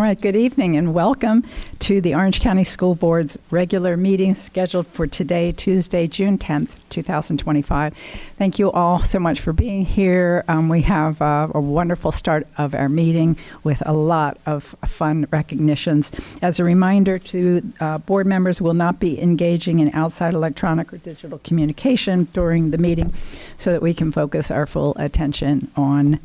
right, good evening and welcome to the Orange County School Board's regular meeting scheduled for today, Tuesday, June 10th, 2025. Thank you all so much for being here. We have a wonderful start of our meeting with a lot of fun recognitions. As a reminder to board members, will not be engaging in outside electronic or digital communication during the meeting so that we can focus our full attention on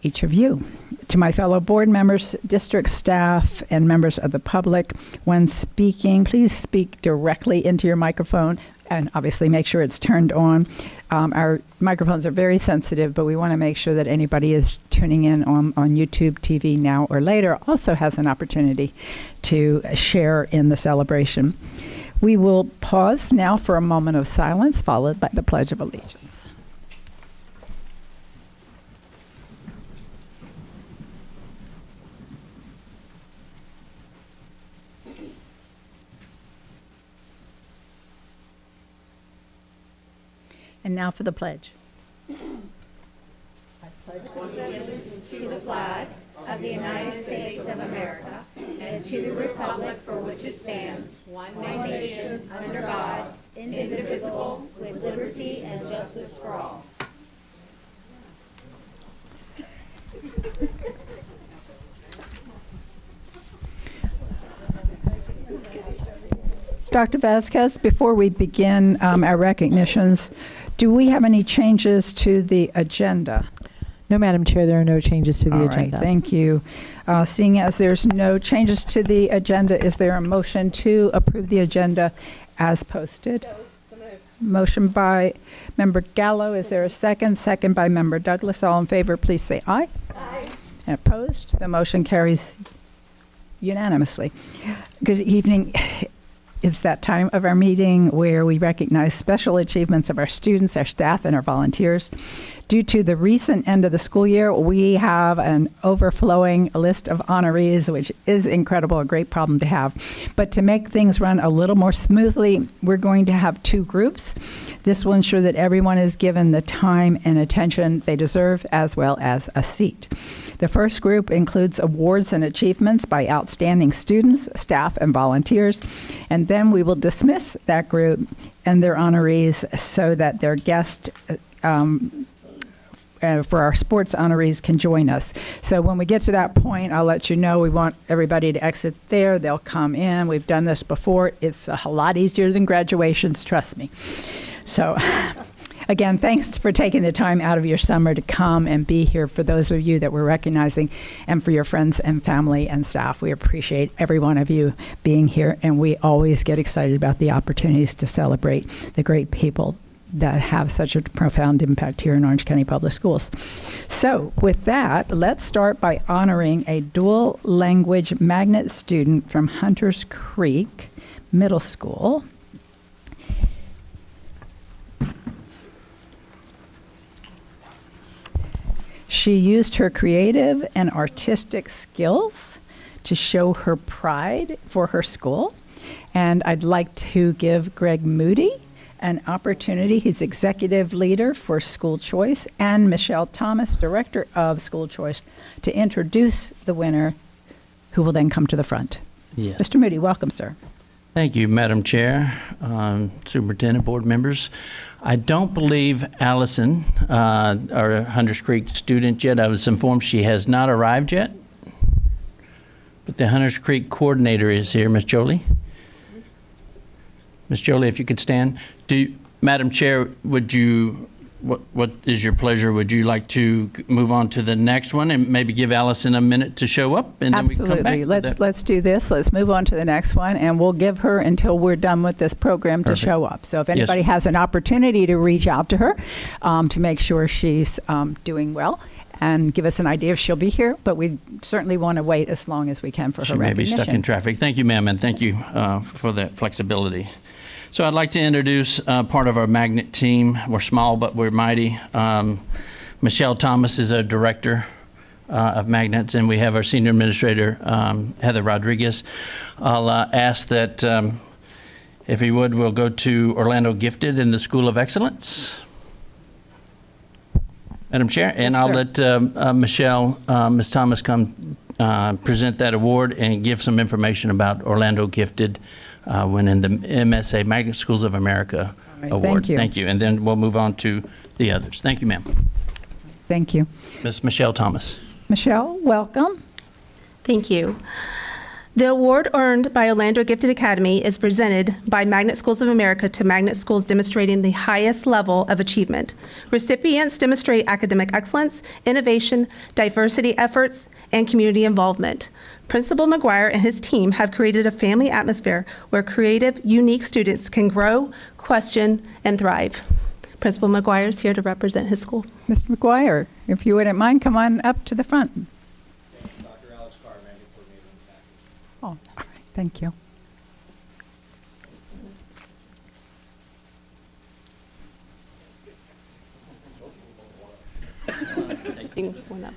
each of you. To my fellow board members, district staff, and members of the public, when speaking, please speak directly into your microphone and obviously make sure it's turned on. Our microphones are very sensitive, but we want to make sure that anybody is tuning in on YouTube, TV now or later also has an opportunity to share in the celebration. We will pause now for a moment of silence, followed by the Pledge of Allegiance. And now for the pledge. I pledge allegiance to the flag of the United States of America and to the republic for which it stands, one nation, under God, indivisible, with liberty and justice for all. Dr. Vasquez, before we begin our recognitions, do we have any changes to the agenda? No, Madam Chair, there are no changes to the agenda. Right, thank you. Seeing as there's no changes to the agenda, is there a motion to approve the agenda as posted? So moved. Motion by Member Gallo. Is there a second? Second by Member Douglas. All in favor, please say aye. Aye. And opposed? The motion carries unanimously. Good evening. It's that time of our meeting where we recognize special achievements of our students, our staff, and our volunteers. Due to the recent end of the school year, we have an overflowing list of honorees, which is incredible, a great problem to have. But to make things run a little more smoothly, we're going to have two groups. This will ensure that everyone is given the time and attention they deserve, as well as a seat. The first group includes awards and achievements by outstanding students, staff, and volunteers. And then we will dismiss that group and their honorees so that their guest for our sports honorees can join us. So when we get to that point, I'll let you know. We want everybody to exit there. They'll come in. We've done this before. It's a lot easier than graduations, trust me. So again, thanks for taking the time out of your summer to come and be here for those of you that we're recognizing, and for your friends and family and staff. We appreciate every one of you being here, and we always get excited about the opportunities to celebrate the great people that have such a profound impact here in Orange County Public Schools. So with that, let's start by honoring a dual language magnet student from Hunters Creek Middle School. She used her creative and artistic skills to show her pride for her school. And I'd like to give Greg Moody an opportunity. He's executive leader for School Choice, and Michelle Thomas, director of School Choice, to introduce the winner, who will then come to the front. Yes. Mr. Moody, welcome, sir. Thank you, Madam Chair, Superintendent, board members. I don't believe Allison, our Hunters Creek student yet. I was informed she has not arrived yet, but the Hunters Creek coordinator is here, Ms. Jolie. Ms. Jolie, if you could stand. Madam Chair, would you, what is your pleasure? Would you like to move on to the next one and maybe give Allison a minute to show up, and then Absolutely. we can come back? Let's do this. Let's move on to the next one, and we'll give her until we're done with this program Perfect. to show up. So if anybody has an opportunity to reach out to her to make sure she's doing well and give us an idea if she'll be here, but we certainly want to wait as long as we can for She her may be recognition. stuck in traffic. Thank you, ma'am, and thank you for that flexibility. So I'd like to introduce part of our magnet team. We're small, but we're mighty. Michelle Thomas is our director of magnets, and we have our senior administrator, Heather Rodriguez. I'll ask that, if you would, we'll go to Orlando Gifted in the School of Excellence. Madam Chair, and Yes, I'll sir. let Michelle, Ms. Thomas come present that award and give some information about Orlando Gifted winning the MSA Magnet Schools of America right, Award. thank you. Thank you. And then we'll move on to the others. Thank you, ma'am. Thank you. Ms. Michelle Thomas. Michelle, welcome. Thank you. The award earned by Orlando Gifted Academy is presented by Magnet Schools of America to magnet schools demonstrating the highest level of achievement. Recipients demonstrate academic excellence, innovation, diversity efforts, and community involvement. Principal McGuire and his team have created a family atmosphere where creative, unique students can grow, question, and thrive. Principal McGuire is here to represent his school. Mr. McGuire, if you wouldn't mind, come on up to the front. Oh, all right, thank you. One up.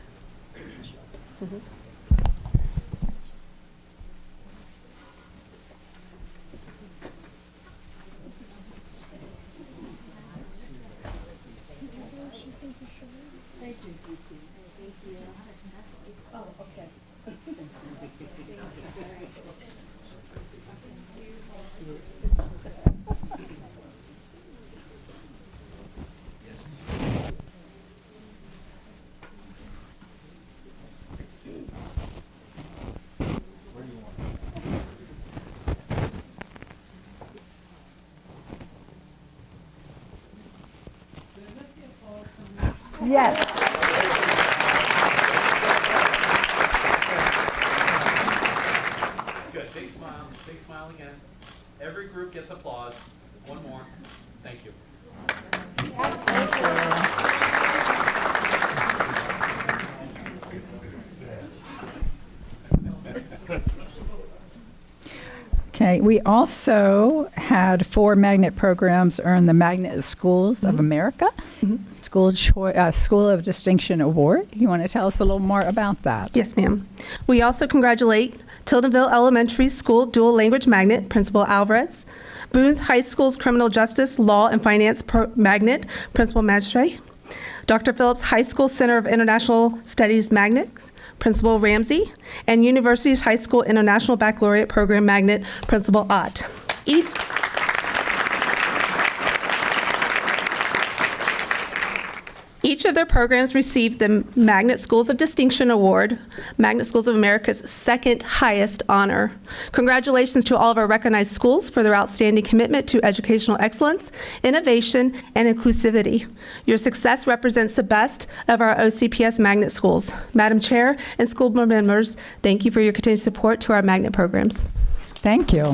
Yes. Good, big smile again. Every group gets applause. One more. Thank you. Okay, we also had 4 magnet programs earn the Magnet Schools of America School of Distinction Award. You want to tell us a little more about that? Yes, ma'am. We also congratulate Tildenville Elementary School Dual Language Magnet, Principal Alvarez, Boone's High School's Criminal Justice, Law, and Finance Magnet, Principal Magistrate, Dr. Phillips High School Center of International Studies Magnet, Principal Ramsey, and University's High School International Baccalaureate Program Magnet, Principal Ott. Each of their programs received the Magnet Schools of Distinction Award, Magnet Schools of America's second highest honor. Congratulations to all of our recognized schools for their outstanding commitment to educational excellence, innovation, and inclusivity. Your success represents the best of our OCPS Magnet schools. Madam Chair and school board members, thank you for your continued support to our Magnet programs. Thank you.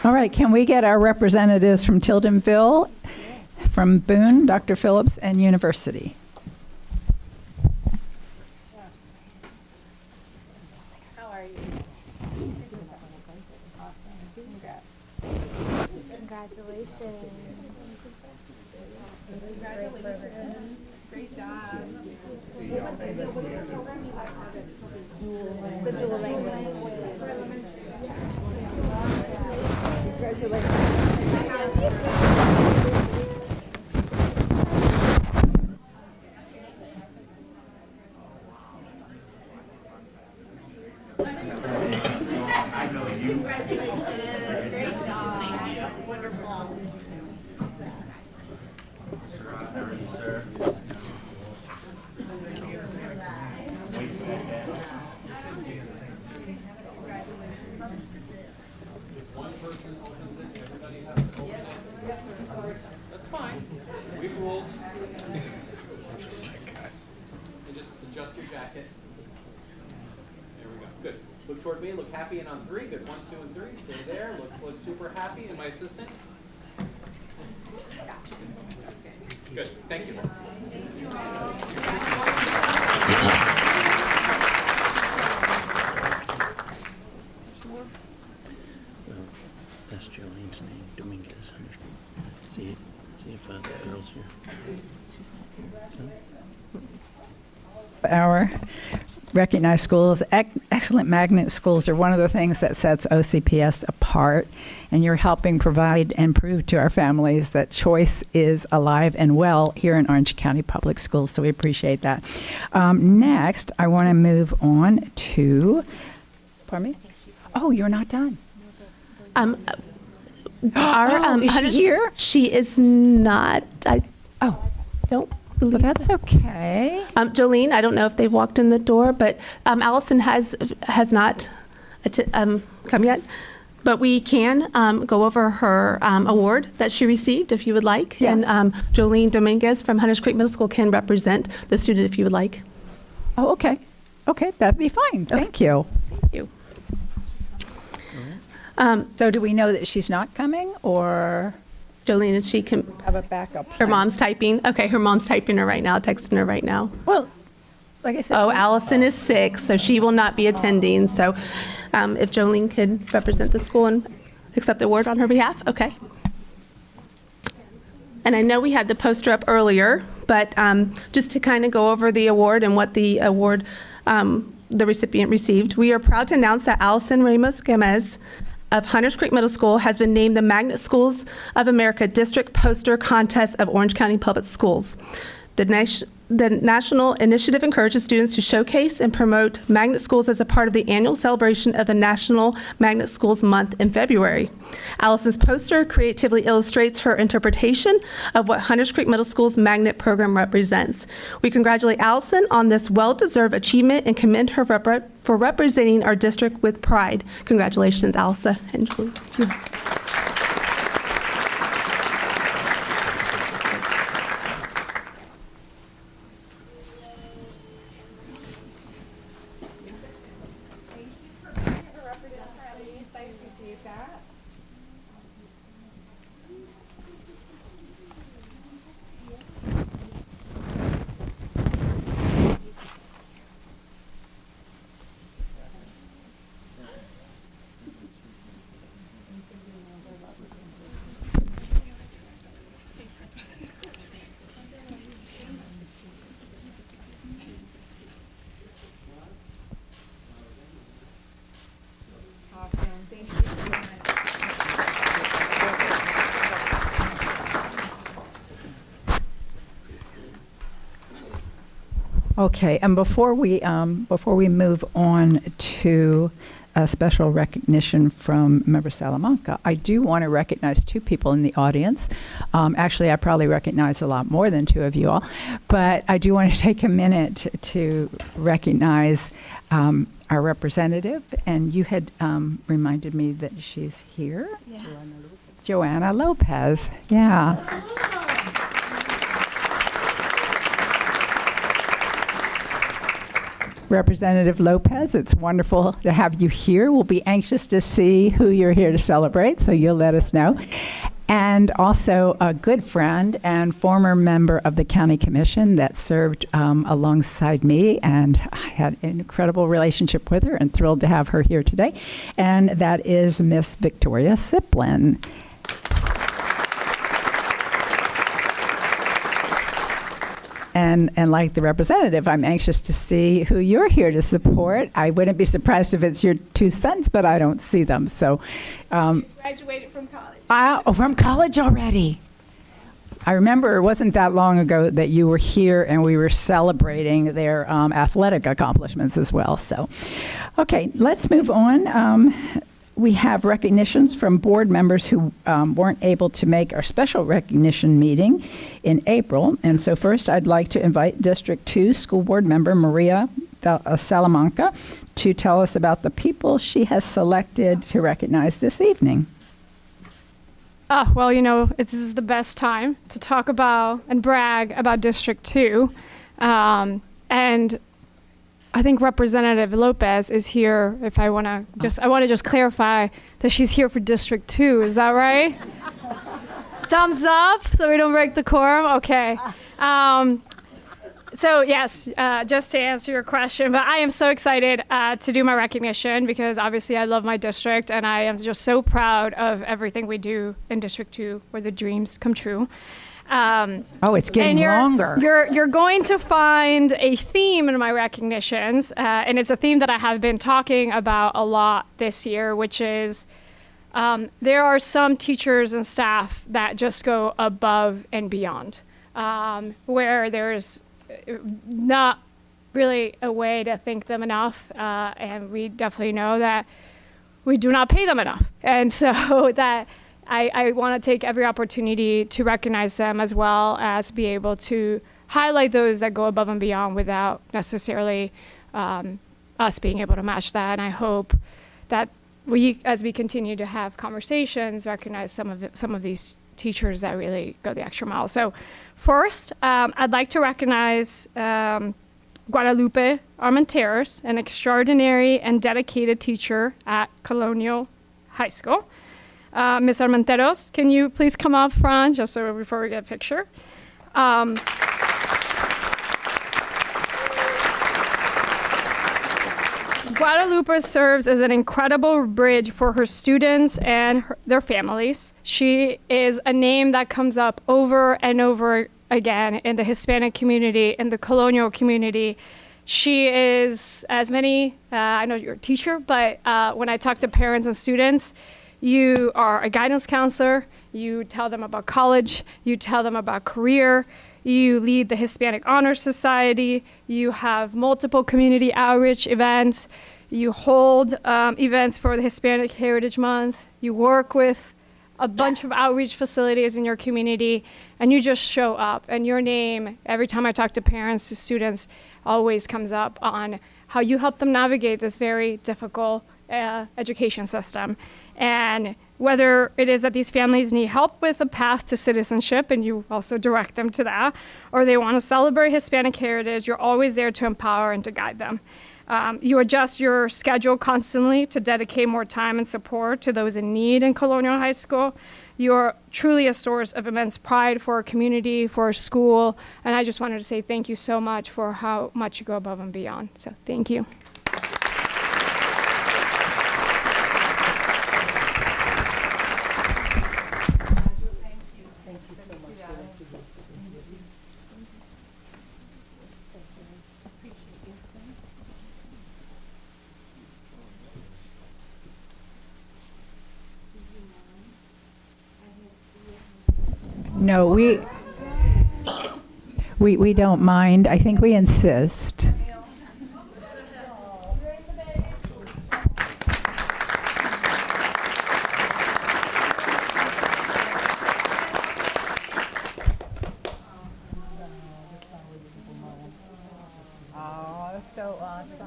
All right, can we get our representatives from Tildenville, from Boone, Dr. Phillips, and University? How are you? Congratulations. Great job. The dual language. That's fine. We have rules. And just adjust your jacket. There we go. Good. Look toward me. Look happy and on 3. Good. 1, 2, and 3. Stay there. Look super happy. And my assistant. Good. Thank you. That's Jolene's name, Dominguez. See if the girl's here. Our recognized schools. Excellent magnet schools are one of the things that sets OCPS apart, and you're helping provide and prove to our families that choice is alive and well here in Orange County Public Schools, so we appreciate that. Next, I want to move on to, pardon me? Oh, you're not done. Is she here? She is not. I don't believe But that's so. okay. Jolene, I don't know if they've walked in the door, but Allison has not come yet. But we can go over her award that she received if you would like. Yeah. And Jolene Dominguez from Hunters Creek Middle School can represent the student if you would like. Oh, okay. Okay, that'd be fine. Thank you. Thank you. So do we know that she's not coming, or Jolene, and she can, have a backup her plan? mom's typing. Okay, her mom's typing her right now, texting her right now. Well, like I said. Oh, Allison is sick, so she will not be attending. So if Jolene could represent the school and accept the award on her behalf, okay. And I know we had the poster up earlier, but just to kind of go over the award and what the award the recipient received, we are proud to announce that Allison Ramos Gomez of Hunters Creek Middle School has been named the Magnet Schools of America District Poster Contest of Orange County Public Schools. The national initiative encourages students to showcase and promote magnet schools as a part of the annual celebration of the National Magnet Schools Month in February. Allison's poster creatively illustrates her interpretation of what Hunters Creek Middle School's magnet program represents. We congratulate Allison on this well-deserved achievement and commend her for representing our district with pride. Congratulations, Allison and Julie. Okay, and before we move on to a special recognition from Member Salamanca, I do want to recognize two people in the audience. Actually, I probably recognize a lot more than two of you all, but I do want to take a minute to recognize our representative, and you had reminded me that she's here. Yes. Joanna Lopez, yeah. Representative Lopez, it's wonderful to have you here. We'll be anxious to see who you're here to celebrate, so you'll let us know. And also a good friend and former member of the County Commission that served alongside me, and I had an incredible relationship with her and thrilled to have her here today. And that is Miss Victoria Siplin. And like the representative, I'm anxious to see who you're here to support. I wouldn't be surprised if it's your two sons, but I don't see them. So, Graduated from college. From college already. I remember it wasn't that long ago that you were here and we were celebrating their athletic accomplishments as well. So, okay, let's move on. We have recognitions from board members who weren't able to make our special recognition meeting in April. And so first, I'd like to invite District 2 School Board member Maria Salamanca to tell us about the people she has selected to recognize this evening. Well, you know, this is the best time to talk about and brag about District 2. And I think Representative Lopez is here. If I want to just clarify that she's here for District 2. Is that right? Thumbs up so we don't break the quorum. Okay. So yes, just to answer your question, but I am so excited to do my recognition because obviously I love my district and I am just so proud of everything we do in District 2 where the dreams come true. Oh, it's getting longer. You're going to find a theme in my recognitions, and it's a theme that I have been talking about a lot this year, which is there are some teachers and staff that just go above and beyond, where there's not really a way to thank them enough, and we definitely know that we do not pay them enough. And so that I want to take every opportunity to recognize them, as well as be able to highlight those that go above and beyond without necessarily us being able to match that. And I hope that we, as we continue to have conversations, recognize some of these teachers that really go the extra mile. So first, I'd like to recognize Guadalupe Armenteros, an extraordinary and dedicated teacher at Colonial High School. Ms. Armenteros, can you please come up front, just so before we get a picture? Guadalupe serves as an incredible bridge for her students and their families. She is a name that comes up over and over again in the Hispanic community, in the colonial community. She is, as many, I know you're a teacher, but when I talk to parents and students, you are a guidance counselor, you tell them about college, you tell them about career, you lead the Hispanic Honor Society, you have multiple community outreach events, you hold events for the Hispanic Heritage Month, you work with a bunch of outreach facilities in your community, and you just show up. And your name, every time I talk to parents, to students, always comes up on how you help them navigate this very difficult education system. And whether it is that these families need help with a path to citizenship, and you also direct them to that, or they want to celebrate Hispanic heritage, you're always there to empower and to guide them. You adjust your schedule constantly to dedicate more time and support to those in need in Colonial High School. You're truly a source of immense pride for our community, for our school, and I just wanted to say thank you so much for how much you go above and beyond. So thank you. No, we don't mind. I think we insist. Oh, that's so awesome.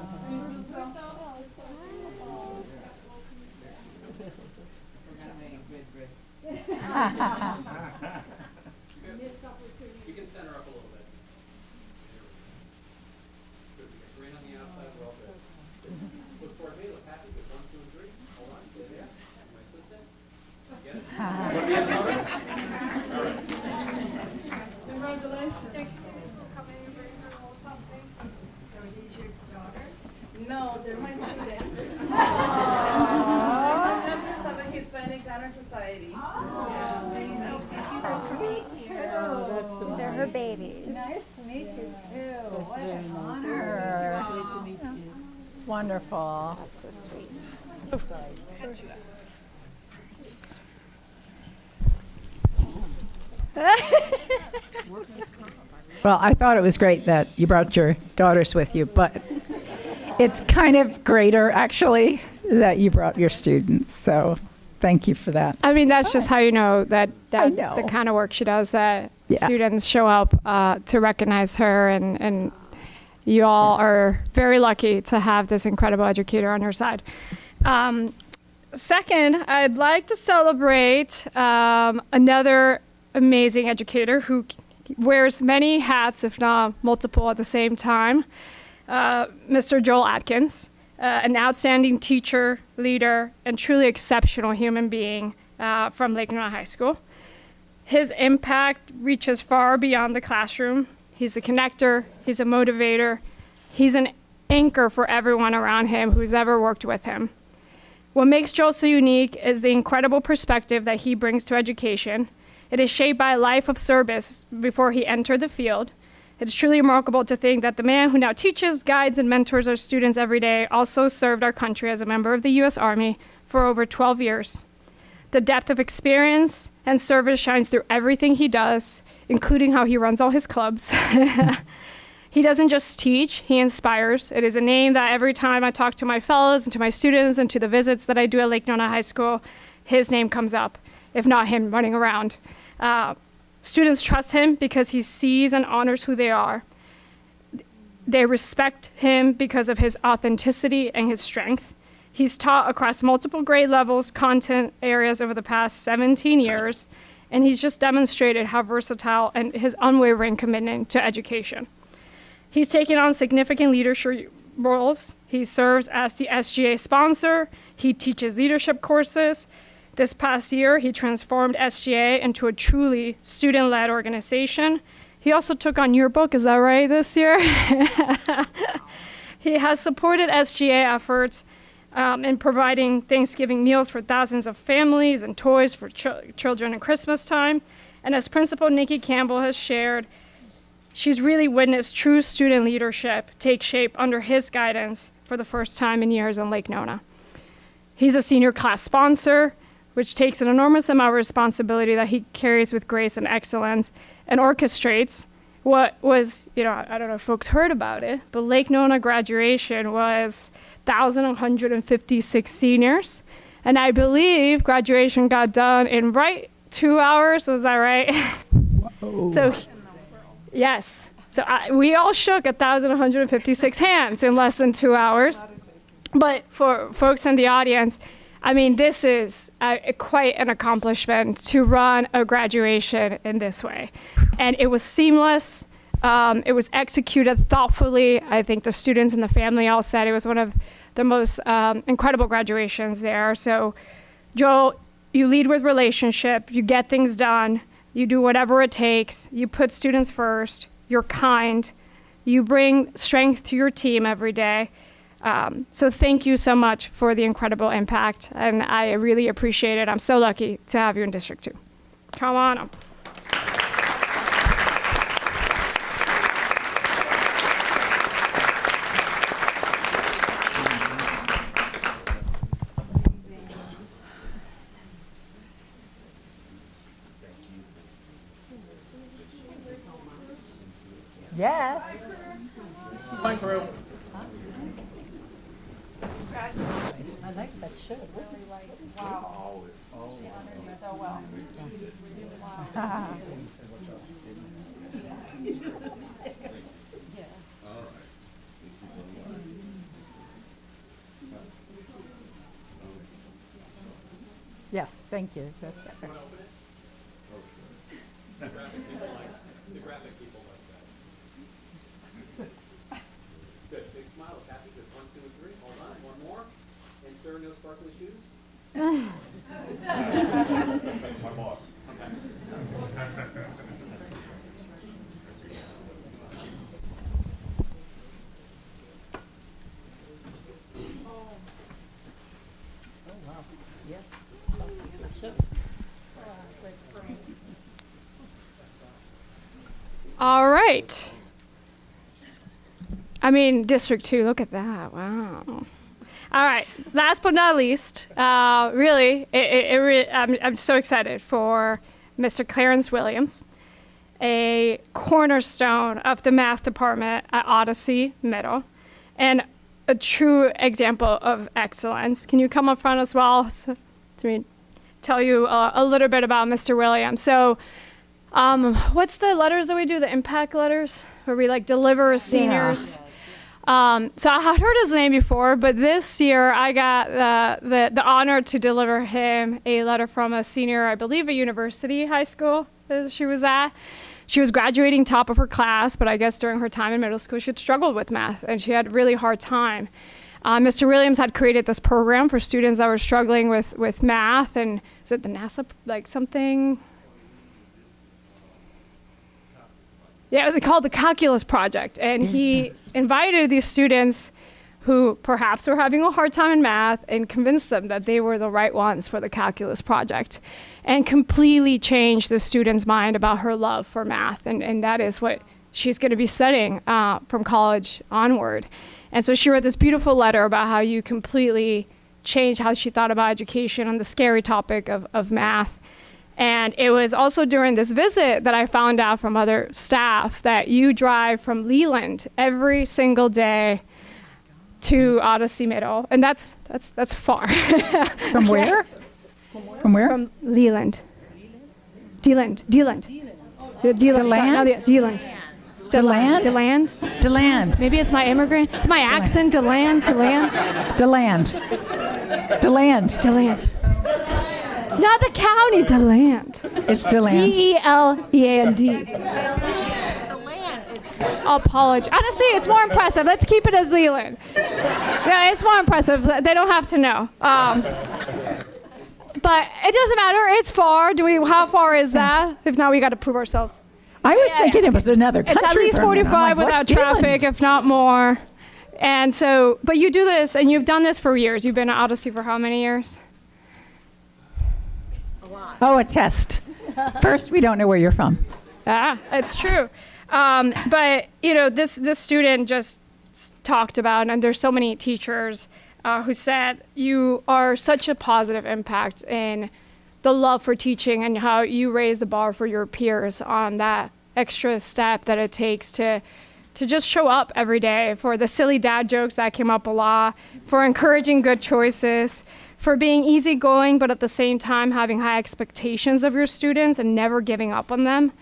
You can center up a little bit. Good. Green on the outside, we're all good. Look toward me, look happy. Good. 1, 2, and 3. Hold on, stay there. My assistant. Get it? Want to get noticed? All right. Congratulations. No, they're my students. Members of the Hispanic Honor Society. Thanks for being here. They're her babies. Nice to meet you too. What an honor. Great to meet you. Wonderful. That's so sweet. Well, I thought it was great that you brought your daughters with you, but it's kind of greater, actually, that you brought your students. So thank you for that. I mean, that's just how you know that that's know. the kind of work she does, that Yeah. students show up to recognize her, and you all are very lucky to have this incredible educator on your side. Second, I'd like to celebrate another amazing educator who wears many hats, if not multiple at the same time, Mr. Joel Atkins, an outstanding teacher, leader, and truly exceptional human being from Lake North High School. His impact reaches far beyond the classroom. He's a connector, he's a motivator, he's an anchor for everyone around him who's ever worked with him. What makes Joel so unique is the incredible perspective that he brings to education. It is shaped by a life of service before he entered the field. It's truly remarkable to think that the man who now teaches, guides, and mentors our students every day also served our country as a member of the U.S. Army for over 12 years. The depth of experience and service shines through everything he does, including how he runs all his clubs. He doesn't just teach, he inspires. It is a name that every time I talk to my fellows and to my students and to the visits that I do at Lake Nona High School, his name comes up, if not him running around. Students trust him because he sees and honors who they are. They respect him because of his authenticity and his strength. He's taught across multiple grade levels, content areas over the past 17 years, and he's just demonstrated how versatile and his unwavering commitment to education. He's taken on significant leadership roles. He serves as the SGA sponsor. He teaches leadership courses. This past year, he transformed SGA into a truly student-led organization. He also took on your book, is that right, this year? He has supported SGA efforts in providing Thanksgiving meals for thousands of families and toys for children at Christmas time. And as Principal Nikki Campbell has shared, she's really witnessed true student leadership take shape under his guidance for the first time in years in Lake Nona. He's a senior class sponsor, which takes an enormous amount of responsibility that he carries with grace and excellence and orchestrates what was, I don't know if folks heard about it, but Lake Nona graduation was 1,156 seniors. And I believe graduation got done in 2 hours, was that right? So, yes. So we all shook 1,156 hands in less than 2 hours. But for folks in the audience, I mean, this is quite an accomplishment to run a graduation in this way. And it was seamless. It was executed thoughtfully. I think the students and the family all said it was one of the most incredible graduations there. So, Joel, you lead with relationship. You get things done. You do whatever it takes. You put students first. You're kind. You bring strength to your team every day. So thank you so much for the incredible impact, and I really appreciate it. I'm so lucky to have you in District 2. Come on up. Yes. Fine, crew. I like that shirt. Wow. She honored you so well. Yes, thank you. That's better. The graphic people like that. Good. Big smile, Kathy. Good. 1, 2, and 3. Hold on. One more. And sir, no sparkly shoes. My boss. All right. I mean, District 2, look at that. Wow. All right. Last but not least, really, I'm so excited for Mr. Clarence Williams, a cornerstone of the math department at Odyssey Middle, and a true example of excellence. Can you come up front as well? So, tell you a little bit about Mr. Williams. So, what's the letters that we do? The impact letters, where we deliver seniors. So I had heard his name before, but this year I got the honor to deliver him a letter from a senior, I believe, at University High School that she was at. She was graduating top of her class, but I guess during her time in middle school, she had struggled with math, and she had a really hard time. Mr. Williams had created this program for students that were struggling with math, and is it the NASA, something? Yeah, it was called the Calculus Project, and he invited these students who perhaps were having a hard time in math and convinced them that they were the right ones for the calculus project, and completely changed the student's mind about her love for math. And that is what she's going to be studying from college onward. And so she wrote this beautiful letter about how you completely changed how she thought about education on the scary topic of math. And it was also during this visit that I found out from other staff that you drive from Leland every single day to Odyssey Middle, and that's far. From where? From where? From Leland. Deland. DeLand? Deland. DeLand. Maybe it's my immigrant. It's my accent. Deland. Not the county. Deland. It's DeLand. DELEAND. Apology. Honestly, it's more impressive. Let's keep it as Leland. Yeah, it's more impressive. They don't have to know. But it doesn't matter. It's far. How far is that? If not, we got to prove ourselves. I was thinking it was another country. It's at least for a minute. I'm 45 like, without what's Dylan? traffic, if not more. And so, but you do this, and you've done this for years. You've been at Odyssey for how many years? Oh, a test. First, we don't know where you're from. It's true. But this student just talked about, and there's so many teachers who said you are such a positive impact in the love for teaching and how you raise the bar for your peers on that extra step that it takes to just show up every day, for the silly dad jokes that came up a lot, for encouraging good choices, for being easygoing, but at the same time having high expectations of your students and never giving up on them.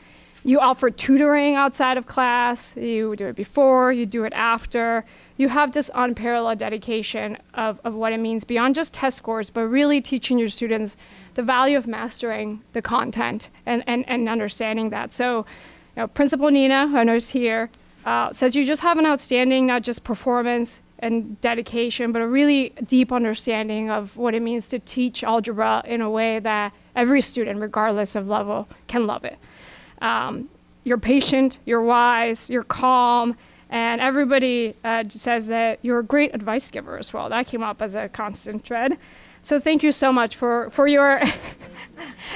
You offer tutoring outside of class. You do it before, you do it after. You have this unparalleled dedication of what it means beyond just test scores, but really teaching your students the value of mastering the content and understanding that. So, Principal Nina, who I know is here, says you just have an outstanding, not just performance and dedication, but a really deep understanding of what it means to teach algebra in a way that every student, regardless of level, can love it. You're patient, you're wise, you're calm, and everybody says that you're a great advice giver as well. That came up as a constant thread. So thank you so much for your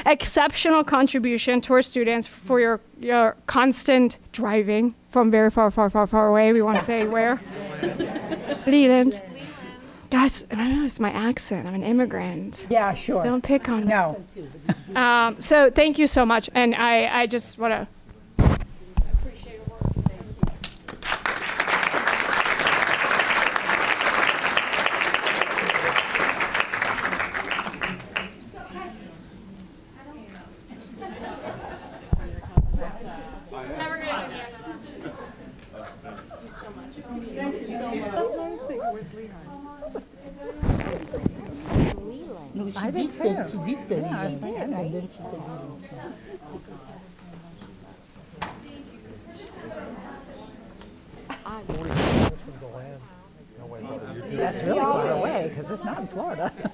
exceptional contribution to our students, for your constant driving from very far, far, far, far away. We want to say where? Leland. Guys, I don't know, it's my accent. I'm an immigrant. Yeah, sure. Don't pick on me. No. So thank you so much. And I just want to appreciate your work. Never gonna do No, she did say Leland, and then she said Leland. That's really far away because it's not in Florida. There's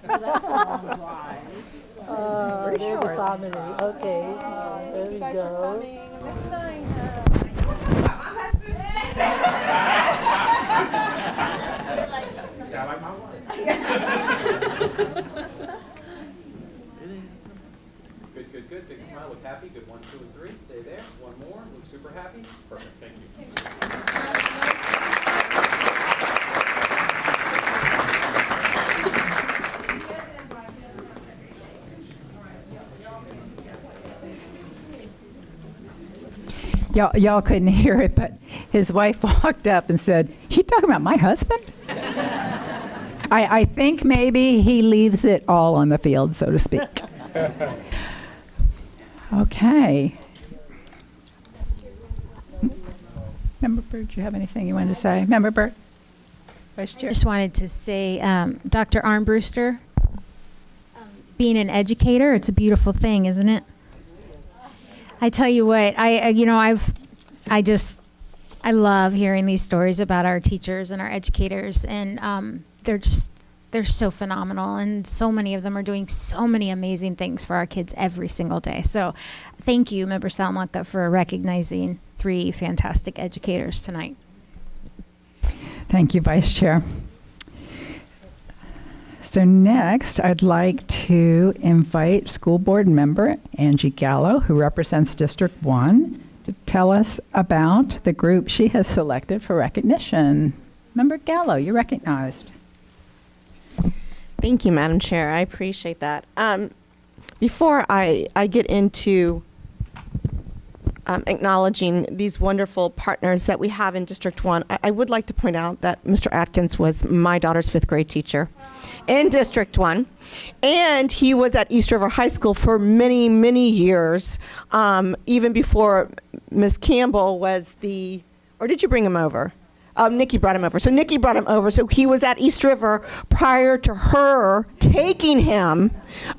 the family. Okay, there we go. Sound like my wife. Good. Big smile. Look happy. Good. 1, 2, and 3. Stay there. One more. Look super happy. Perfect. Thank you. Y'all couldn't hear it, but his wife walked up and said, "You talking about my husband?" I think maybe he leaves it all on the field, so to speak. Okay. Member Bird, do you have anything you wanted to say? Member Bird? Vice Chair? Just wanted to say, Dr. Armbruster, being an educator, it's a beautiful thing, isn't it? I tell you what, I love hearing these stories about our teachers and our educators, and they're so phenomenal, and so many of them are doing so many amazing things for our kids every single day. So thank you, Member Salmaka, for recognizing 3 fantastic educators tonight. Thank you, Vice Chair. So next, I'd like to invite school board member Angie Gallo, who represents District 1, to tell us about the group she has selected for recognition. Member Gallo, you're recognized. Thank you, Madam Chair. I appreciate that. Before I get into acknowledging these wonderful partners that we have in District 1, I would like to point out that Mr. Atkins was my daughter's 5th grade teacher in District 1. And he was at East River High School for many, many years, even before Ms. Campbell was or did you bring him over? Nikki brought him over. So Nikki brought him over. So he was at East River prior to her taking him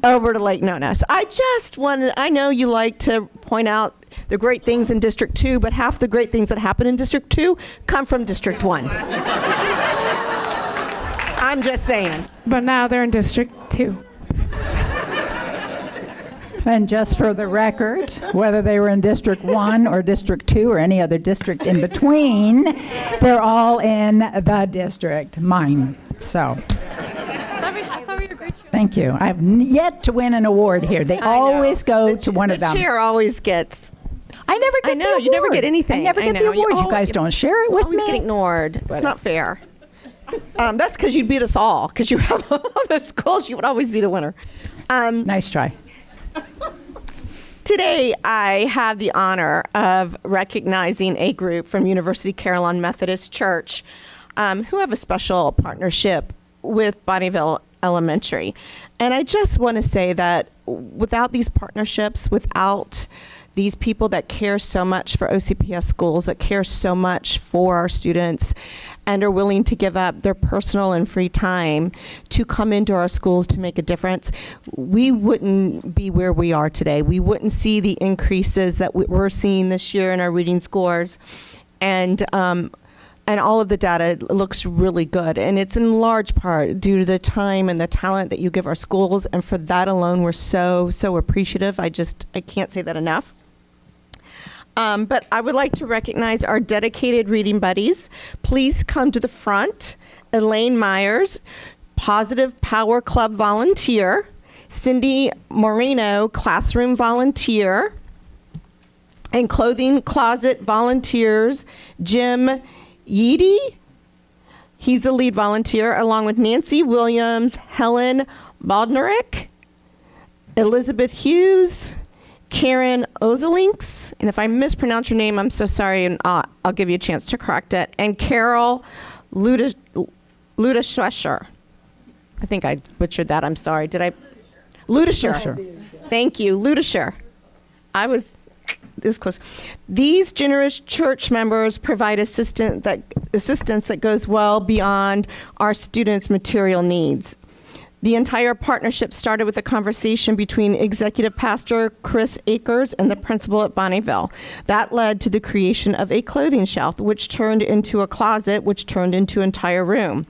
over to Lake Nona. So I know you like to point out the great things in District 2, but half the great things that happen in District 2 come from District 1. I'm just saying. But now they're in District 2. And just for the record, whether they were in District 1 or District 2 or any other district in between, they're all in the district, mine. So, I thought we were great. thank you. I have yet to win an award here. They always go to one of them. The chair always gets. I never get I know, the award. you never get anything. I never get the award. You guys don't share it with always me. get ignored. It's not fair. That's because you beat us all. Because you have all the schools, you would always be the winner. Nice try. Today, I have the honor of recognizing a group from University Carillon Methodist Church who have a special partnership with Bonnyville Elementary. And I just want to say that without these partnerships, without these people that care so much for OCPS schools, that care so much for our students, and are willing to give up their personal and free time to come into our schools to make a difference, we wouldn't be where we are today. We wouldn't see the increases that we're seeing this year in our reading scores. And all of the data looks really good. And it's in large part due to the time and the talent that you give our schools. And for that alone, we're so, so appreciative. I can't say that enough. But I would like to recognize our dedicated reading buddies. Please come to the front. Elaine Myers, Positive Power Club volunteer. Cindy Moreno, classroom volunteer. And clothing closet volunteers, Jim Yeedy, he's the lead volunteer, along with Nancy Williams, Helen Baldnerick, Elizabeth Hughes, Karen Ozelinks, and if I mispronounce your name, I'm so sorry, and I'll give you a chance to correct it, and Carol Ludescher. I think I butchered that, I'm sorry. Did I? Ludescher. Thank you, Ludescher. I was this close. These generous church members provide assistance that goes well beyond our students' material needs. The entire partnership started with a conversation between Executive Pastor Chris Akers and the principal at Bonnyville. That led to the creation of a clothing shelf, which turned into a closet, which turned into an entire room,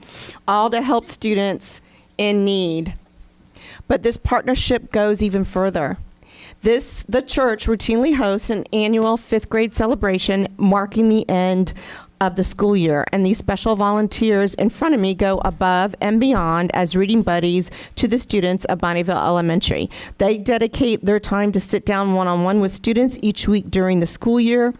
all to help students in need. But this partnership goes even further. The church routinely hosts an annual 5th grade celebration marking the end of the school year, and these special volunteers in front of me go above and beyond as reading buddies to the students of Bonnyville Elementary. They dedicate their time to sit down one-on-one with students each week during the school year.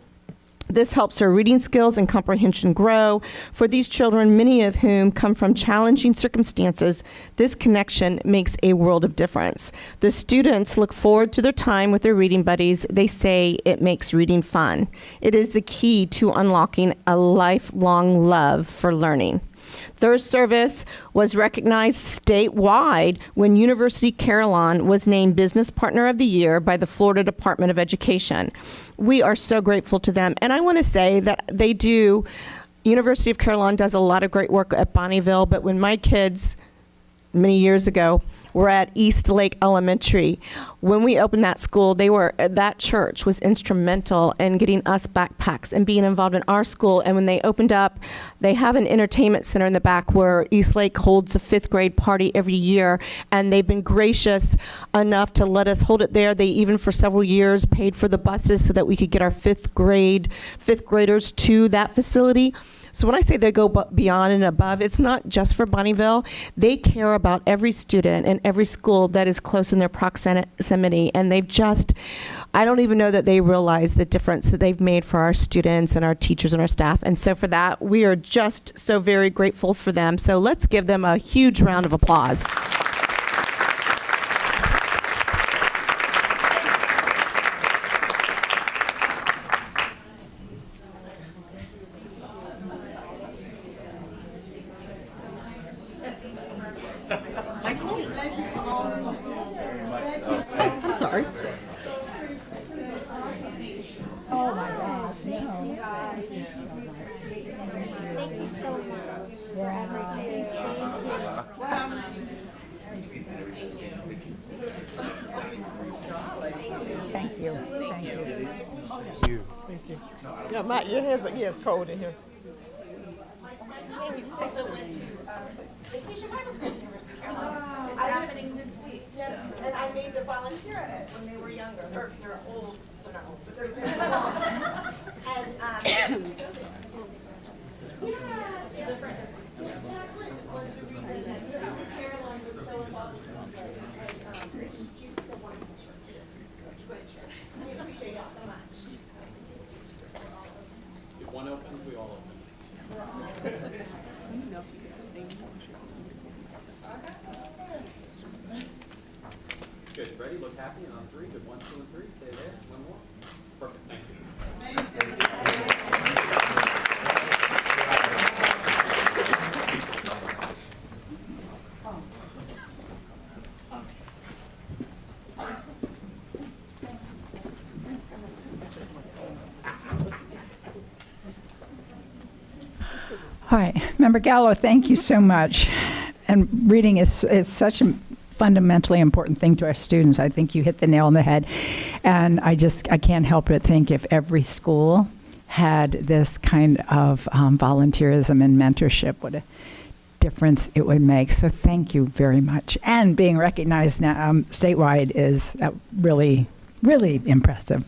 This helps their reading skills and comprehension grow. For these children, many of whom come from challenging circumstances, this connection makes a world of difference. The students look forward to their time with their reading buddies. They say it makes reading fun. It is the key to unlocking a lifelong love for learning. Their service was recognized statewide when University Carillon was named Business Partner of the Year by the Florida Department of Education. We are so grateful to them. And I want to say that University of Carillon does a lot of great work at Bonnyville, but when my kids, many years ago, were at East Lake Elementary, when we opened that school, that church was instrumental in getting us backpacks and being involved in our school. And when they opened up, they have an entertainment center in the back where East Lake holds a 5th grade party every year. And they've been gracious enough to let us hold it there. They even for several years paid for the buses so that we could get our 5th graders to that facility. So when I say they go beyond and above, it's not just for Bonnyville. They care about every student and every school that is close in their proximity, and they've just, I don't even know that they realize the difference that they've made for our students and our teachers and our staff. And so for that, we are just so very grateful for them. So let's give them a huge round of applause. I'm sorry. Oh my gosh, no. Thank you so much for everything. Thank you. Thank you. Yeah, Matt, your hands are, yeah, it's cold in here. It's happening this week. Yes, and I made them volunteer at it when they were younger. They're old, they're not old, but they're as yes, Jacqueline was the reason that Caroline was so involved with this. We appreciate y'all so much. If one opens, we all open. Good, ready, look happy, and on three, good, 1, 2, and 3, stay there, one more. Perfect, thank you. All right, Member Gallo, thank you so much. And reading is such a fundamentally important thing to our students. I think you hit the nail on the head. And I can't help but think if every school had this kind of volunteerism and mentorship, what a difference it would make. So thank you very much. And being recognized now statewide is really, really impressive.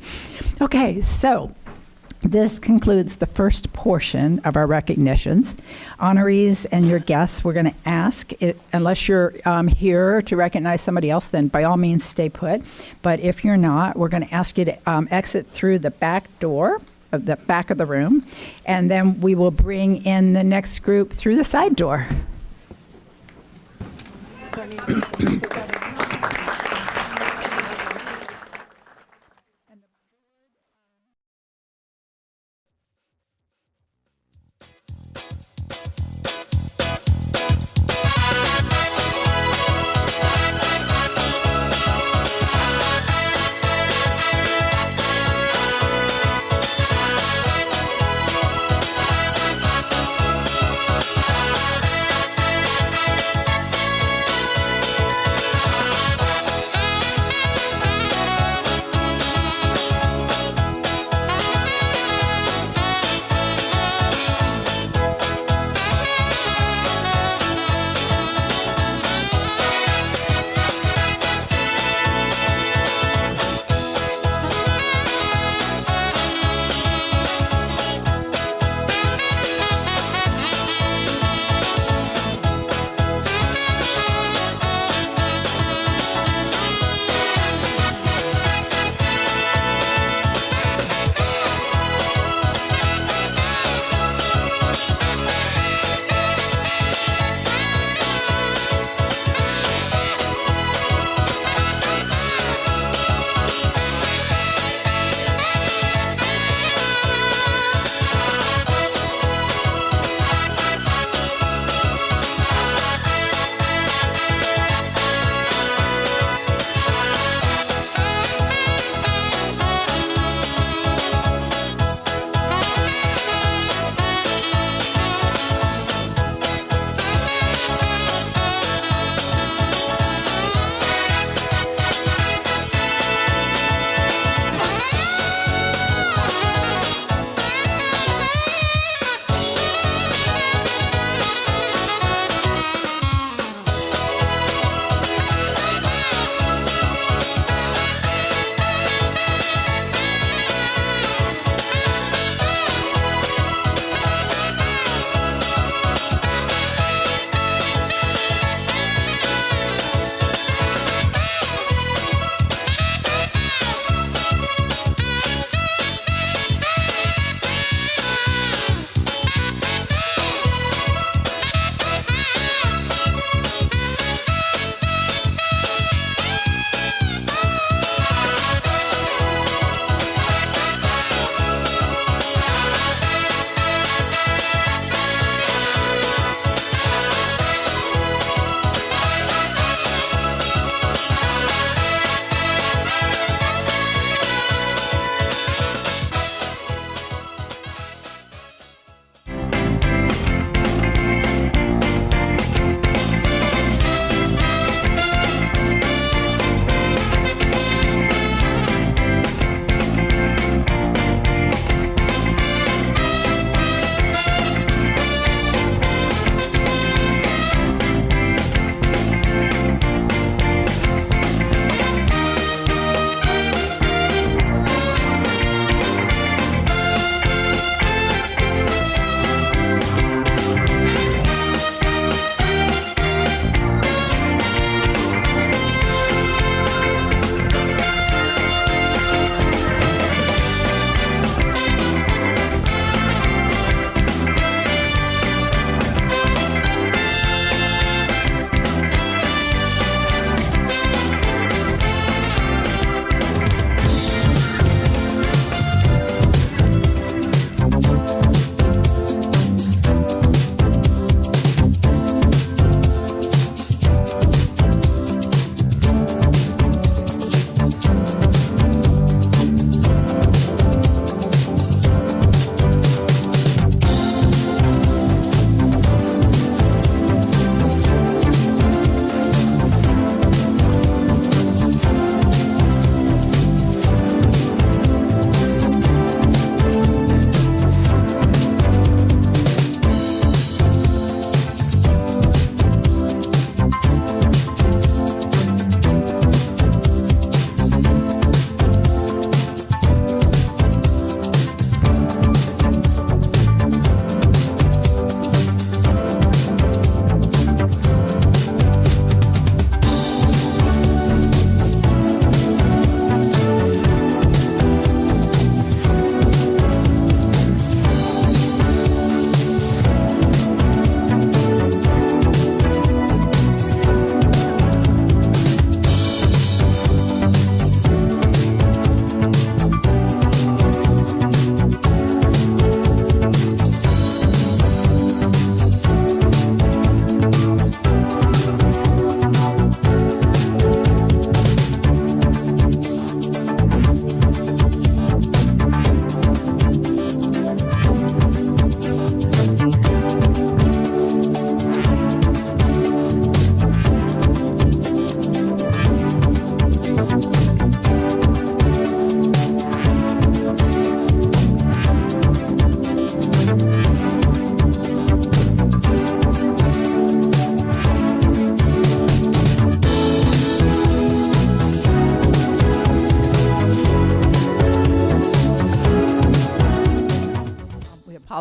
Okay, so this concludes the first portion of our recognitions. Honorees and your guests, we're going to ask, unless you're here to recognize somebody else, then by all means stay put. But if you're not, we're going to ask you to exit through the back door of the back of the room, and then we will bring in the next group through the side door.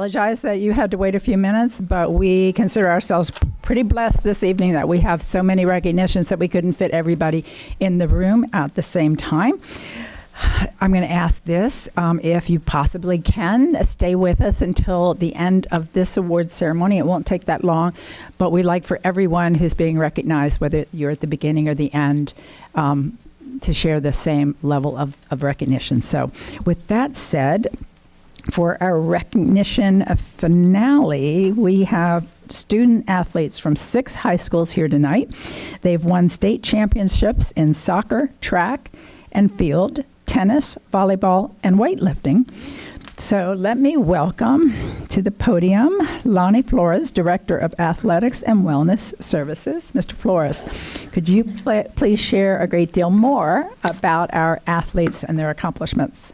apologize that you had to wait a few minutes, but we consider ourselves pretty blessed this evening that we have so many recognitions that we couldn't fit everybody in the room at the same time. I'm going to ask this, if you possibly can, stay with us until the end of this award ceremony. It won't take that long, but we'd like for everyone who's being recognized, whether you're at the beginning or the end, to share the same level of recognition. So with that said, for our recognition finale, we have student athletes from 6 high schools here tonight. They've won state championships in soccer, track, and field, tennis, volleyball, and weightlifting. So let me welcome to the podium Lonnie Flores, Director of Athletics and Wellness Services. Mr. Flores, could you please share a great deal more about our athletes and their accomplishments?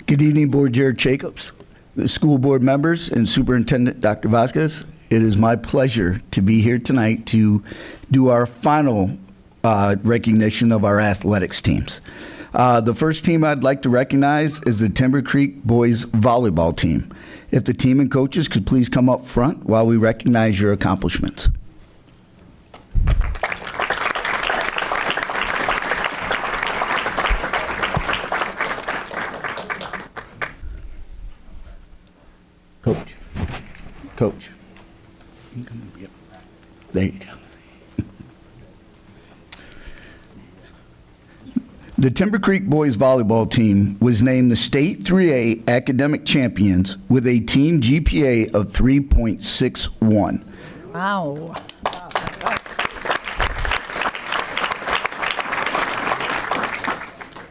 Good evening, Board Chair Jacobs, the school board members, and Superintendent Dr. Vasquez. It is my pleasure to be here tonight to do our final recognition of our athletics teams. The first team I'd like to recognize is the Timber Creek Boys Volleyball team. If the team and coaches could please come up front while we recognize your accomplishments. Coach. You can come, yep. There you go. The Timber Creek Boys Volleyball team was named the State 3A Academic Champions with a team GPA of 3.61. Wow.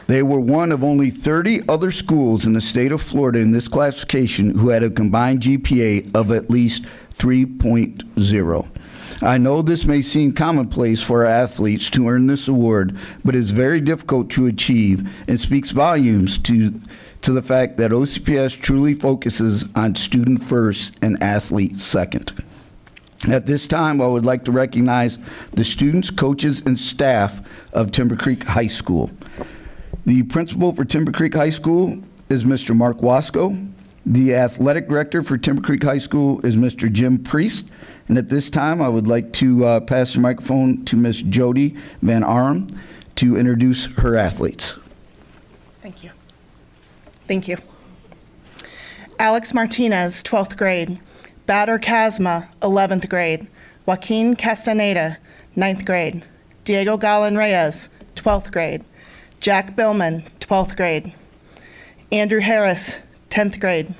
They were one of only 30 other schools in the state of Florida in this classification who had a combined GPA of at least 3.0. I know this may seem commonplace for our athletes to earn this award, but it's very difficult to achieve and speaks volumes to the fact that OCPS truly focuses on student first and athlete second. At this time, I would like to recognize the students, coaches, and staff of Timber Creek High School. The principal for Timber Creek High School is Mr. Mark Wasco. The athletic director for Timber Creek High School is Mr. Jim Priest. And at this time, I would like to pass the microphone to Ms. Jody Van Arum to introduce her athletes. Thank you. Thank you. Alex Martinez, 12th grade. Bader Kazma, 11th grade. Joaquin Castaneda, 9th grade. Diego Galen Reyes, 12th grade. Jack Billman, 12th grade. Andrew Harris, 10th grade.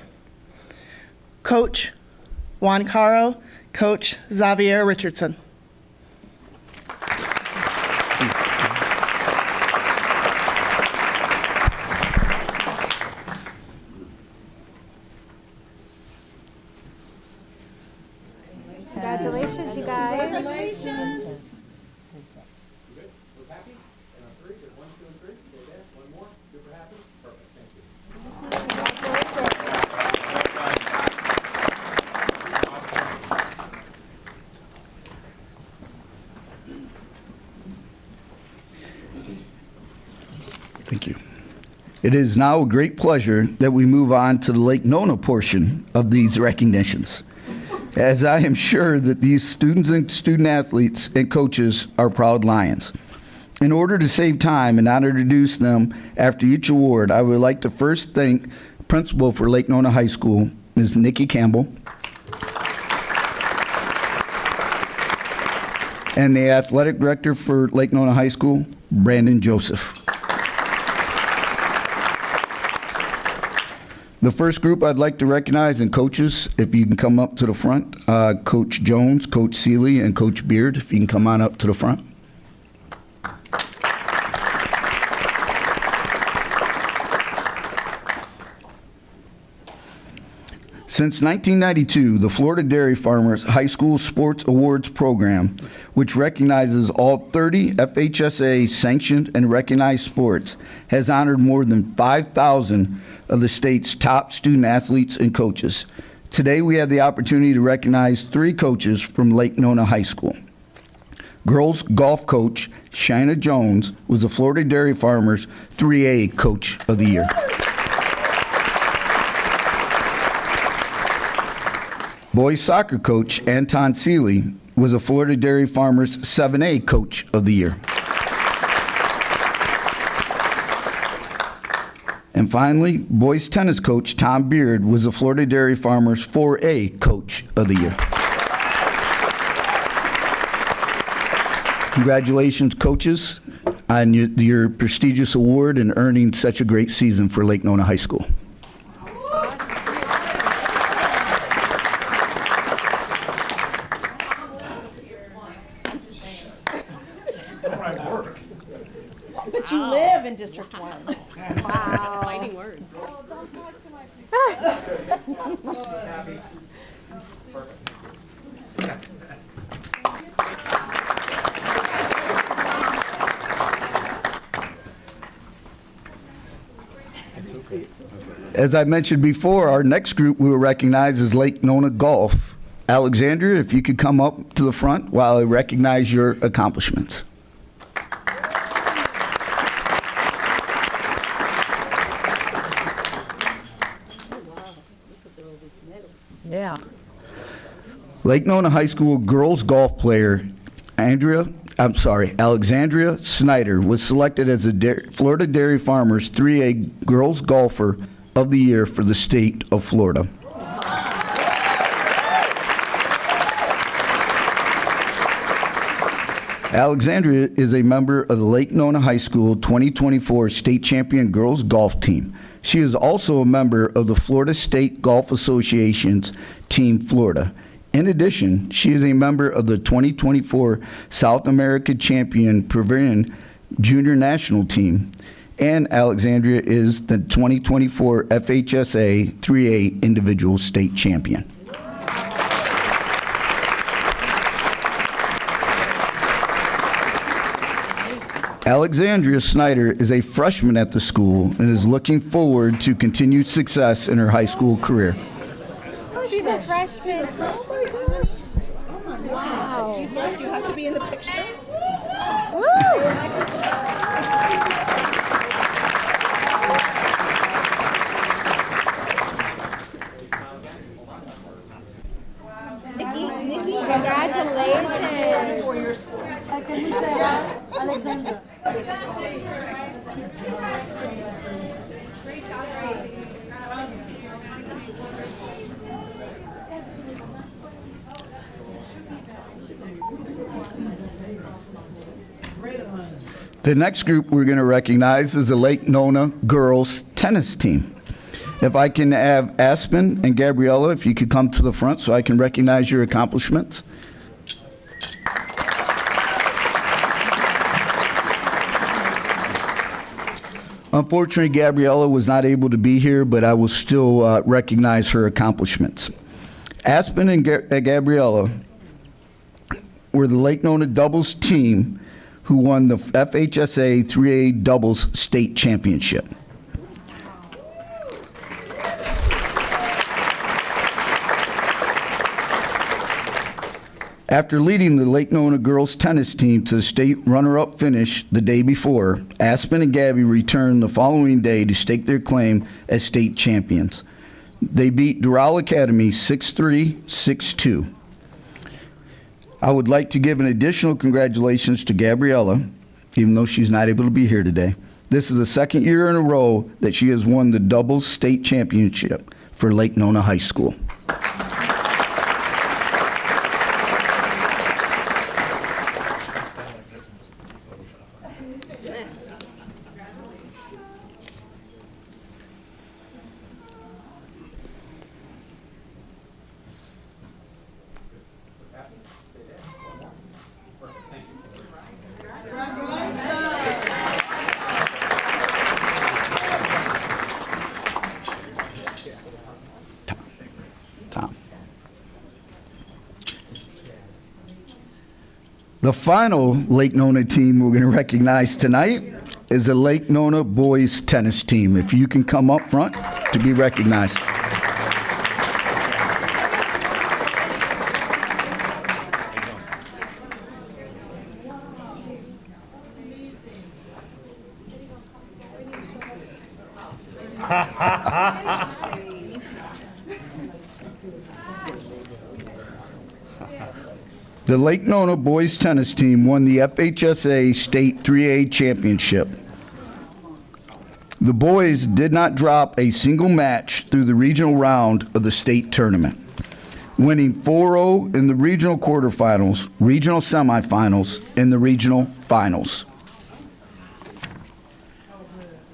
Coach Juan Caro, Coach Xavier Richardson. Congratulations, you guys. Congratulations. You good? Look happy? And on 3, good. 1, 2, and 3. Stay there. One more. Super happy. Perfect. Thank you. Thank you. It is now a great pleasure that we move on to the Lake Nona portion of these recognitions, as I am sure that these students and student athletes and coaches are proud Lions. In order to save time and not introduce them after each award, I would like to first thank Principal for Lake Nona High School, Ms. Nikki Campbell, and the Athletic Director for Lake Nona High School, Brandon Joseph. The first group I'd like to recognize, and coaches, if you can come up to the front, Coach Jones, Coach Seeley, and Coach Beard, if you can come on up to the front. Since 1992, the Florida Dairy Farmers High School Sports Awards Program, which recognizes all 30 FHSA sanctioned and recognized sports, has honored more than 5,000 of the state's top student athletes and coaches. Today, we have the opportunity to recognize 3 coaches from Lake Nona High School. Girls golf coach Shina Jones was the Florida Dairy Farmers 3A Coach of the Year. Boys soccer coach Anton Seeley was a Florida Dairy Farmers 7A Coach of the Year. And finally, boys tennis coach Tom Beard was a Florida Dairy Farmers 4A Coach of the Year. Congratulations, coaches, on your prestigious award and earning such a great season for Lake Nona High School. But you live in District 1. Fighting words. As I mentioned before, our next group we will recognize is Lake Nona Golf. Alexandria, if you could come up to the front while I recognize your accomplishments. Yeah. Lake Nona High School girls golf player Alexandria Snyder was selected as the Florida Dairy Farmers 3A Girls Golfer of the Year for the state of Florida. Alexandria is a member of the Lake Nona High School 2024 State Champion Girls Golf Team. She is also a member of the Florida State Golf Association's Team Florida. In addition, she is a member of the 2024 South America Champion Pavilion Junior National Team, and Alexandria is the 2024 FHSA 3A Individual State Champion. Alexandria Snyder is a freshman at the school and is looking forward to continued success in her high school career. She's a freshman. Oh my gosh. Wow. Do you feel like you have to be in the picture? Nikki, congratulations. Alexander. The next group we're going to recognize is the Lake Nona girls tennis team. If I can have Aspen and Gabriella, if you could come to the front so I can recognize your accomplishments. Unfortunately, Gabriella was not able to be here, but I will still recognize her accomplishments. Aspen and Gabriella were the Lake Nona doubles team who won the FHSA 3A doubles state championship. After leading the Lake Nona girls tennis team to the state runner-up finish the day before, Aspen and Gabby returned the following day to stake their claim as state champions. They beat Doral Academy 6-3, 6-2. I would like to give an additional congratulations to Gabriella, even though she's not able to be here today. This is the second year in a row that she has won the doubles state championship for Lake Nona High School. Tom. The final Lake Nona team we're going to recognize tonight is the Lake Nona boys tennis team. If you can come up front to be recognized. The Lake Nona boys tennis team won the FHSA State 3A Championship. The boys did not drop a single match through the regional round of the state tournament, winning 4-0 in the regional quarterfinals, regional semifinals, and the regional finals.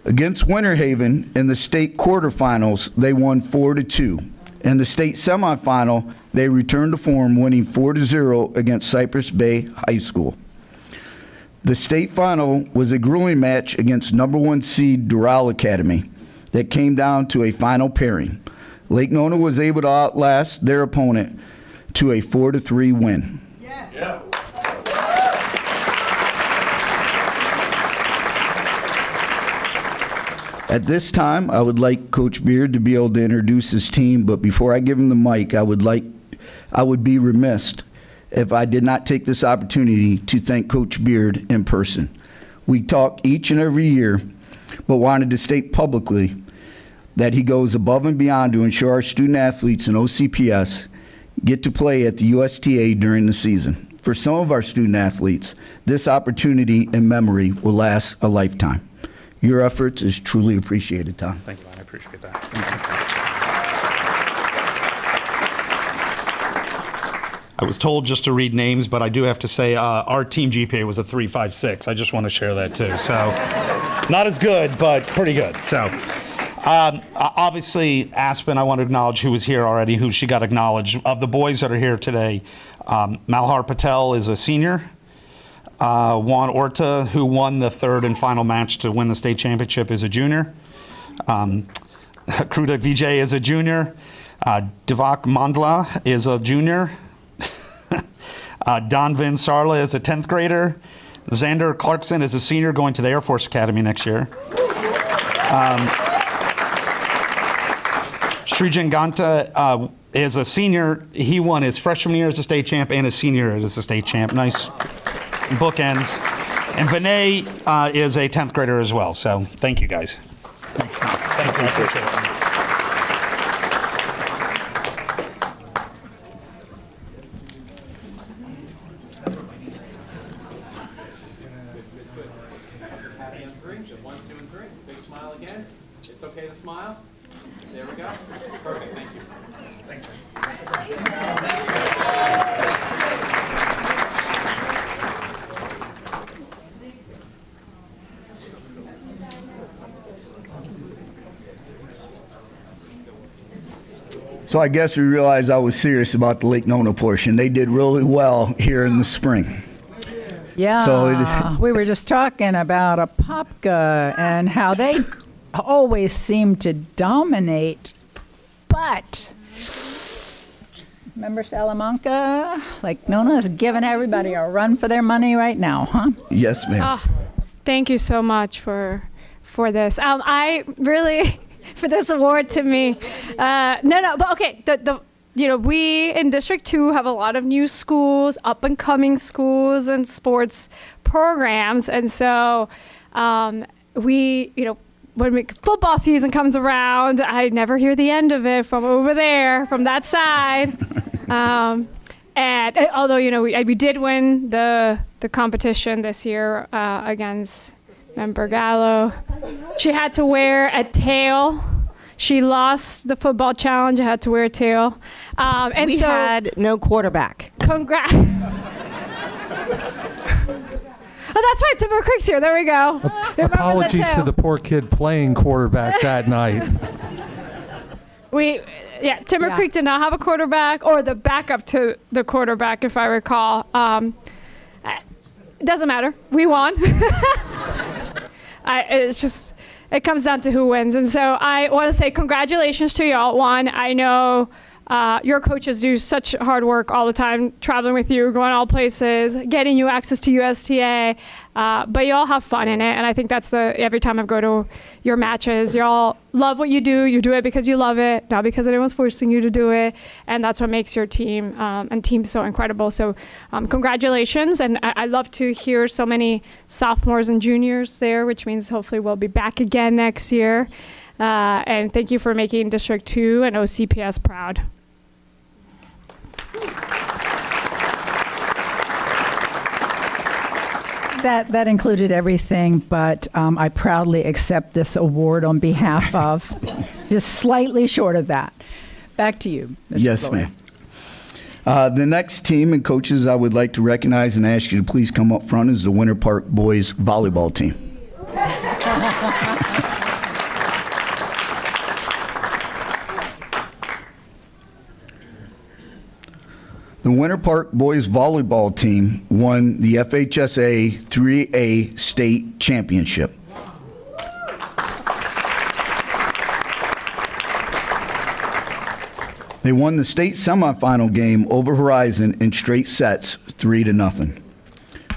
Against Winter Haven in the state quarterfinals, they won 4-2. In the state semifinal, they returned to form, winning 4-0 against Cypress Bay High School. The state final was a grueling match against number 1 seed Doral Academy that came down to a final pairing. Lake Nona was able to outlast their opponent to a 4-3 win. Yeah. At this time, I would like Coach Beard to be able to introduce his team, but before I give him the mic, I would be remiss if I did not take this opportunity to thank Coach Beard in person. We talk each and every year, but wanted to state publicly that he goes above and beyond to ensure our student athletes in OCPS get to play at the USTA during the season. For some of our student athletes, this opportunity and memory will last a lifetime. Your efforts is truly appreciated, Tom. Thank you, man. I appreciate that. I was told just to read names, but I do have to say our team GPA was a 3.56. I just want to share that too. So not as good, but pretty good. So obviously Aspen, I want to acknowledge who was here already, who she got acknowledged. Of the boys that are here today, Malhar Patel is a senior. Juan Orta, who won the third and final match to win the state championship, is a junior. Kruta Vijay is a junior. Devak Mandla is a junior. Don Vin Sarla is a 10th grader. Xander Clarkson is a senior going to the Air Force Academy next year. Srijan Ganta is a senior. He won his freshman year as a state champ and his senior as a state champ. Nice bookends. And Vinay is a 10th grader as well. So thank you, guys. Thanks. Thank you. I appreciate it. Happy on 3. 1, 2, and 3. Big smile again. It's okay to smile. There we go. Perfect. Thank you. Thanks. So I guess we realized I was serious about the Lake Nona portion. They did really well here in the spring. Yeah, So we were just talking about Apopka and how they always seem to dominate, but remember Salamanca? Lake Nona is giving everybody a run for their money right now, huh? Yes, ma'am. Thank you so much for this. I really for this award to me. But okay. We in District 2 have a lot of new schools, up and coming schools, and sports programs, and so when football season comes around, I never hear the end of it from over there, from that side. And although we did win the competition this year against Member Gallo, she had to wear a tail. She lost the football challenge. I had to wear a tail. And we had no quarterback. Congrats. Oh, that's right. Timber Creek's here. There we go. Apologies to the poor kid playing quarterback that night. Timber Creek did not have a quarterback or the backup to the quarterback, if I recall. It doesn't matter. We won. It comes down to who wins. And so I want to say congratulations to y'all. One, I know your coaches do such hard work all the time, traveling with you, going all places, getting you access to USTA, but y'all have fun in it. And I think that's every time I go to your matches, y'all love what you do it because you love it, not because anyone's forcing you to do it. And that's what makes your team and team so incredible. So congratulations. And I love to hear so many sophomores and juniors there, which means hopefully we'll be back again next year. And thank you for making District 2 and OCPS proud. That included everything, but I proudly accept this award on behalf of, just slightly short of that. Back to you, Mr. Yes, Flores. ma'am. The next team and coaches I would like to recognize and ask you to please come up front is the Winter Park Boys Volleyball team. The Winter Park Boys Volleyball team won the FHSA 3A State Championship. They won the state semifinal game over Horizon in straight sets, 3-0.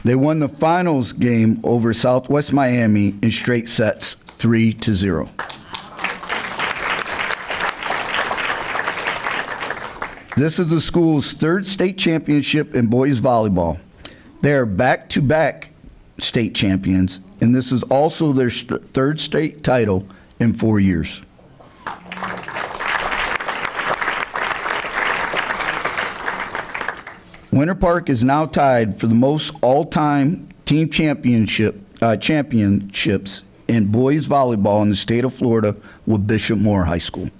They won the finals game over Southwest Miami in straight sets, 3-0. This is the school's third state championship in boys volleyball. They are back-to-back state champions, and this is also their third state title in 4 years. Winter Park is now tied for the most all-time team championships in boys volleyball in the state of Florida with Bishop Moore High School.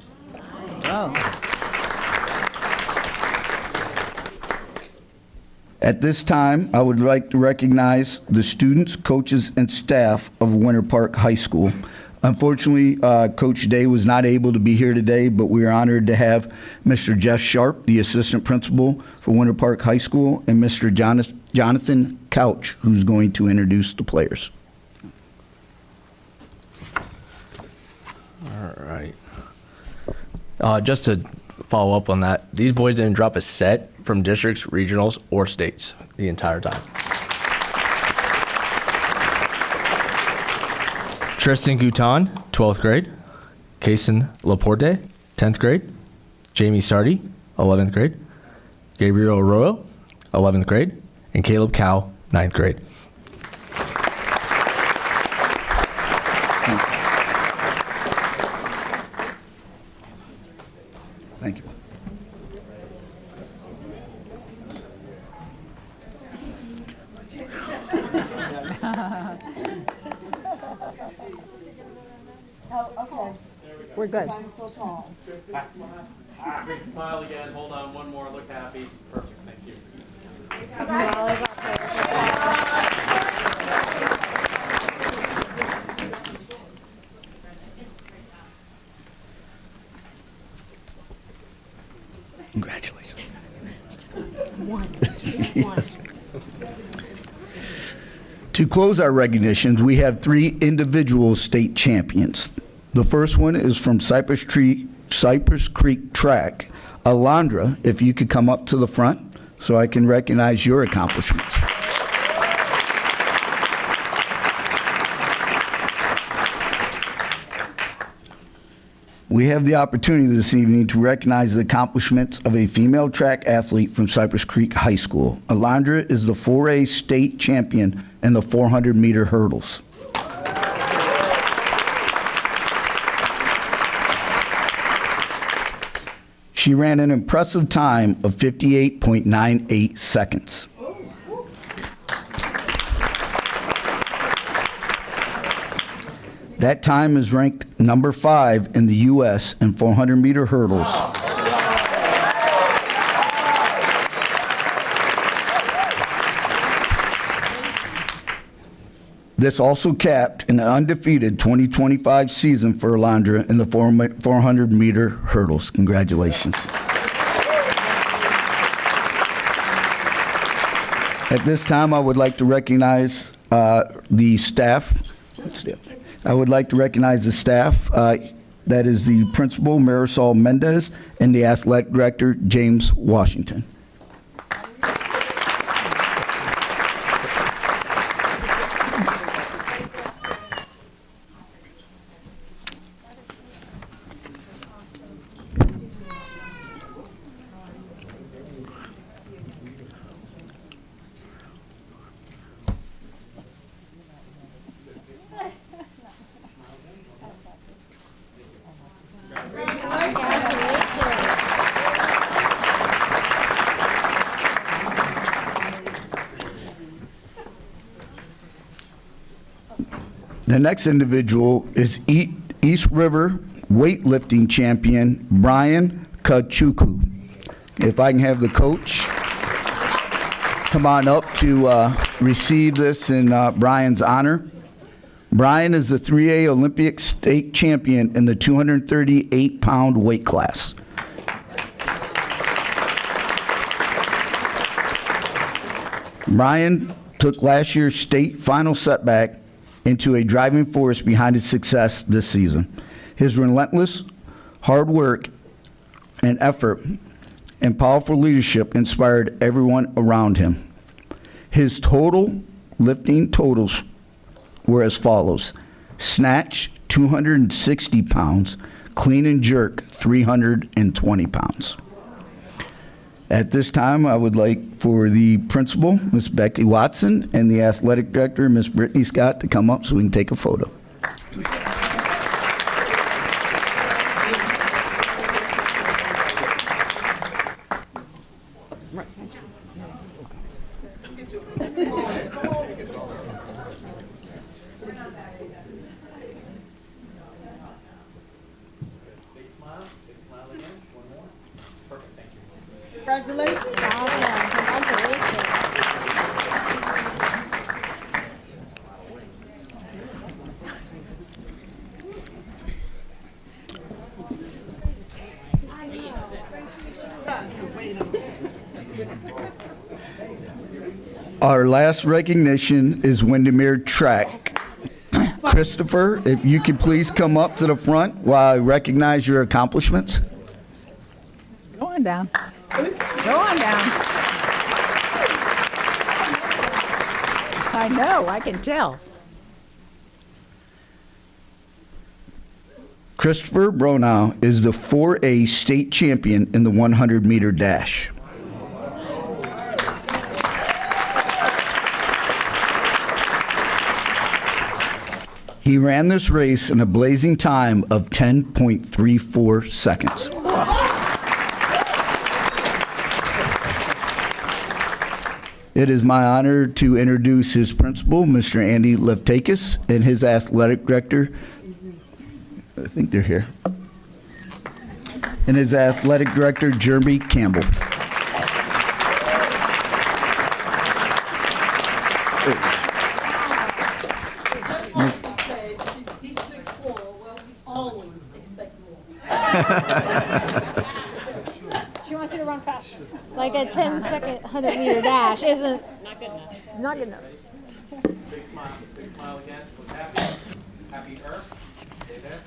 At this time, I would like to recognize the students, coaches, and staff of Winter Park High School. Unfortunately, Coach Day was not able to be here today, but we are honored to have Mr. Jeff Sharp, the assistant principal for Winter Park High School, and Mr. Jonathan Couch, who's going to introduce the players. All right. Just to follow up on that, these boys didn't drop a set from districts, regionals, or states the entire time. Tristan Gouton, 12th grade. Kason Laporte, 10th grade. Jamie Sardi, 11th grade. Gabriel Arroyo, 11th grade. And Caleb Cow, 9th grade. Thank you. We're good. Smile again. Hold on. One more. Look happy. Perfect. Thank you. Congratulations. To close our recognitions, we have 3 individual state champions. The first one is from Cypress Creek Track. Alondra, if you could come up to the front so I can recognize your accomplishments. We have the opportunity this evening to recognize the accomplishments of a female track athlete from Cypress Creek High School. Alondra is the 4A state champion in the 400-meter hurdles. She ran an impressive time of 58.98 seconds. That time is ranked number 5 in the U.S. in 400-meter hurdles. This also capped an undefeated 2025 season for Alondra in the 400-meter hurdles. Congratulations. At this time, I would like to recognize the staff. I would like to recognize the staff. That is the principal, Marisol Mendez, and the athletic director, James Washington. The next individual is East River weightlifting champion Brian Kachuku. If I can have the coach come on up to receive this in Brian's honor. Brian is the 3A Olympic state champion in the 238-pound weight class. Brian took last year's state final setback into a driving force behind his success this season. His relentless hard work and effort and powerful leadership inspired everyone around him. His total lifting totals were as follows: snatch 260 pounds, clean and jerk 320 pounds. At this time, I would like for the principal, Ms. Becky Watson, and the athletic director, Ms. Brittany Scott, to come up so we can take a photo. Congratulations. Awesome. Congratulations. Our last recognition is Windermere Track. Christopher, if you could please come up to the front while I recognize your accomplishments. Go on down. Go on down. I know, I can tell. Christopher Bronow is the 4A state champion in the 100-meter dash. He ran this race in a blazing time of 10.34 seconds. It is my honor to introduce his principal, Mr. Andy Leftakis, and his athletic director, I think they're here, and his athletic director, Jeremy Campbell. She wants you to run faster. Like a 10-second 100-meter dash isn't Not good enough. not good enough. Big smile again. Look happy. Happy her. Stay there.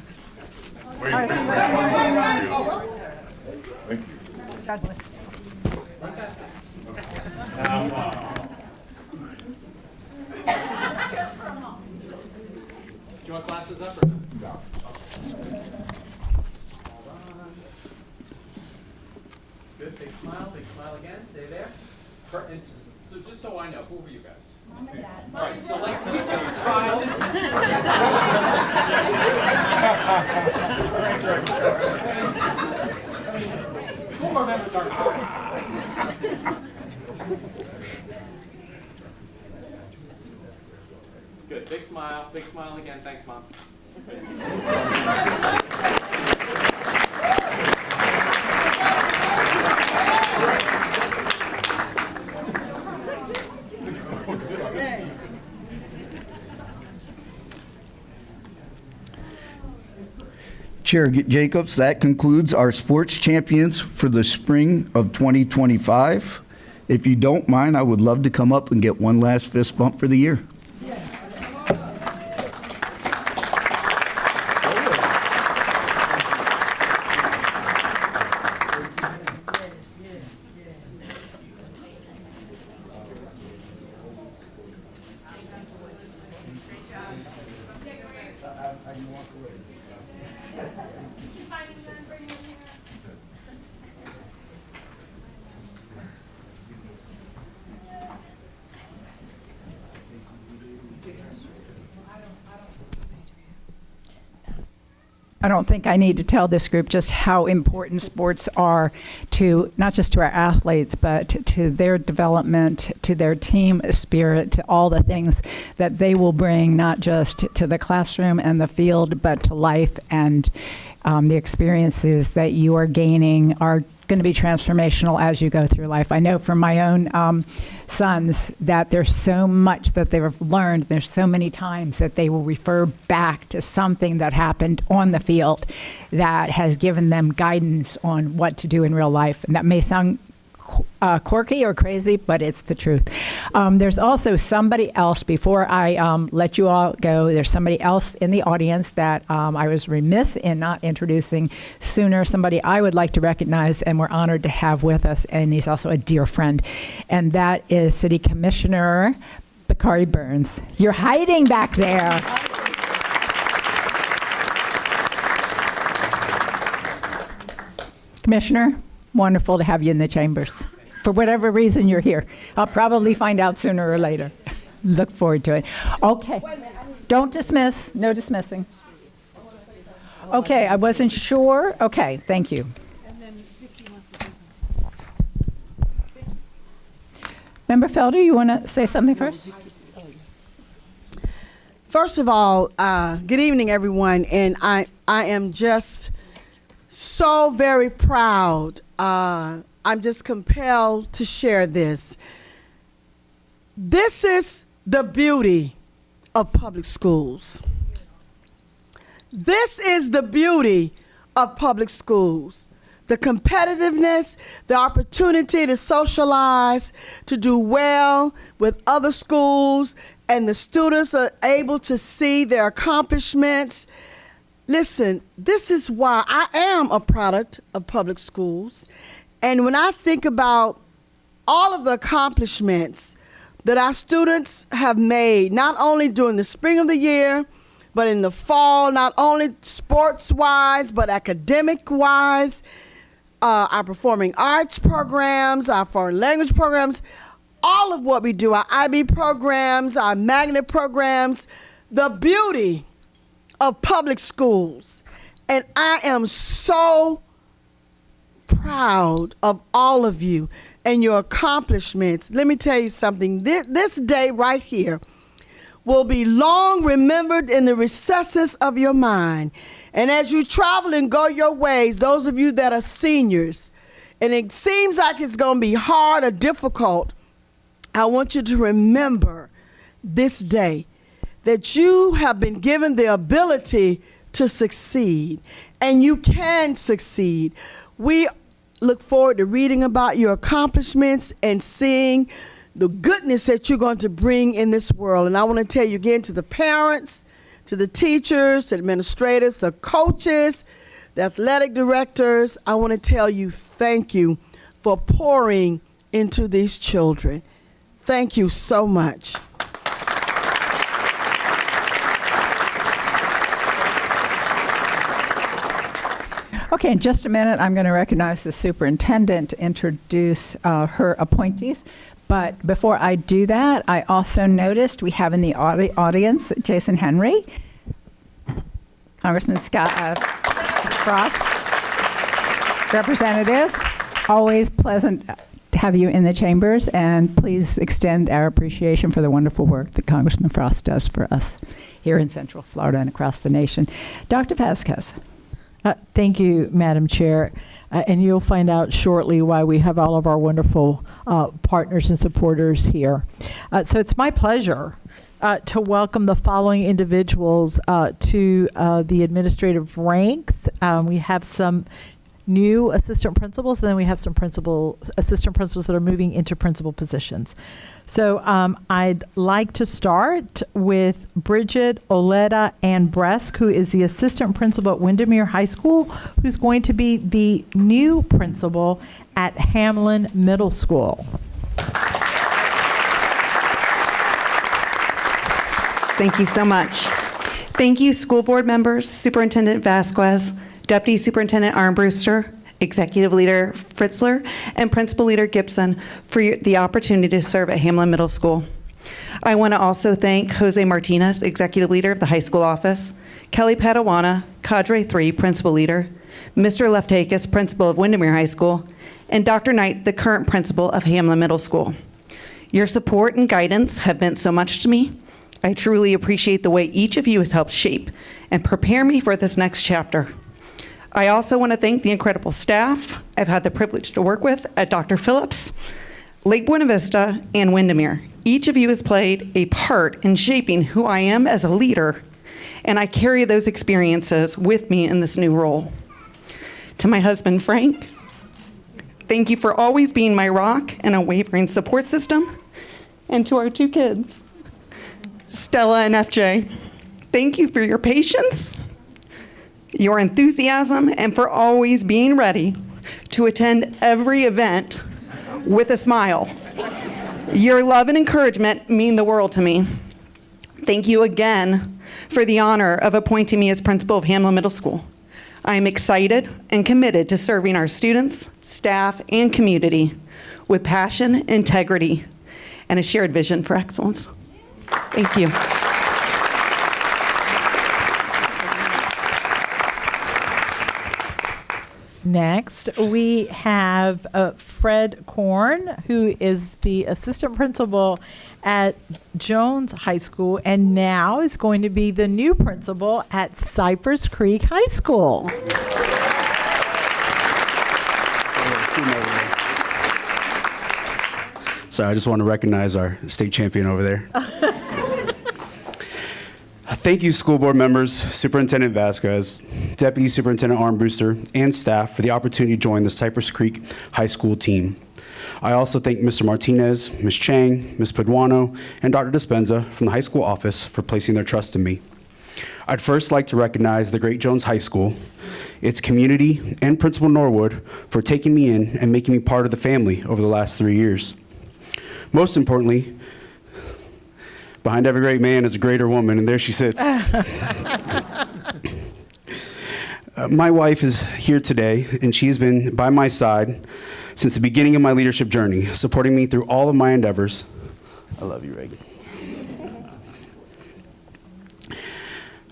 Do you want glasses up or no? No. Good. Big smile again. Stay there. And so just so I know, who were you guys? Mom and Dad. All right. So like we have a trial. Who remembers our Good. Big smile. Big smile again. Thanks, Mom. Chair Jacobs, that concludes our sports champions for the spring of 2025. If you don't mind, I would love to come up and get one last fist bump for the year. I don't think I need to tell this group just how important sports are to not just to our athletes, but to their development, to their team spirit, to all the things that they will bring, not just to the classroom and the field, but to life, and the experiences that you are gaining are going to be transformational as you go through life. I know from my own sons that there's so much that they've learned. There's so many times that they will refer back to something that happened on the field that has given them guidance on what to do in real life. And that may sound quirky or crazy, but it's the truth. There's also somebody else, before I let you all go, there's somebody else in the audience that I was remiss in not introducing sooner, somebody I would like to recognize and we're honored to have with us, and he's also a dear friend, and that is City Commissioner Bakari Burns. You're hiding back there. Commissioner, wonderful to have you in the chambers. For whatever reason, you're here. I'll probably find out sooner or later. Look forward to it. Okay. Don't dismiss. No dismissing. Okay, I wasn't sure. Okay, thank you. Member Felder, you want to say something first? First of all, good evening, everyone. And I am just so very proud. I'm just compelled to share this. This is the beauty of public schools. This is the beauty of public schools. The competitiveness, the opportunity to socialize, to do well with other schools, and the students are able to see their accomplishments. Listen, this is why I am a product of public schools. And when I think about all of the accomplishments that our students have made, not only during the spring of the year, but in the fall, not only sports-wise, but academic-wise, our performing arts programs, our foreign language programs, all of what we do, our IB programs, our magnet programs, the beauty of public schools. And I am so proud of all of you and your accomplishments. Let me tell you something. This day right here will be long remembered in the recesses of your mind. And as you travel and go your ways, those of you that are seniors, and it seems like it's going to be hard or difficult, I want you to remember this day that you have been given the ability to succeed, and you can succeed. We look forward to reading about your accomplishments and seeing the goodness that you're going to bring in this world. And I want to tell you again, to the parents, to the teachers, to the administrators, the coaches, the athletic directors, I want to tell you thank you for pouring into these children. Thank you so much. Okay, in just a minute, I'm going to recognize the superintendent to introduce her appointees. But before I do that, I also noticed we have in the audience Jason Henry, Congressman Scott Frost, representative. Always pleasant to have you in the chambers, and please extend our appreciation for the wonderful work that Congressman Frost does for us here in Central Florida and across the nation. Dr. Vasquez. Thank you, Madam Chair. And you'll find out shortly why we have all of our wonderful partners and supporters here. So it's my pleasure to welcome the following individuals to the administrative ranks. We have some new assistant principals, and then we have some assistant principals that are moving into principal positions. So I'd like to start with Bridget Oleta Ann Bresk, who is the assistant principal at Windermere High School, who's going to be the new principal at Hamlin Middle School. Thank you so much. Thank you, school board members, Superintendent Vasquez, Deputy Superintendent Armbruster, Executive Leader Fritzler, and Principal Leader Gibson for the opportunity to serve at Hamlin Middle School. I want to also thank Jose Martinez, Executive Leader of the High School Office, Kelly Padawana, Cadre 3 Principal Leader, Mr. Leftakis, Principal of Windermere High School, and Dr. Knight, the current Principal of Hamlin Middle School. Your support and guidance have meant so much to me. I truly appreciate the way each of you has helped shape and prepare me for this next chapter. I also want to thank the incredible staff I've had the privilege to work with at Dr. Phillips, Lake Buena Vista, and Windermere. Each of you has played a part in shaping who I am as a leader, and I carry those experiences with me in this new role. To my husband, Frank, thank you for always being my rock and unwavering support system. And to our 2 kids, Stella and FJ, thank you for your patience, your enthusiasm, and for always being ready to attend every event with a smile. Your love and encouragement mean the world to me. Thank you again for the honor of appointing me as principal of Hamlin Middle School. I am excited and committed to serving our students, staff, and community with passion, integrity, and a shared vision for excellence. Thank you. Next, we have Fred Korn, who is the assistant principal at Jones High School and now is going to be the new principal at Cypress Creek High School. Sorry, I just want to recognize our state champion over there. Thank you, school board members, Superintendent Vasquez, Deputy Superintendent Armbruster, and staff for the opportunity to join the Cypress Creek High School team. I also thank Mr. Martinez, Ms. Chang, Ms. Paduano, and Dr. Dispenza from the high school office for placing their trust in me. I'd first like to recognize the great Jones High School, its community, and Principal Norwood for taking me in and making me part of the family over the last 3 years. Most importantly, behind every great man is a greater woman, and there she sits. My wife is here today, and she's been by my side since the beginning of my leadership journey, supporting me through all of my endeavors. I love you, Reagan.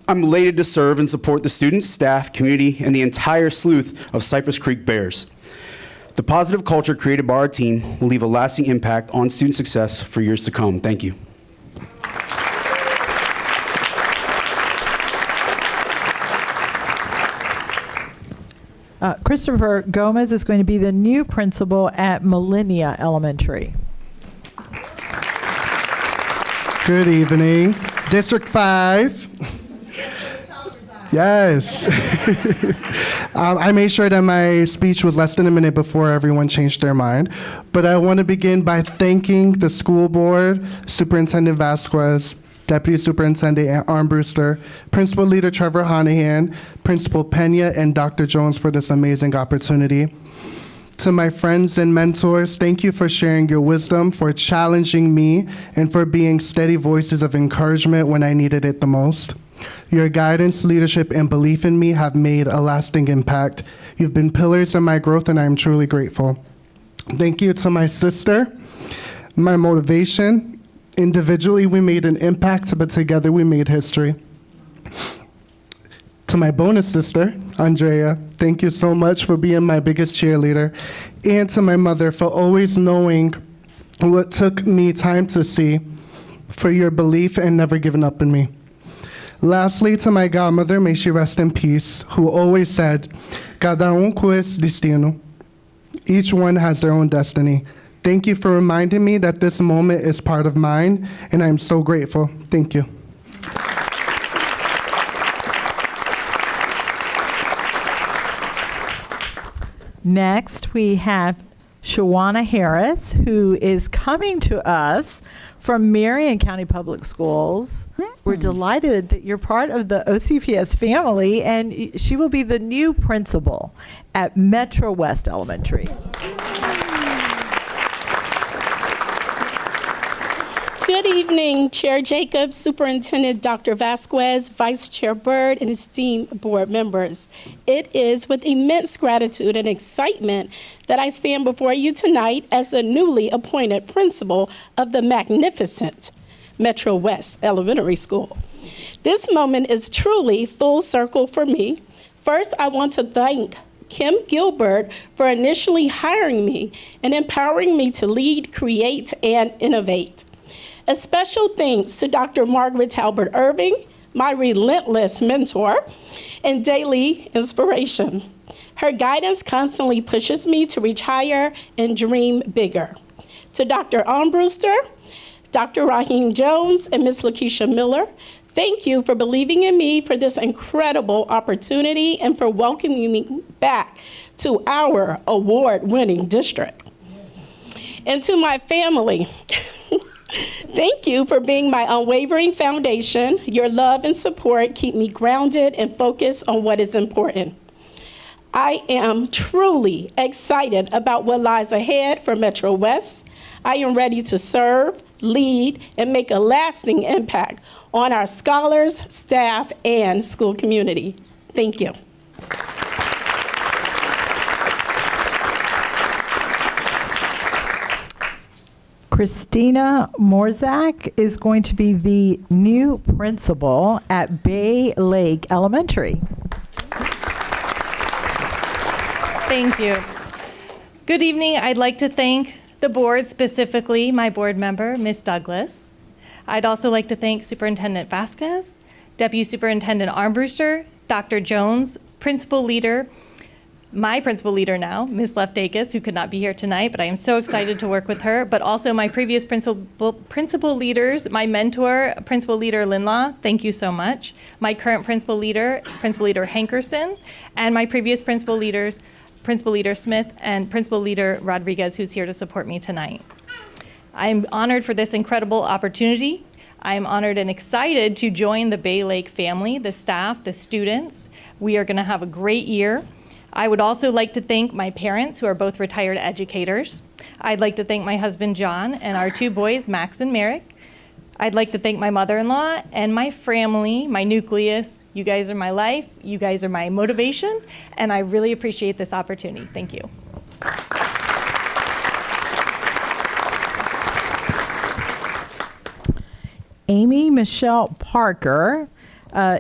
I'm elated to serve and support the students, staff, community, and the entire sleuth of Cypress Creek Bears. The positive culture created by our team will leave a lasting impact on student success for years to come. Thank you. Christopher Gomez is going to be the new principal at Millennia Elementary. Good evening. District 5. Yes. I made sure that my speech was less than a minute before everyone changed their mind. But I want to begin by thanking the school board, Superintendent Vasquez, Deputy Superintendent Armbruster, Principal Leader Trevor Honahan, Principal Pena, and Dr. Jones for this amazing opportunity. To my friends and mentors, thank you for sharing your wisdom, for challenging me, and for being steady voices of encouragement when I needed it the most. Your guidance, leadership, and belief in me have made a lasting impact. You've been pillars in my growth, and I am truly grateful. Thank you to my sister, my motivation. Individually, we made an impact, but together we made history. To my bonus sister, Andrea, thank you so much for being my biggest cheerleader. And to my mother for always knowing what took me time to see, for your belief and never giving up in me. Lastly, to my godmother, may she rest in peace, who always said, "Cada com esse destino." Each one has their own destiny. Thank you for reminding me that this moment is part of mine, and I'm so grateful. Thank you. Next, we have Shawana Harris, who is coming to us from Marion County Public Schools. We're delighted that you're part of the OCPS family, and she will be the new principal at Metro West Elementary. Good evening, Chair Jacobs, Superintendent Dr. Vasquez, Vice Chair Byrd, and esteemed board members. It is with immense gratitude and excitement that I stand before you tonight as the newly appointed principal of the magnificent Metro West Elementary School. This moment is truly full circle for me. First, I want to thank Kim Gilbert for initially hiring me and empowering me to lead, create, and innovate. A special thanks to Dr. Margaret Talbert Irving, my relentless mentor and daily inspiration. Her guidance constantly pushes me to reach higher and dream bigger. To Dr. Armbruster, Dr. Raheem Jones, and Ms. Lakeisha Miller, thank you for believing in me for this incredible opportunity and for welcoming me back to our award-winning district. And to my family, thank you for being my unwavering foundation. Your love and support keep me grounded and focused on what is important. I am truly excited about what lies ahead for Metro West. I am ready to serve, lead, and make a lasting impact on our scholars, staff, and school community. Thank you. Christina Morzak is going to be the new principal at Bay Lake Elementary. Thank you. Good evening. I'd like to thank the board, specifically my board member, Ms. Douglas. I'd also like to thank Superintendent Vasquez, Deputy Superintendent Armbruster, Dr. Jones, principal leader, my principal leader now, Ms. Leftakis, who could not be here tonight, but I am so excited to work with her, but also my previous principal leaders, my mentor, Principal Leader Linlaw, thank you so much, my current Principal Leader Hankerson, and my previous Principal Leaders, Principal Leader Smith and Principal Leader Rodriguez, who's here to support me tonight. I'm honored for this incredible opportunity. I'm honored and excited to join the Bay Lake family, the staff, the students. We are going to have a great year. I would also like to thank my parents, who are both retired educators. I'd like to thank my husband, John, and our two boys, Max and Merrick. I'd like to thank my mother-in-law and my family, my nucleus. You guys are my life. You guys are my motivation, and I really appreciate this opportunity. Thank you. Amy Michelle Parker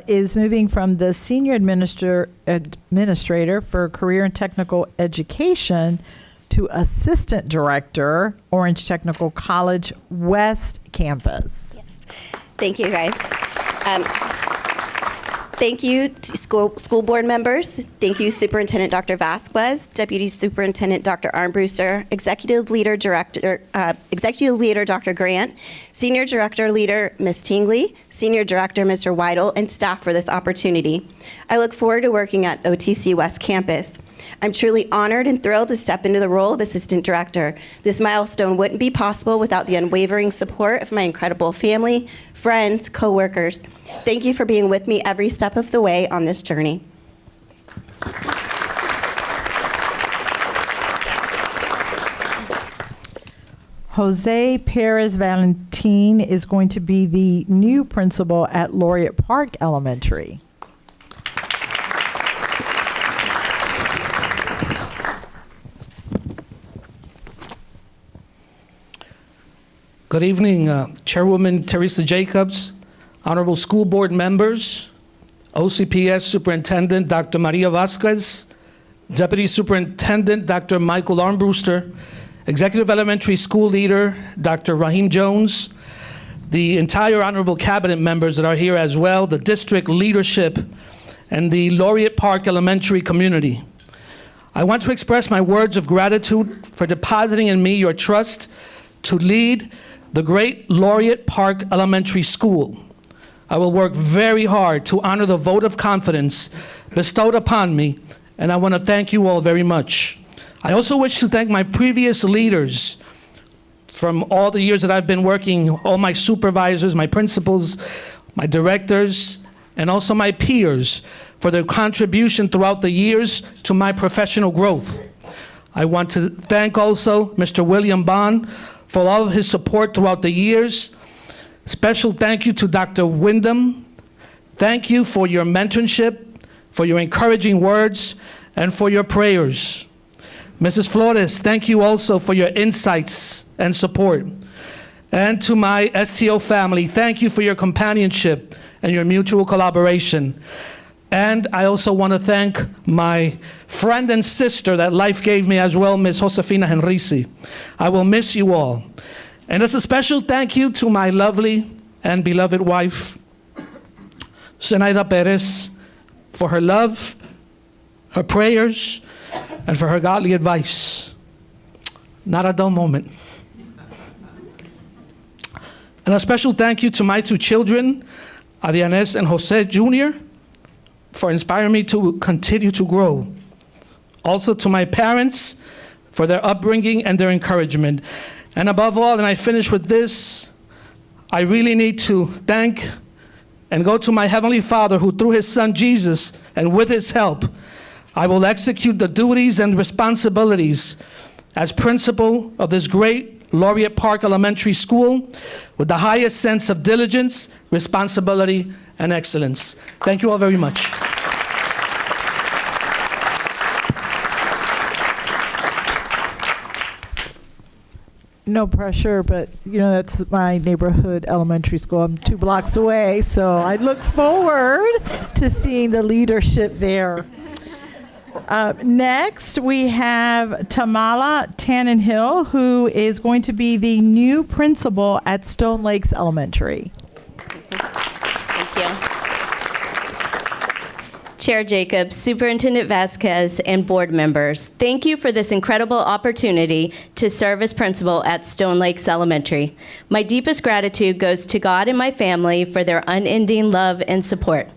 is moving from the Senior Administrator for Career and Technical Education to Assistant Director, Orange Technical College West Campus. Yes. Thank you, guys. Thank you to school board members. Thank you, Superintendent Dr. Vasquez, Deputy Superintendent Dr. Armbruster, Executive Leader Dr. Grant, Senior Director Leader Ms. Tingley, Senior Director Mr. Weidel, and staff for this opportunity. I look forward to working at OTC West Campus. I'm truly honored and thrilled to step into the role of Assistant Director. This milestone wouldn't be possible without the unwavering support of my incredible family, friends, coworkers. Thank you for being with me every step of the way on this journey. Jose Perez Valentin is going to be the new principal at Laureate Park Elementary. Good evening, Chairwoman Teresa Jacobs, honorable school board members, OCPS Superintendent Dr. Maria Vasquez, Deputy Superintendent Dr. Michael Armbruster, Executive Elementary School Leader Dr. Raheem Jones, the entire honorable cabinet members that are here as well, the district leadership, and the Laureate Park Elementary community. I want to express my words of gratitude for depositing in me your trust to lead the great Laureate Park Elementary School. I will work very hard to honor the vote of confidence bestowed upon me, and I want to thank you all very much. I also wish to thank my previous leaders from all the years that I've been working, all my supervisors, my principals, my directors, and also my peers for their contribution throughout the years to my professional growth. I want to thank also Mr. William Bond for all of his support throughout the years. Special thank you to Dr. Wyndham. Thank you for your mentorship, for your encouraging words, and for your prayers. Mrs. Flores, thank you also for your insights and support. And to my STO family, thank you for your companionship and your mutual collaboration. And I also want to thank my friend and sister that life gave me as well, Ms. Josefina Henrici. I will miss you all. And as a special thank you to my lovely and beloved wife, Zenaida Perez, for her love, her prayers, and for her godly advice. Not a dull moment. And a special thank you to my two children, Adianes and Jose Jr., for inspiring me to continue to grow. Also to my parents for their upbringing and their encouragement. And above all, and I finish with this, I really need to thank and go to my Heavenly Father who through his Son Jesus and with his help, I will execute the duties and responsibilities as principal of this great Laureate Park Elementary School with the highest sense of diligence, responsibility, and excellence. Thank you all very much. No pressure, but you know, that's my neighborhood elementary school. I'm 2 blocks away, so I look forward to seeing the leadership there. Next, we have Tamala Tannenhill, who is going to be the new principal at Stone Lakes Elementary. Thank you. Chair Jacobs, Superintendent Vasquez, and board members, thank you for this incredible opportunity to serve as principal at Stone Lakes Elementary. My deepest gratitude goes to God and my family for their unending love and support.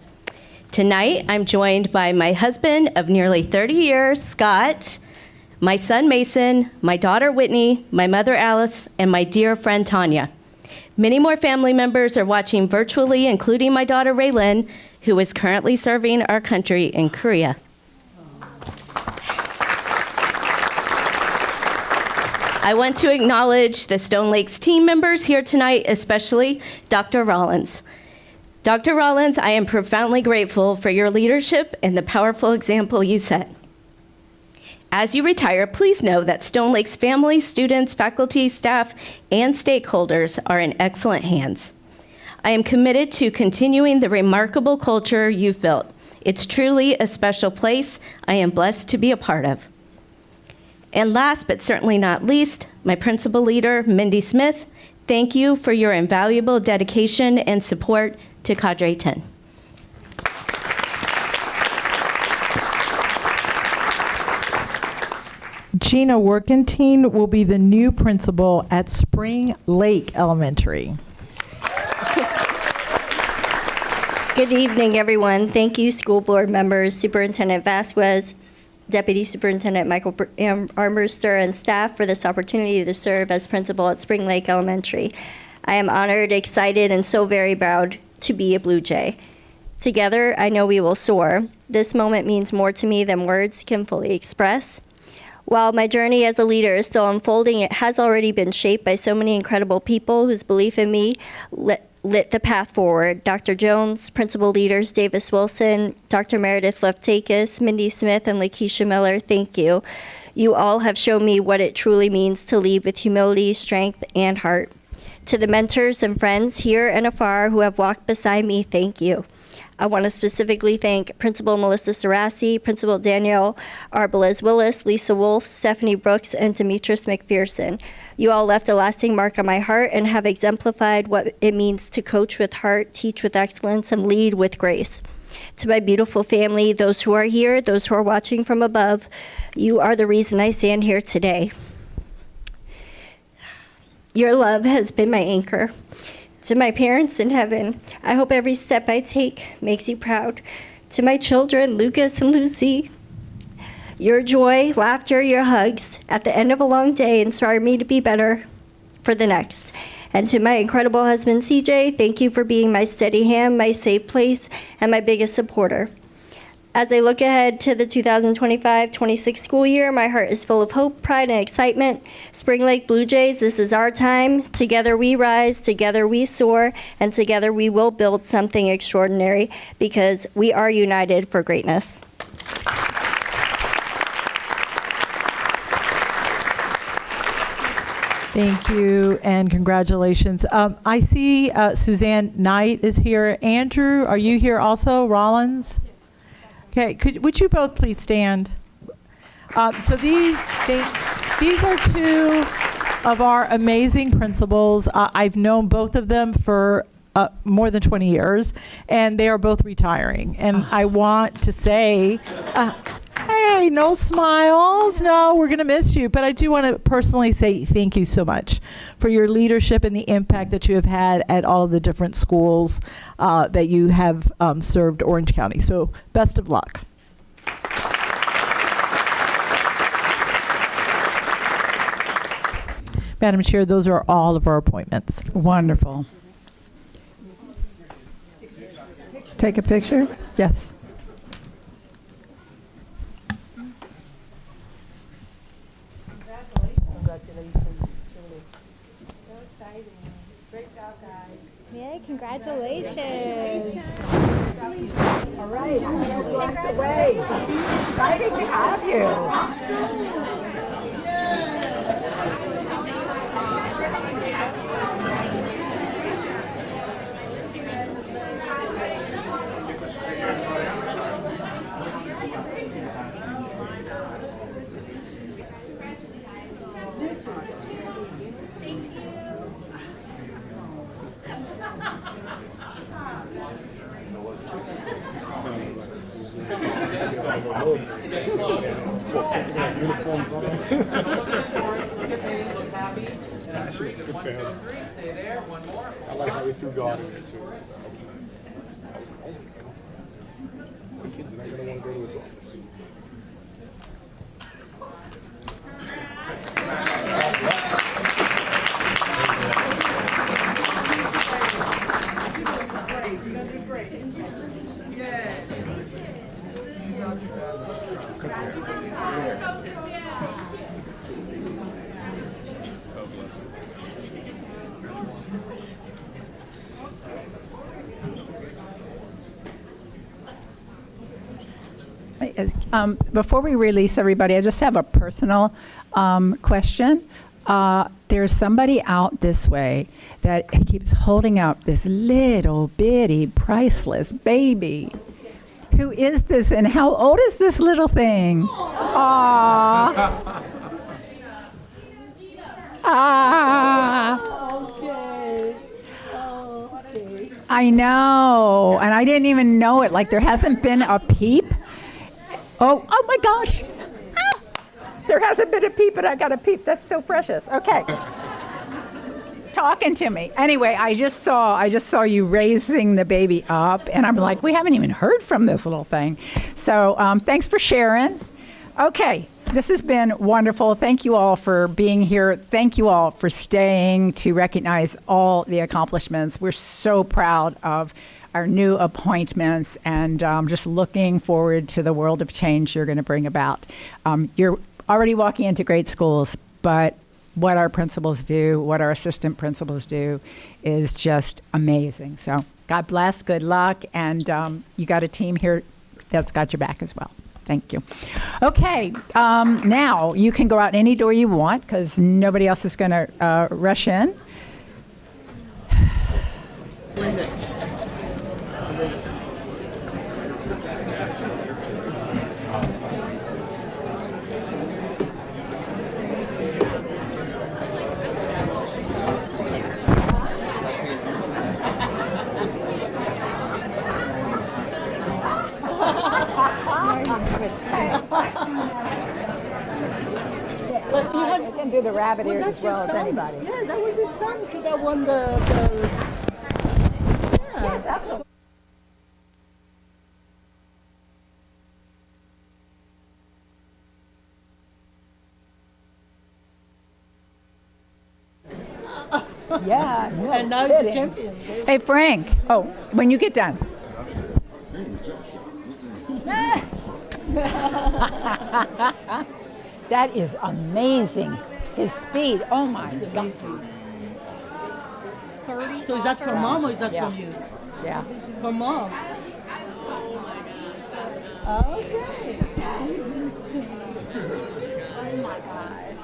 Tonight, I'm joined by my husband of nearly 30 years, Scott, my son Mason, my daughter Whitney, my mother Alice, and my dear friend Tanya. Many more family members are watching virtually, including my daughter Raylyn, who is currently serving our country in Korea. I want to acknowledge the Stone Lakes team members here tonight, especially Dr. Rollins. Dr. Rollins, I am profoundly grateful for your leadership and the powerful example you set. As you retire, please know that Stone Lakes families, students, faculty, staff, and stakeholders are in excellent hands. I am committed to continuing the remarkable culture you've built. It's truly a special place I am blessed to be a part of. And last but certainly not least, my principal leader, Mindy Smith, thank you for your invaluable dedication and support to Cadre 10. Gina Workentine will be the new principal at Spring Lake Elementary. Good evening, everyone. Thank you, school board members, Superintendent Vasquez, Deputy Superintendent Michael Armbruster, and staff for this opportunity to serve as principal at Spring Lake Elementary. I am honored, excited, and so very proud to be a Blue Jay. Together, I know we will soar. This moment means more to me than words can fully express. While my journey as a leader is still unfolding, it has already been shaped by so many incredible people whose belief in me lit the path forward. Dr. Jones, principal leaders Davis Wilson, Dr. Meredith Leftakis, Mindy Smith, and Lakeisha Miller, thank you. You all have shown me what it truly means to lead with humility, strength, and heart. To the mentors and friends here and afar who have walked beside me, thank you. I want to specifically thank Principal Melissa Sarassi, Principal Danielle Arbalez-Willis, Lisa Wolf, Stephanie Brooks, and Demetris McPherson. You all left a lasting mark on my heart and have exemplified what it means to coach with heart, teach with excellence, and lead with grace. To my beautiful family, those who are here, those who are watching from above, you are the reason I stand here today. Your love has been my anchor. To my parents in heaven, I hope every step I take makes you proud. To my children, Lucas and Lucy, your joy, laughter, your hugs at the end of a long day inspire me to be better for the next. And to my incredible husband, CJ, thank you for being my steady hand, my safe place, and my biggest supporter. As I look ahead to the 2025-26 school year, my heart is full of hope, pride, and excitement. Spring Lake Blue Jays, this is our time. Together we rise, together we soar, and together we will build something extraordinary because we are united for greatness. Thank you, and congratulations. I see Suzanne Knight is here. Andrew, are you here also? Rollins? Okay, would you both please stand? So these are two of our amazing principals. I've known both of them for more than 20 years, and they are both retiring. And I want to say, hey, no smiles. No, we're going to miss you. But I do want to personally say thank you so much for your leadership and the impact that you have had at all of the different schools that you have served Orange County. So best of luck. Madam Chair, those are all of our appointments. Wonderful. Take a picture? Yes. Yay, congratulations. All right, I'm going to walk away. Exciting to have you. Stay there. One more. I like how we threw God in it too. I was like, oh my God. The kids are not going to want to go to his office. You're going to do great. Yes. Before we release everybody, I just have a personal question. There's somebody out this way that keeps holding up this little bitty priceless baby. Who is this and how old is this little thing? Aww. Okay. Okay. I know, and I didn't even know it. Like there hasn't been a peep. Oh my gosh. Ah, there hasn't been a peep, but I got a peep. That's so precious. Okay. Talking to me. Anyway, I just saw you raising the baby up, and I'm like, we haven't even heard from this little thing. So thanks for sharing. Okay, this has been wonderful. Thank you all for being here. Thank you all for staying to recognize all the accomplishments. We're so proud of our new appointments, and just looking forward to the world of change you're going to bring about. You're already walking into great schools, but what our principals do, what our assistant principals do is just amazing. So God bless, good luck, and you got a team here that's got your back as well. Thank you. Okay, now you can go out any door you want because nobody else is going to rush in. He can do the rabbit ears as well as anybody. Yeah, that was his son because I won the Yes, absolutely. Yeah, and now he's the champion. Hey, Frank. Oh, when you get done. That is amazing. His speed. Oh my God. 30. So is that from mom or is that from you? Yeah. From mom. Okay. Oh my gosh.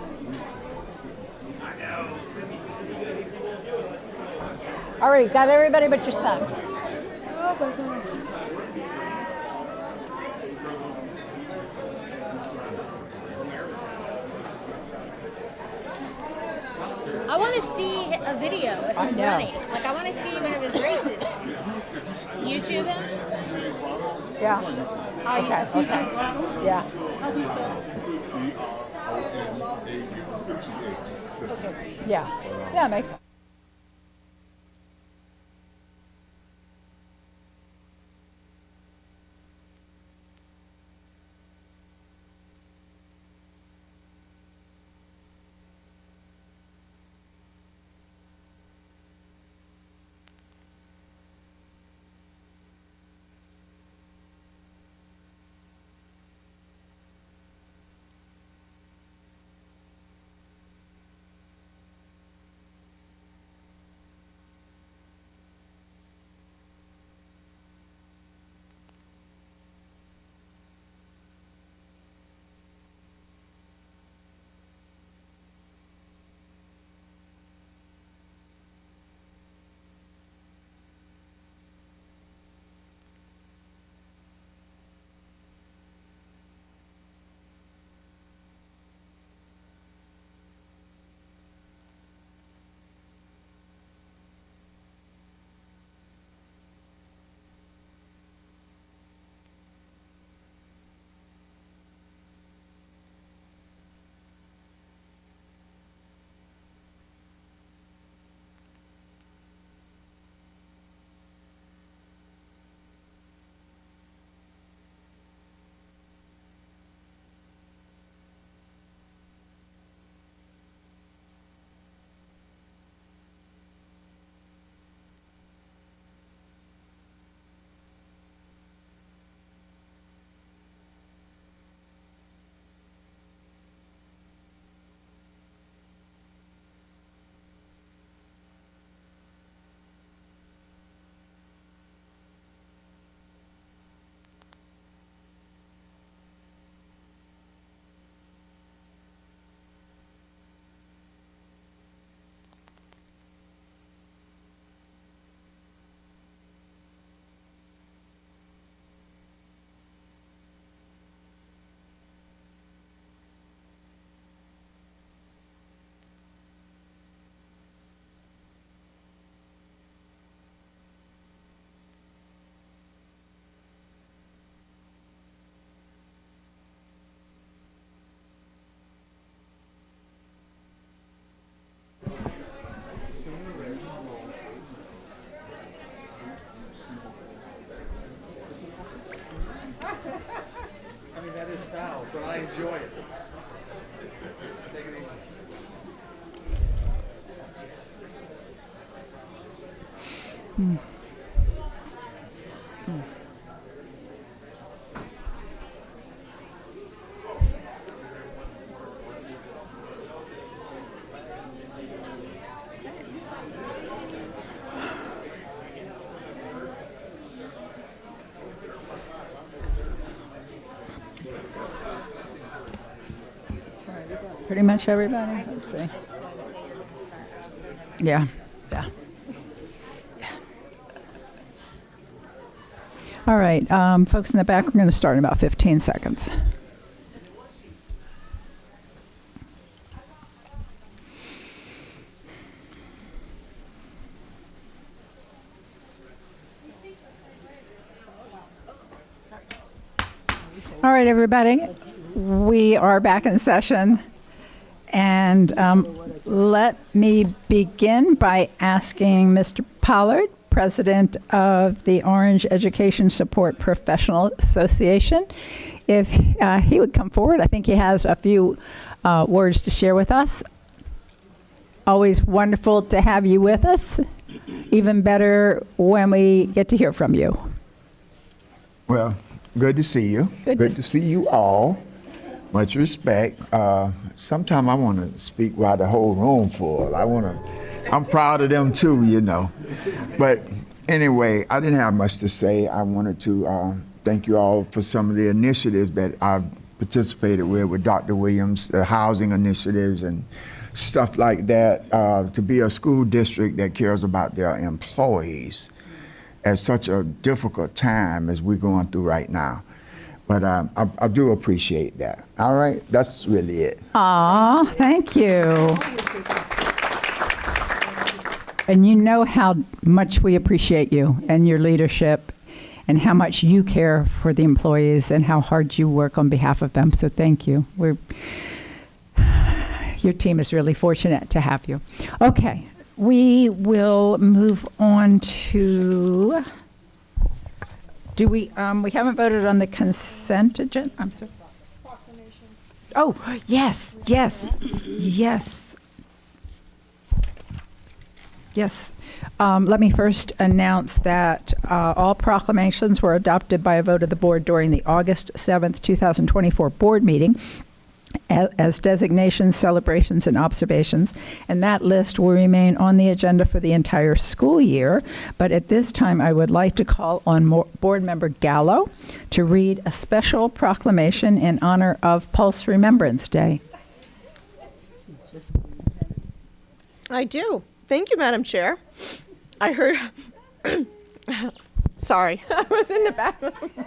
All right, got everybody but your son. Oh my gosh. I want to see a video of I him know. running. Like, I want to see one of his races. YouTube him? Yeah. Okay. Yeah. Yeah, makes sense. but I enjoy it. Take it easy. Pretty much everybody. Let's see. Yeah. All right, folks in the back, we're going to start in about 15 seconds. All right, everybody, we are back in session. And let me begin by asking Mr. Pollard, President of the Orange Education Support Professional Association, if he would come forward. I think he has a few words to share with us. Always wonderful to have you with us. Even better when we get to hear from you. Well, good to see you. Good to see you all. Much respect. Sometime I want to speak while the whole room full. I'm proud of them too, you know. But anyway, I didn't have much to say. I wanted to thank you all for some of the initiatives that I've participated with Dr. Williams, the housing initiatives and stuff like that, to be a school district that cares about their employees at such a difficult time as we're going through right now. But I do appreciate that. All right, that's really it. Aw, thank you. And you know how much we appreciate you and your leadership and how much you care for the employees and how hard you work on behalf of them. So thank you. Your team is really fortunate to have you. Okay, we will move on to, we haven't voted on the consent agenda? I'm sorry. Oh, yes. Let me first announce that all proclamations were adopted by a vote of the board during the August 7th, 2024 board meeting as designations, celebrations, and observations. And that list will remain on the agenda for the entire school year. But at this time, I would like to call on Board Member Gallo to read a special proclamation in honor of Pulse Remembrance Day. I do. Thank you, Madam Chair. I heard, sorry, I was in the bathroom. And then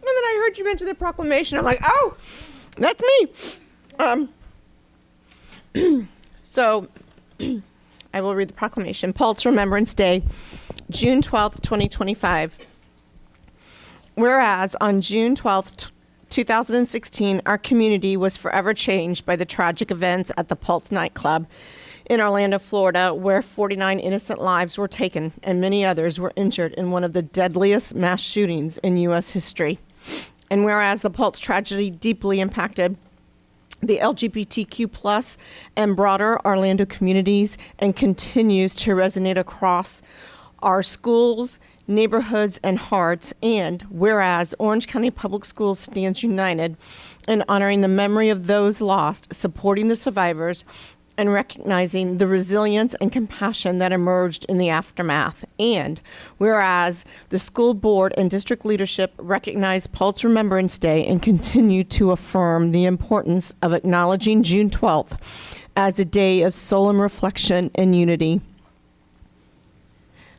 I heard you mention the proclamation. I'm like, oh, that's me. So I will read the proclamation. Pulse Remembrance Day, June 12th, 2025. Whereas on June 12th, 2016, our community was forever changed by the tragic events at the Pulse nightclub in Orlando, Florida, where 49 innocent lives were taken and many others were injured in one of the deadliest mass shootings in U.S. history. And whereas the Pulse tragedy deeply impacted the LGBTQ+ and broader Orlando communities and continues to resonate across our schools, neighborhoods, and hearts, and whereas Orange County Public Schools stands united in honoring the memory of those lost, supporting the survivors, and recognizing the resilience and compassion that emerged in the aftermath. And whereas the school board and district leadership recognize Pulse Remembrance Day and continue to affirm the importance of acknowledging June 12th as a day of solemn reflection and unity.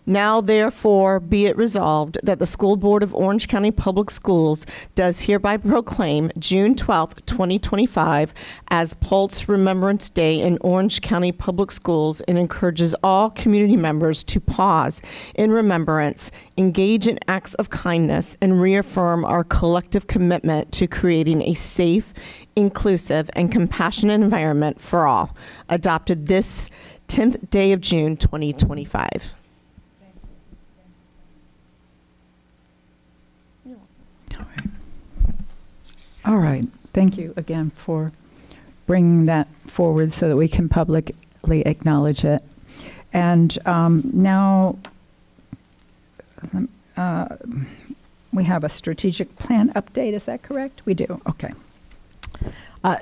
Now, therefore, be it resolved that the School Board of Orange County Public Schools does hereby proclaim June 12th, 2025 as Pulse Remembrance Day in Orange County Public Schools and encourages all community members to pause in remembrance, engage in acts of kindness, and reaffirm our collective commitment to creating a safe, inclusive, and compassionate environment for all. Adopted this 10th day of June, 2025. All right. Thank you again for bringing that forward so that we can publicly acknowledge it. And now we have a strategic plan update. Is that correct? We do. Okay.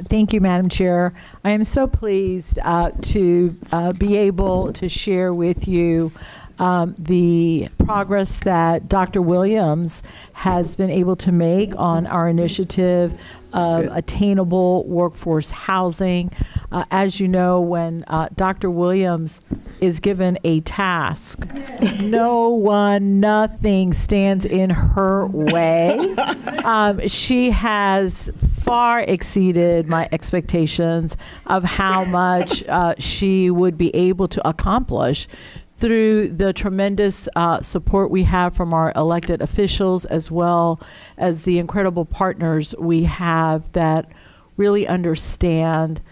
Thank you, Madam Chair. I am so pleased to be able to share with you the progress that Dr. Williams has been able to make on our initiative of attainable workforce housing. As you know, when Dr. Williams is given a task, nothing stands in her way. She has far exceeded my expectations of how much she would be able to accomplish through the tremendous support we have from our elected officials, as well as the incredible partners we have that really understand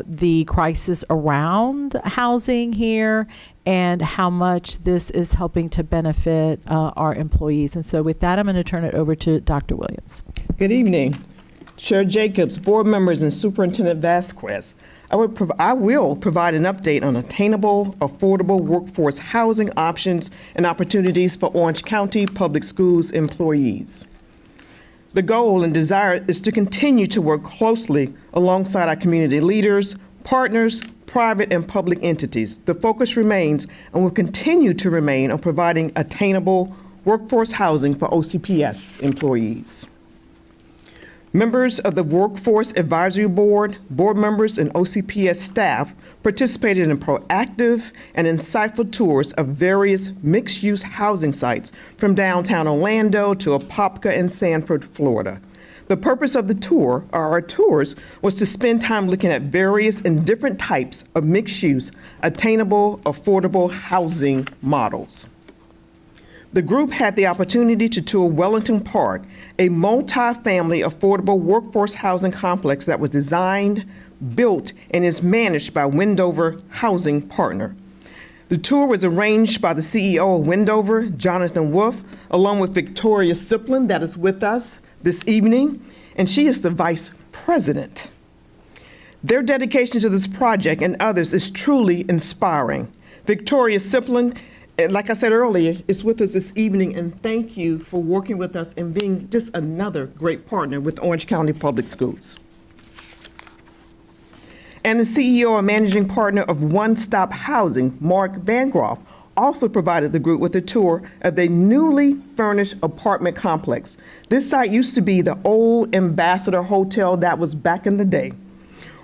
the crisis around housing here and how much this is helping to benefit our employees. And so with that, I'm going to turn it over to Dr. Williams. Good evening. Chair Jacobs, board members, and Superintendent Vasquez. I will provide an update on attainable, affordable workforce housing options and opportunities for Orange County Public Schools employees. The goal and desire is to continue to work closely alongside our community leaders, partners, private and public entities. The focus remains and will continue to remain on providing attainable workforce housing for OCPS employees. Members of the Workforce Advisory Board, board members, and OCPS staff participated in proactive and insightful tours of various mixed-use housing sites from downtown Orlando to Apopka and Sanford, Florida. The purpose of the tour, or our tours, was to spend time looking at various and different types of mixed-use, attainable, affordable housing models. The group had the opportunity to tour Wellington Park, a multi-family affordable workforce housing complex that was designed, built, and is managed by Wendover Housing Partner. The tour was arranged by the CEO of Wendover, Jonathan Wolf, along with Victoria Siplin, that is with us this evening, and she is the vice president. Their dedication to this project and others is truly inspiring. Victoria Siplin, like I said earlier, is with us this evening, and thank you for working with us and being just another great partner with Orange County Public Schools. And the CEO and managing partner of One Stop Housing, Mark Vangroff, also provided the group with a tour of the newly furnished apartment complex. This site used to be the old Ambassador Hotel that was back in the day.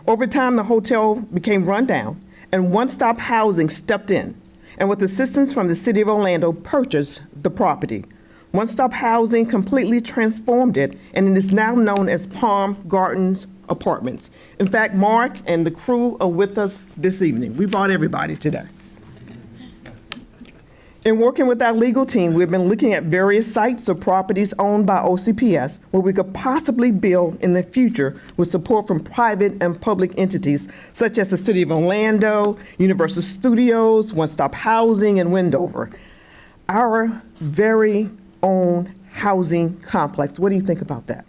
Over time, the hotel became run down, and One Stop Housing stepped in, and with assistance from the City of Orlando, purchased the property. One Stop Housing completely transformed it, and it is now known as Palm Gardens Apartments. In fact, Mark and the crew are with us this evening. We brought everybody today. In working with our legal team, we've been looking at various sites or properties owned by OCPS where we could possibly build in the future with support from private and public entities such as the City of Orlando, Universal Studios, One Stop Housing, and Wendover. Our very own housing complex. What do you think about that?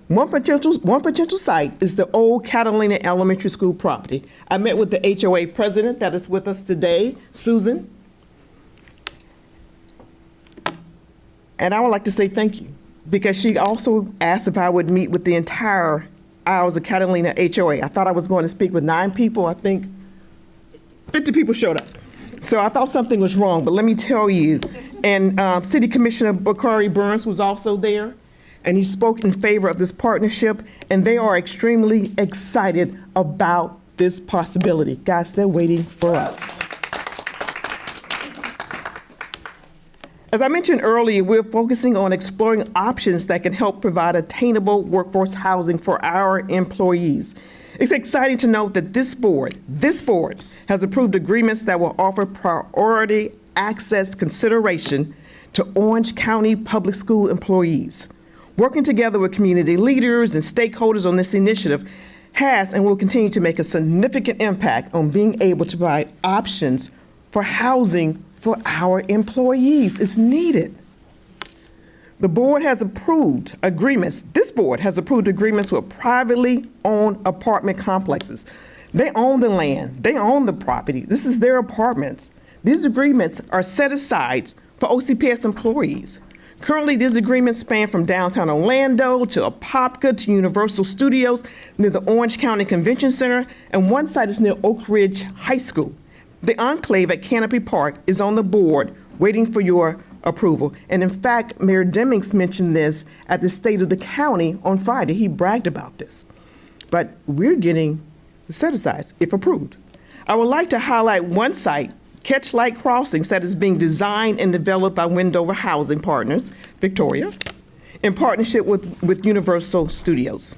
One potential site is the old Catalina Elementary School property. I met with the HOA president that is with us today, Susan. And I would like to say thank you, because she also asked if I would meet with the entire Isles of Catalina HOA. I thought I was going to speak with 9 people. I think 50 people showed up. So I thought something was wrong, but let me tell you. And City Commissioner Bakari Burns was also there, and he spoke in favor of this partnership, and they are extremely excited about this possibility. Guys, they're waiting for us. As I mentioned earlier, we're focusing on exploring options that can help provide attainable workforce housing for our employees. It's exciting to note that this board has approved agreements that will offer priority access consideration to Orange County Public School employees. Working together with community leaders and stakeholders on this initiative has and will continue to make a significant impact on being able to provide options for housing for our employees. It's needed. The board has approved agreements. This board has approved agreements with privately owned apartment complexes. They own the land. They own the property. This is their apartments. These agreements are set aside for OCPS employees. Currently, these agreements span from downtown Orlando to Apopka to Universal Studios near the Orange County Convention Center, and one site is near Oak Ridge High School. The Enclave at Canopy Park is on the board waiting for your approval. And in fact, Mayor Demings mentioned this at the State of the County on Friday. He bragged about this. But we're getting the set-asides, if approved. I would like to highlight one site, Catchlight Crossings, that is being designed and developed by Wendover Housing Partners, Victoria, in partnership with Universal Studios.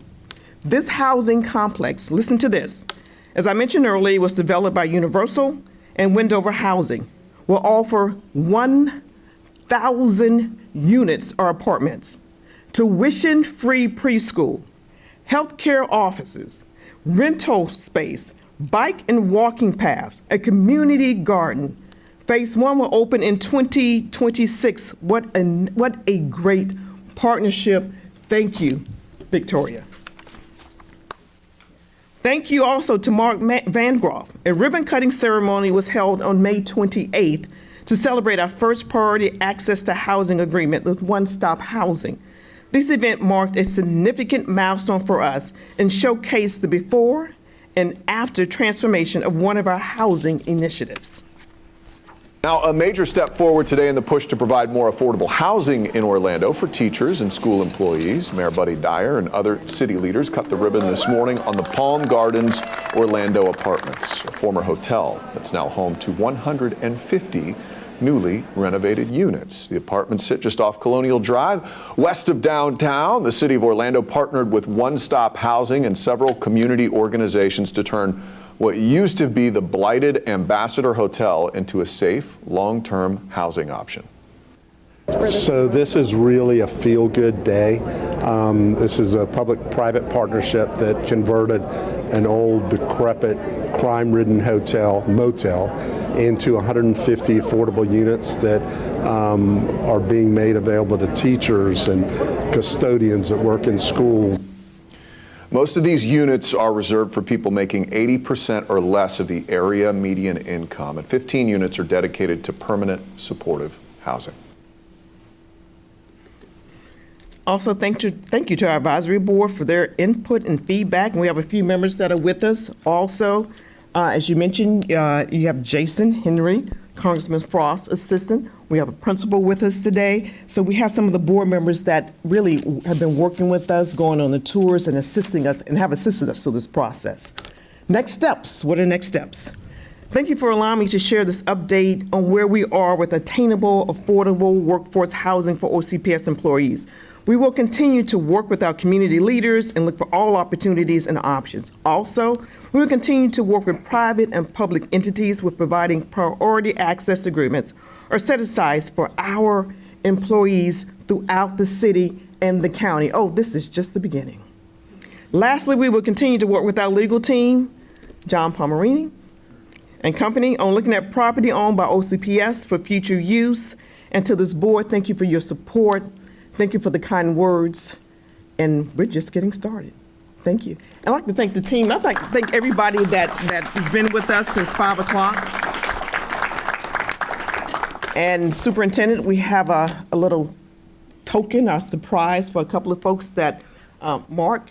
This housing complex, listen to this, as I mentioned earlier, was developed by Universal and Wendover Housing, will offer 1,000 units or apartments, tuition-free preschool, healthcare offices, rental space, bike and walking paths, a community garden. Phase 1 will open in 2026. What a great partnership. Thank you, Victoria. Thank you also to Mark Vangroff. A ribbon-cutting ceremony was held on May 28th to celebrate our first priority access to housing agreement with One Stop Housing. This event marked a significant milestone for us and showcased the before and after transformation of one of our housing initiatives. Now, a major step forward today in the push to provide more affordable housing in Orlando for teachers and school employees. Mayor Buddy Dyer and other city leaders cut the ribbon this morning on the Palm Gardens Orlando Apartments, a former hotel that's now home to 150 newly renovated units. The apartments sit just off Colonial Drive, west of downtown. The city of Orlando partnered with One Stop Housing and several community organizations to turn what used to be the blighted Ambassador Hotel into a safe, long-term housing option. So this is really a feel-good day. This is a public-private partnership that converted an old, decrepit, crime-ridden motel into 150 affordable units that are being made available to teachers and custodians that work in schools. Most of these units are reserved for people making 80% or less of the area median income, and 15 units are dedicated to permanent supportive housing. Also, thank you to our advisory board for their input and feedback. And we have a few members that are with us. Also, as you mentioned, you have Jason Henry, Congressman Frost assistant. We have a principal with us today. So we have some of the board members that really have been working with us, going on the tours and assisting us and have assisted us through this process. Next steps, what are the next steps? Thank you for allowing me to share this update on where we are with attainable, affordable workforce housing for OCPS employees. We will continue to work with our community leaders and look for all opportunities and options. Also, we will continue to work with private and public entities with providing priority access agreements or set aside for our employees throughout the city and the county. Oh, this is just the beginning. Lastly, we will continue to work with our legal team, John Pomerini and company, on looking at property owned by OCPS for future use. And to this board, thank you for your support. Thank you for the kind words, and we're just getting started. Thank you. I'd like to thank the team. I'd like to thank everybody that has been with us since 5 o'clock. And Superintendent, we have a little token, a surprise for a couple of folks that Mark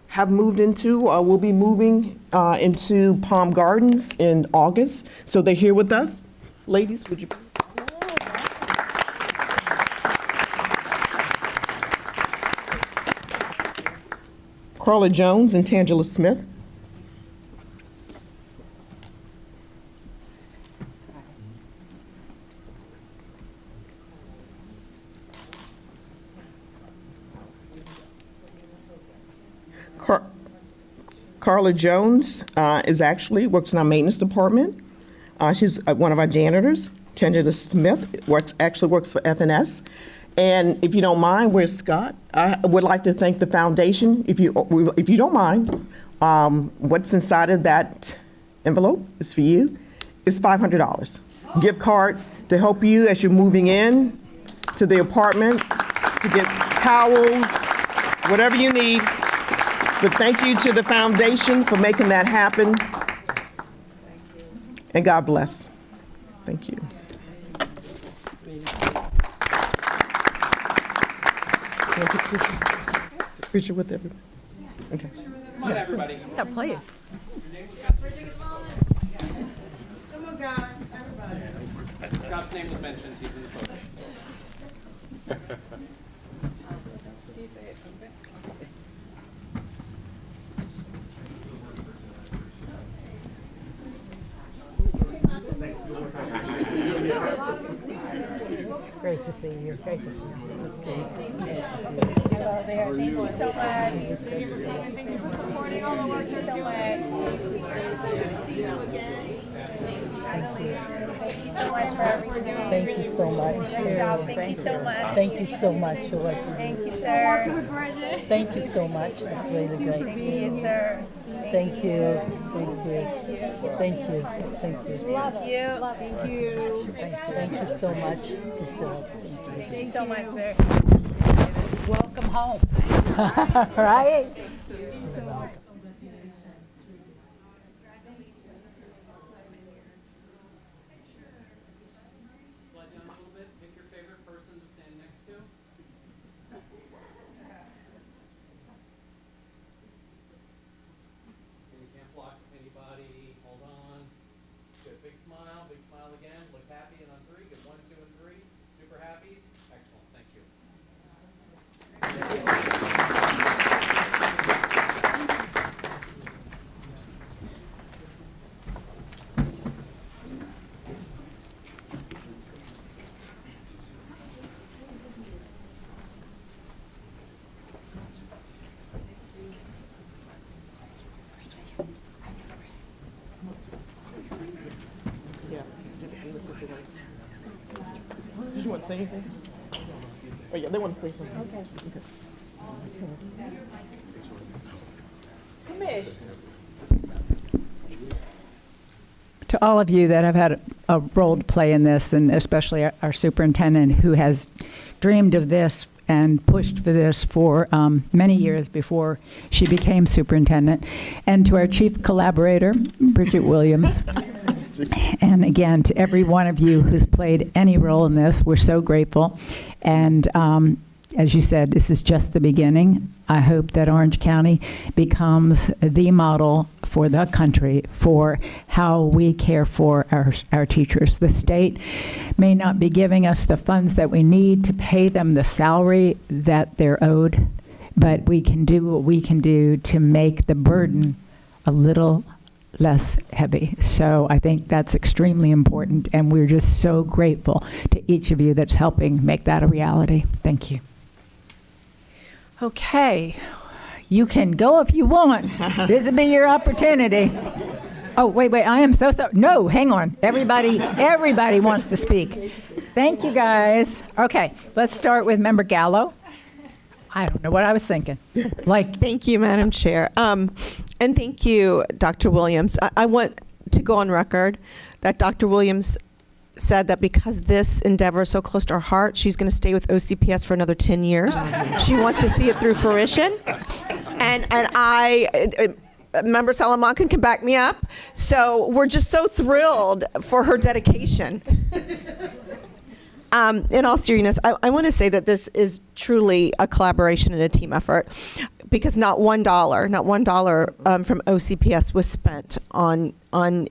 have moved into, or will be moving into Palm Gardens in August. So they're here with us. Ladies, would you? Carla Jones and Tangela Smith. Carla Jones works in our maintenance department. She's one of our janitors. Tangela Smith works for FNS. And if you don't mind, where's Scott? I would like to thank the foundation. If you don't mind, what's inside of that envelope is for you. It's $500. Gift card to help you as you're moving in to the apartment, to get towels, whatever you need. But thank you to the foundation for making that happen. And God bless. Thank you. Picture with everybody. Okay. Come on, everybody. Yeah, please. Come on, guys, everybody. Scott's name was mentioned. He's in the photo. Can you say it? Great to see you. Great to see you. Hello there. Thank you so much. Great to see you. Thank you for supporting all the work. Thank you so much. Thank you so much for everything. Thank you so much. Great job. Thank you so much. Thank you so much for what you do. Thank you, sir. Thank you so much. That's really great. Thank you, sir. Thank you. Thank you. Thank you. Thank you. Love you. Thank you. Thank you so much. Good job. Thank you so much, sir. Welcome home. Right? Slide down a little bit. Pick your favorite person to stand next to. You can't block anybody. Hold on. Good. Big smile again. Look happy and want to say anything? Oh, yeah, they want to say something. Okay. To all of you that have had a role to play in this, and especially our superintendent who has dreamed of this and pushed for this for many years before she became superintendent, and to our chief collaborator, Bridget Williams. And again, to every one of you who's played any role in this, we're so grateful. And as you said, this is just the beginning. I hope that Orange County becomes the model for the country for how we care for our teachers. The state may not be giving us the funds that we need to pay them the salary that they're owed, but we can do what we can do to make the burden a little less heavy. So I think that's extremely important, and we're just so grateful to each of you that's helping make that a reality. Thank you. Okay, you can go if you want. This will be your opportunity. Oh, wait, I am so sorry. No, hang on. Everybody wants to speak. Thank you, guys. Okay, let's start with Member Gallo. I don't know what I was thinking. Thank you, Madam Chair. And thank you, Dr. Williams. I want to go on record that Dr. Williams said that because this endeavor is so close to her heart, she's going to stay with OCPS for another 10 years. She wants to see it through fruition. And Member Salamanca can back me up. So we're just so thrilled for her dedication. In all seriousness, I want to say that this is truly a collaboration and a team effort, because not $1 from OCPS was spent on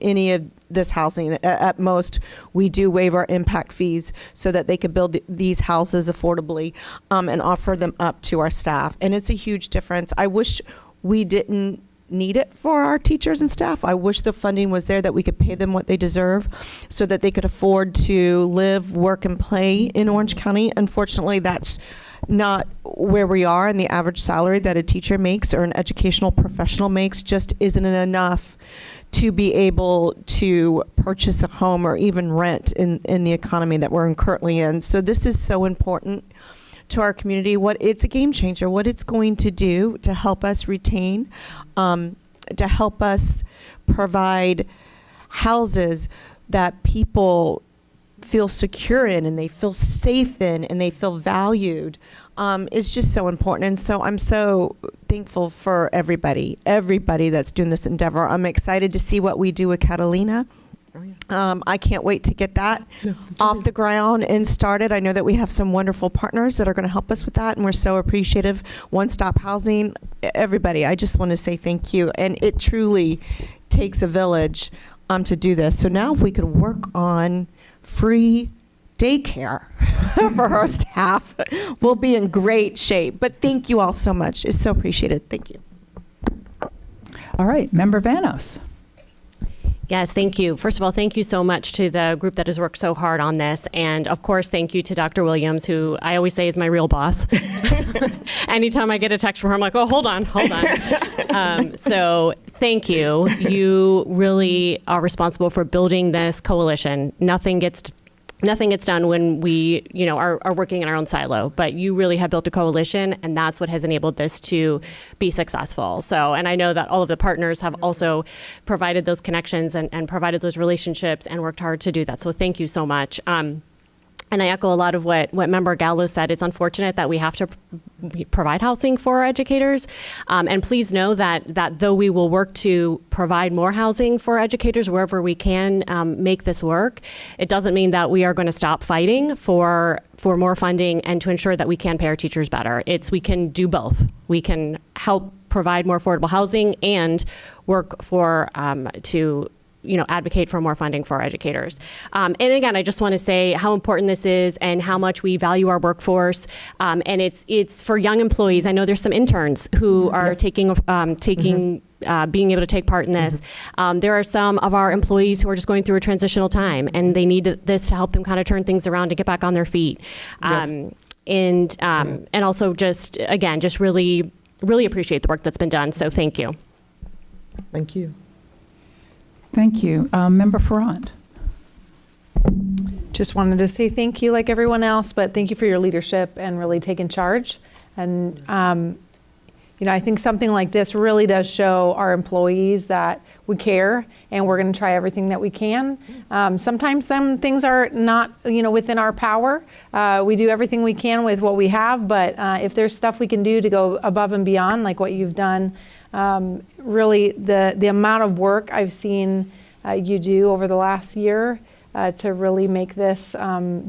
any of this housing. At most, we do waive our impact fees so that they could build these houses affordably and offer them up to our staff. And it's a huge difference. I wish we didn't need it for our teachers and staff. I wish the funding was there that we could pay them what they deserve so that they could afford to live, work, and play in Orange County. Unfortunately, that's not where we are, and the average salary that a teacher makes or an educational professional makes just isn't enough to be able to purchase a home or even rent in the economy that we're currently in. So this is so important to our community. It's a game changer. What it's going to do to help us retain, to help us provide houses that people feel secure in and they feel safe in and they feel valued is just so important. And so I'm so thankful for everybody that's doing this endeavor. I'm excited to see what we do with Catalina. I can't wait to get that off the ground and started. I know that we have some wonderful partners that are going to help us with that, and we're so appreciative. One Stop Housing, everybody, I just want to say thank you. And it truly takes a village to do this. So now if we could work on free daycare for our staff, we'll be in great shape. But thank you all so much. It's so appreciated. Thank you. All right, Member Vanos. Yes, thank you. First of all, thank you so much to the group that has worked so hard on this. And of course, thank you to Dr. Williams, who I always say is my real boss. Anytime I get a text from her, I'm like, oh, hold on. So thank you. You really are responsible for building this coalition. Nothing gets done when we, are working in our own silo, but you really have built a coalition, and that's what has enabled this to be successful. So, and I know that all of the partners have also provided those connections and provided those relationships and worked hard to do that. So thank you so much. And I echo a lot of what Member Gallo said. It's unfortunate that we have to provide housing for our educators. And please know that though we will work to provide more housing for educators wherever we can make this work, it doesn't mean that we are going to stop fighting for more funding and to ensure that we can pay our teachers better. We can do both. We can help provide more affordable housing and work for to advocate for more funding for our educators. And again, I just want to say how important this is and how much we value our workforce. And it's for young employees. I know there's some interns who are being able to take part in this. There are some of our employees who are just going through a transitional time, and they need this to help them kind of turn things around to get back on their feet. And also just really, really appreciate the work that's been done. So thank you. Thank you. Thank you. Member Ferrand. Just wanted to say thank you like everyone else, but thank you for your leadership and really taking charge. And, I think something like this really does show our employees that we care and we're going to try everything that we can. Sometimes things are not, within our power. We do everything we can with what we have, but if there's stuff we can do to go above and beyond, like what you've done, really the amount of work I've seen you do over the last year to really make this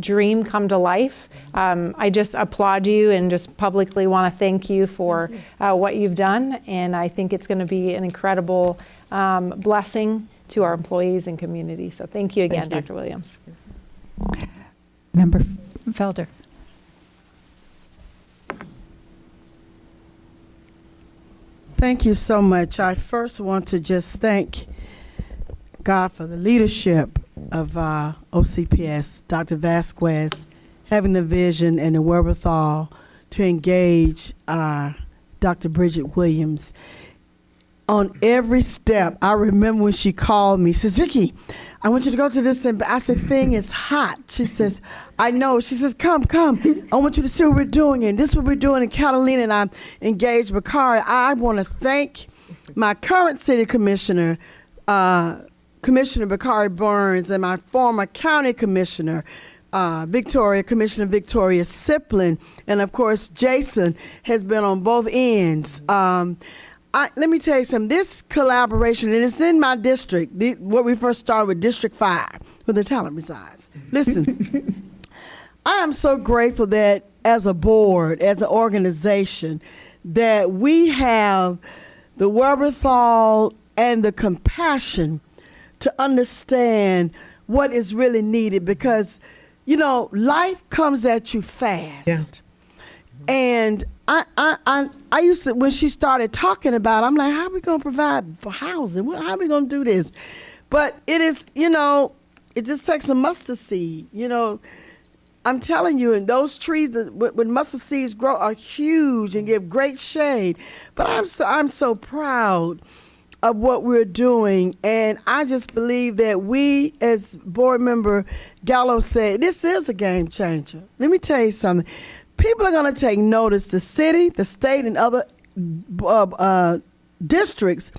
dream come to life. I just applaud you and just publicly want to thank you for what you've done. And I think it's going to be an incredible blessing to our employees and community. So thank you again, Dr. Williams. Member Felder. Thank you so much. I first want to just thank God for the leadership of OCPS, Dr. Vasquez, having the vision and the wherewithal to engage Dr. Bridget Williams on every step. I remember when she called me, she says, Vicki, I want you to go to this, and I said, thing is hot. She says, I know. She says, come. I want you to see what we're doing, and this is what we're doing in Catalina, and I'm engaged Bakari. I want to thank my current city commissioner, Commissioner Bakari Burns, and my former county commissioner, Commissioner Victoria Siplin, and of course Jason has been on both ends. Let me tell you something. This collaboration, and it's in my district, what we first started with District 5, where the talent resides. Listen, I am so grateful that as a board, as an organization, that we have the wherewithal and the compassion to understand what is really needed, because, life comes at you fast. Yeah. And I used to, when she started talking about it, I'm like, how are we going to provide for housing? How are we going to do this? But it is, it just takes a mustard seed. I'm telling you, and those trees that when mustard seeds grow are huge and give great shade. But I'm so proud of what we're doing, and I just believe that we, as board member Gallo said, this is a game changer. Let me tell you something. People are going to take notice. The city, the state, and other districts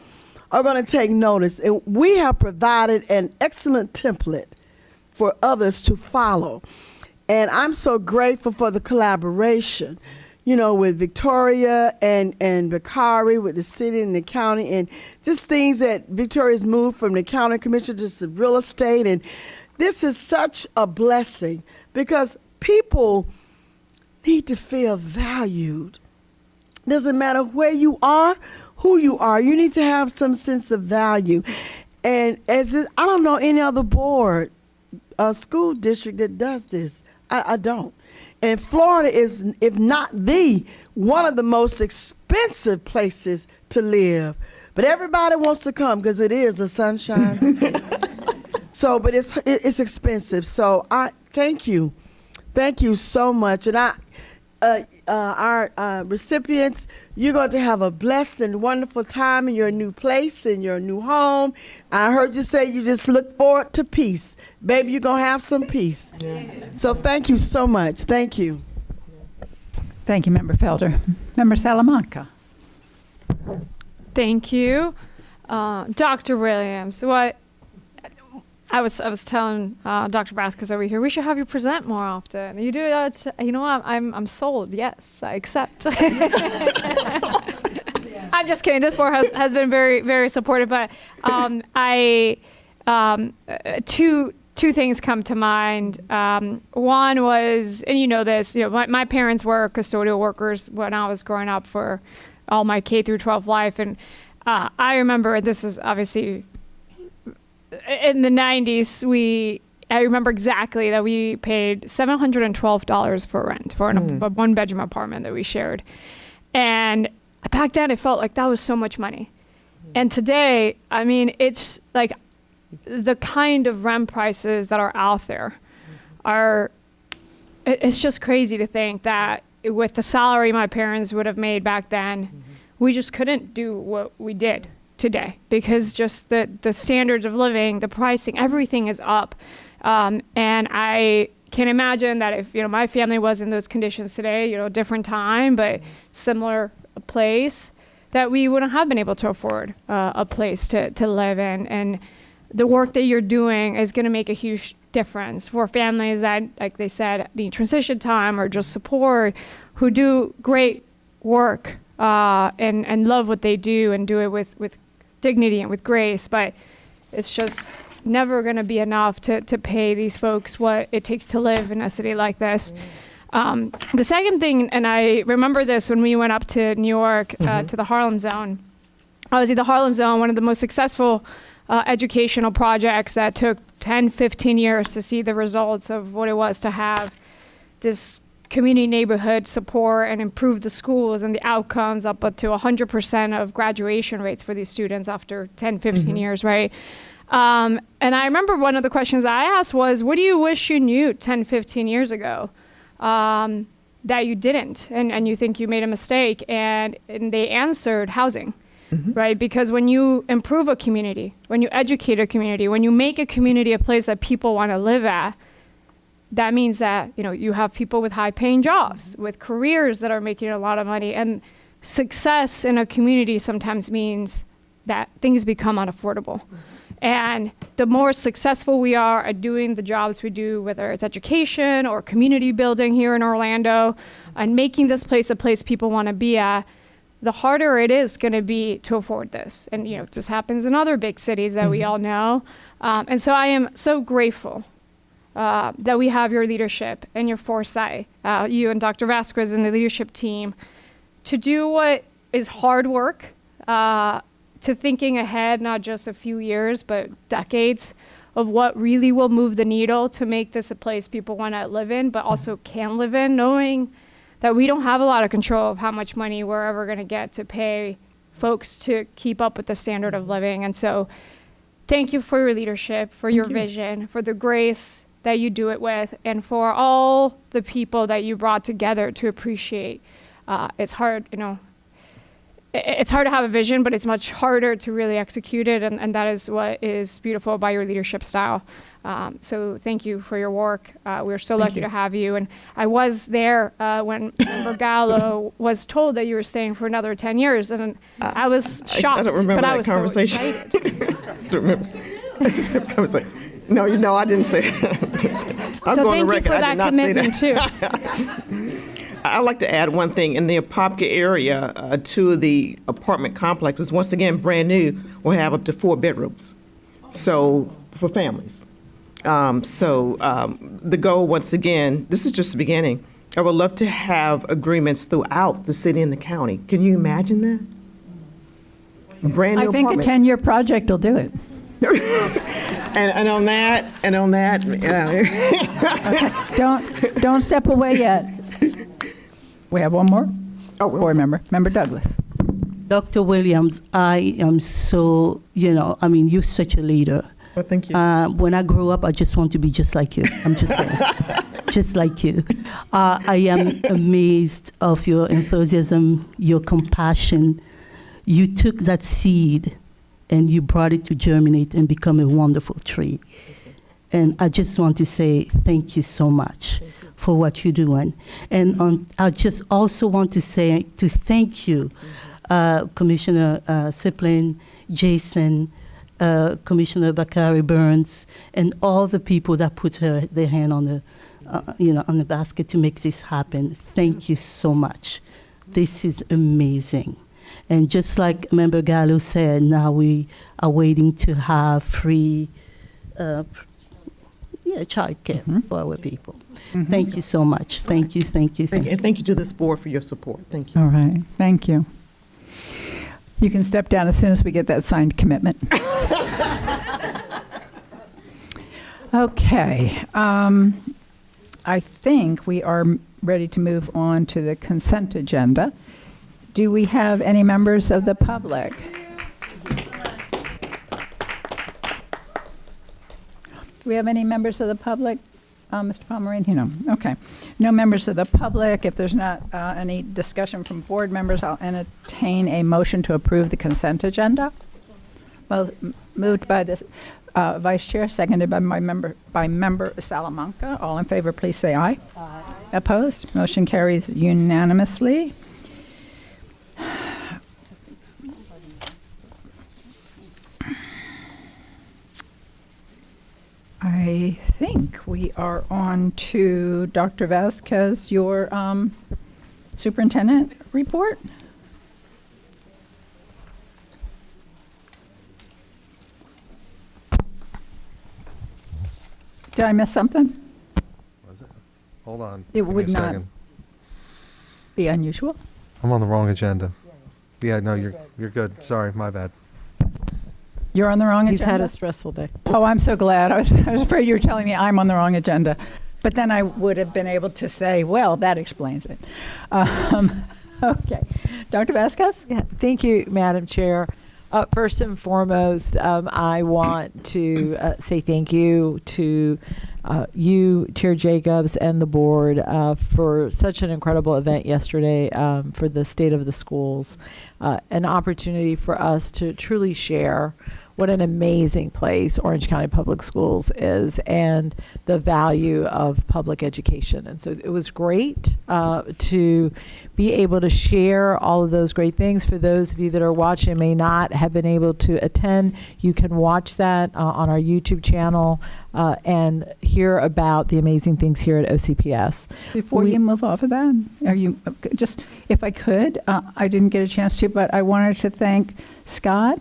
are going to take notice, and we have provided an excellent template for others to follow. And I'm so grateful for the collaboration, with Victoria and Bakari, with the city and the county, and just things that Victoria's moved from the county commission to real estate. And this is such a blessing, because people need to feel valued. Doesn't matter where you are, who you are, you need to have some sense of value. And I don't know any other board, school district that does this. I don't. And Florida is, if not one of the most expensive places to live. But everybody wants to come because it is the sunshine. So, but it's expensive. So I thank you. Thank you so much. And our recipients, you're going to have a blessed and wonderful time in your new place, in your new home. I heard you say you just look forward to peace. Baby, you're going to have some peace. Yeah. So thank you so much. Thank you. Thank you, Member Felder. Member Salamanca. Thank you. Dr. Williams, I was telling Dr. Vasquez over here, we should have you present more often. You do that, I'm sold. Yes, I accept. I'm just kidding. This board has been very, very supportive, but two things come to mind. One was, and you know this, my parents were custodial workers when I was growing up for all my K through 12 life, and I remember, this is obviously in the 90s, I remember exactly that we paid $712 for rent for a one-bedroom apartment that we shared. And back then, it felt like that was so much money. And today, it's like the kind of rent prices that are out there it's just crazy to think that with the salary my parents would have made back then, we just couldn't do what we did today, because just the standards of living, the pricing, everything is up. And I can imagine that if, my family was in those conditions today, different time, but similar place, that we wouldn't have been able to afford a place to live in. And the work that you're doing is going to make a huge difference for families that, like they said, need transition time or just support, who do great work and love what they do and do it with dignity and with grace. But it's just never going to be enough to pay these folks what it takes to live in a city like this. The second thing, and I remember this when we went up to New York, to the Harlem Zone. Obviously, the Harlem Zone, one of the most successful educational projects that took 10, 15 years to see the results of what it was to have this community neighborhood support and improve the schools and the outcomes up to 100% of graduation rates for these students after 10, 15 years, right? And I remember one of the questions I asked was, what do you wish you knew 10, 15 years ago that you didn't, and you think you made a mistake? And they answered housing, right? Because when you improve a community, when you educate a community, when you make a community a place that people want to live at, that means that, you have people with high paying jobs, with careers that are making a lot of money. And success in a community sometimes means that things become unaffordable. And the more successful we are at doing the jobs we do, whether it's education or community building here in Orlando, and making this place a place people want to be at, the harder it is going to be to afford this. And, this happens in other big cities that we all know. And so I am so grateful that we have your leadership and your foresight, you and Dr. Vasquez and the leadership team, to do what is hard work, to thinking ahead, not just a few years, but decades of what really will move the needle to make this a place people want to live in, but also can live in, knowing that we don't have a lot of control of how much money we're ever going to get to pay folks to keep up with the standard of living. And so thank you for your leadership, for your vision, for the grace that you do it with, and for all the people that you brought together to appreciate. It's hard, it's hard to have a vision, but it's much harder to really execute it, and that is what is beautiful about your leadership style. So thank you for your work. We're so lucky to have you. And I was there when Member Gallo was told that you were staying for another 10 years, and I was shocked, I don't remember but that I was conversation. so excited. I don't remember. Conversation. No, I didn't say that. I'm So going thank to you record. for I that did not say commitment, that. too. I'd like to add one thing. In the Apopka area, two of the apartment complexes, once again, brand new, will have up to 4 bedrooms. So, for families. The goal, once again, this is just the beginning. I would love to have agreements throughout the city and the county. Can you imagine that? Brand new I think apartments. a 10-year project will do it. And on that, Okay, don't step away yet. We have one more board member, Member Douglas. Dr. Williams, I am so, you're such a leader. Well, thank you. When I grow up, I just want to be just like you. I'm just saying, just like you. I am amazed of your enthusiasm, your compassion. You took that seed and you brought it to germinate and become a wonderful tree. And I just want to say thank you so much for what you're doing. And I just also want to say to thank you, Commissioner Siplin, Jason, Commissioner Bakari Burns, and all the people that put their hand on the basket to make this happen. Thank you so much. This is amazing. And just like Member Gallo said, now we are waiting to have free childcare for our people. Thank you so much. Thank you. And thank you to this board for your support. Thank you. All right, thank you. You can step down as soon as we get that signed commitment. Okay, I think we are ready to move on to the consent agenda. Do we have any members of the public? Do we have any members of the public? Mr. Pomeranian? No. Okay. No members of the public. If there's not any discussion from board members, I'll entertain a motion to approve the consent agenda. Moved by the Vice Chair, seconded by Member Salamanca. All in favor, please say aye. Aye. Opposed? Motion carries unanimously. I think we are on to Dr. Vasquez, your superintendent report. Did I miss something? Was it? Hold on. It Give me would a not second. be unusual. I'm on the wrong agenda. Yeah, no, you're good. Sorry, my bad. You're on the wrong He's agenda? had a stressful day. Oh, I'm so glad. I was afraid you were telling me I'm on the wrong agenda. But then I would have been able to say, well, that explains it. Okay. Dr. Vasquez? Yeah, thank you, Madam Chair. First and foremost, I want to say thank you to you, Chair Jacobs, and the board for such an incredible event yesterday for the State of the Schools. An opportunity for us to truly share what an amazing place Orange County Public Schools is and the value of public education. And so it was great to be able to share all of those great things. For those of you that are watching and may not have been able to attend, you can watch that on our YouTube channel and hear about the amazing things here at OCPS. Before you move off of that, are you just, if I could, I didn't get a chance to, but I wanted to thank Scott,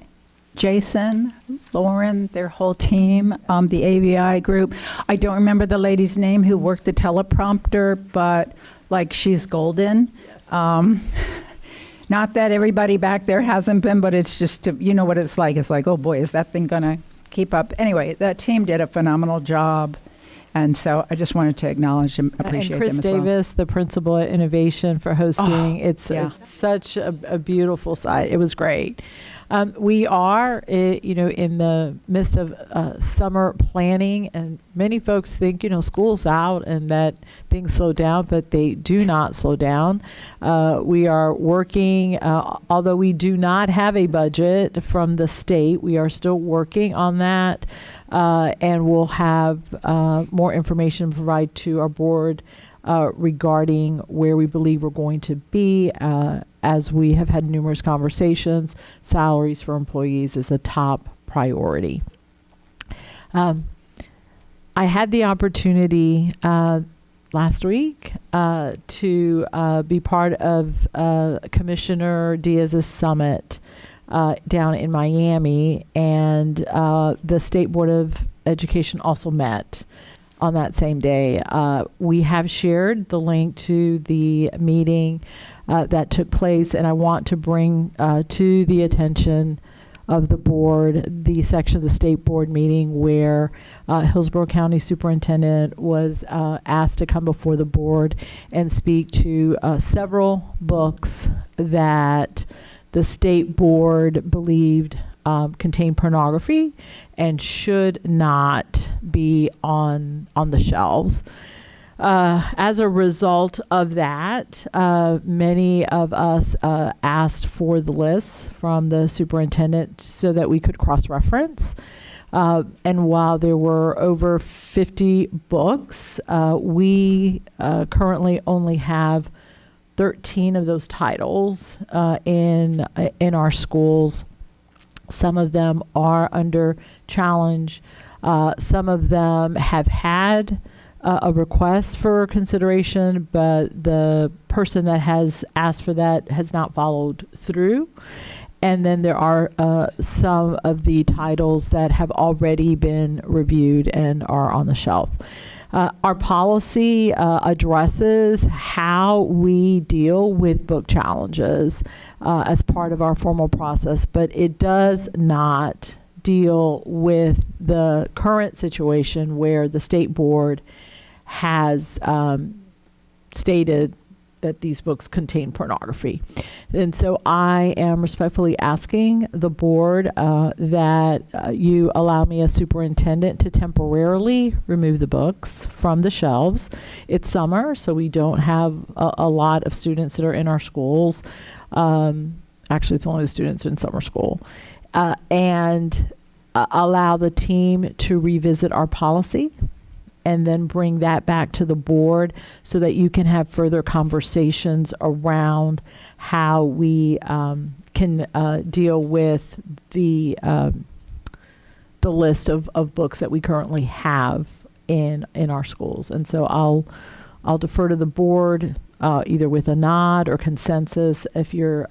Jason, Lauren, their whole team, the AVI group. I don't remember the lady's name who worked the teleprompter, but like she's golden. Not that everybody back there hasn't been, but it's just, you know what it's like. It's like, oh boy, is that thing going to keep up? Anyway, that team did a phenomenal job. And so I just wanted to acknowledge and appreciate and Chris them as well. Davis, the principal at Innovation, for hosting. It's such a beautiful site. It was great. We are, in the midst of summer planning, and many folks think, school's out and that things slow down, but they do not slow down. We are working, although we do not have a budget from the state, we are still working on that, and we'll have more information to provide to our board regarding where we believe we're going to be. As we have had numerous conversations, salaries for employees is a top priority. I had the opportunity last week to be part of Commissioner Diaz's summit down in Miami, and the State Board of Education also met on that same day. We have shared the link to the meeting that took place, and I want to bring to the attention of the board the section of the State Board meeting where Hillsborough County Superintendent was asked to come before the board and speak to several books that the State Board believed contain pornography and should not be on the shelves. As a result of that, many of us asked for the list from the superintendent so that we could cross-reference. And while there were over 50 books, we currently only have 13 of those titles in our schools. Some of them are under challenge. Some of them have had a request for consideration, but the person that has asked for that has not followed through. And then there are some of the titles that have already been reviewed and are on the shelf. Our policy addresses how we deal with book challenges as part of our formal process, but it does not deal with the current situation where the state board has stated that these books contain pornography. And so I am respectfully asking the board that you allow me as superintendent to temporarily remove the books from the shelves. It's summer, so we don't have a lot of students that are in our schools. Actually, it's only the students in summer school. and allow the team to revisit our policy and then bring that back to the board so that you can have further conversations around how we can deal with the list of books that we currently have in our schools. And so I'll defer to the board either with a nod or consensus if you're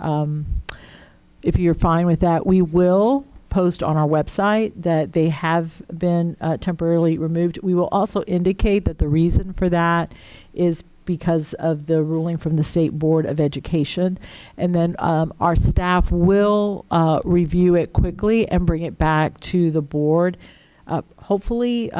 fine with that. We will post on our website that they have been temporarily removed. We will also indicate that the reason for that is because of the ruling from the State Board of Education. And then our staff will review it quickly and bring it back to the board, hopefully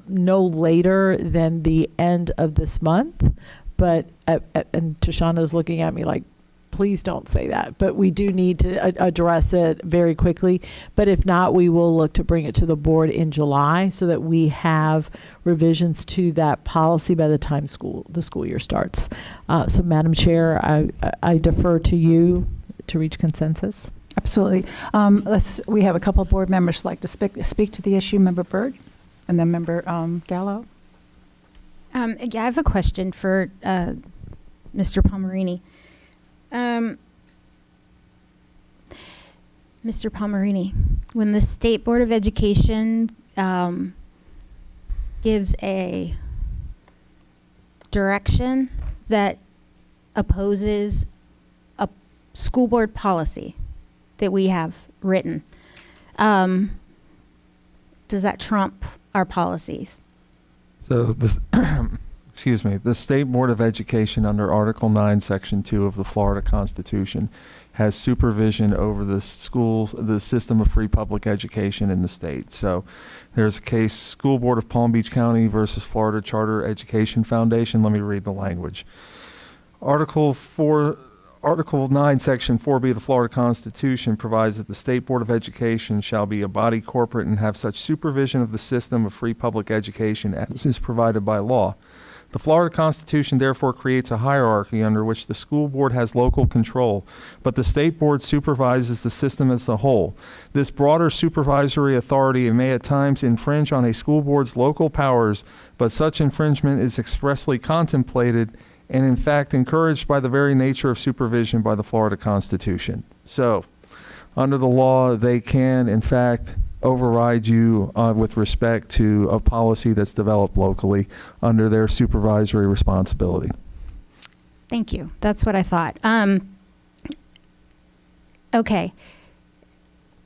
no later than the end of this month. But, and Tashana's looking at me like, please don't say that. But we do need to address it very quickly. But if not, we will look to bring it to the board in July so that we have revisions to that policy by the time the school year starts. So Madam Chair, I defer to you to reach consensus. Absolutely. We have a couple of board members who'd like to speak to the issue. Member Byrd and then Member Gallo. Yeah, I have a question for Mr. Palmerini. Mr. Palmerini, when the State Board of Education gives a direction that opposes a school board policy that we have written, does that trump our policies? So this, excuse me, the State Board of Education under Article 9, Section 2 of the Florida Constitution has supervision over the schools, the system of free public education in the state. So there's a case, School Board of Palm Beach County versus Florida Charter Education Foundation. Let me read the language. Article 9, Section 4B of the Florida Constitution provides that the State Board of Education shall be a body corporate and have such supervision of the system of free public education as is provided by law. The Florida Constitution therefore creates a hierarchy under which the school board has local control, but the state board supervises the system as a whole. This broader supervisory authority may at times infringe on a school board's local powers, but such infringement is expressly contemplated and in fact encouraged by the very nature of supervision by the Florida Constitution. So, under the law, they can in fact override you with respect to a policy that's developed locally under their supervisory responsibility. Thank you. That's what I thought. Okay.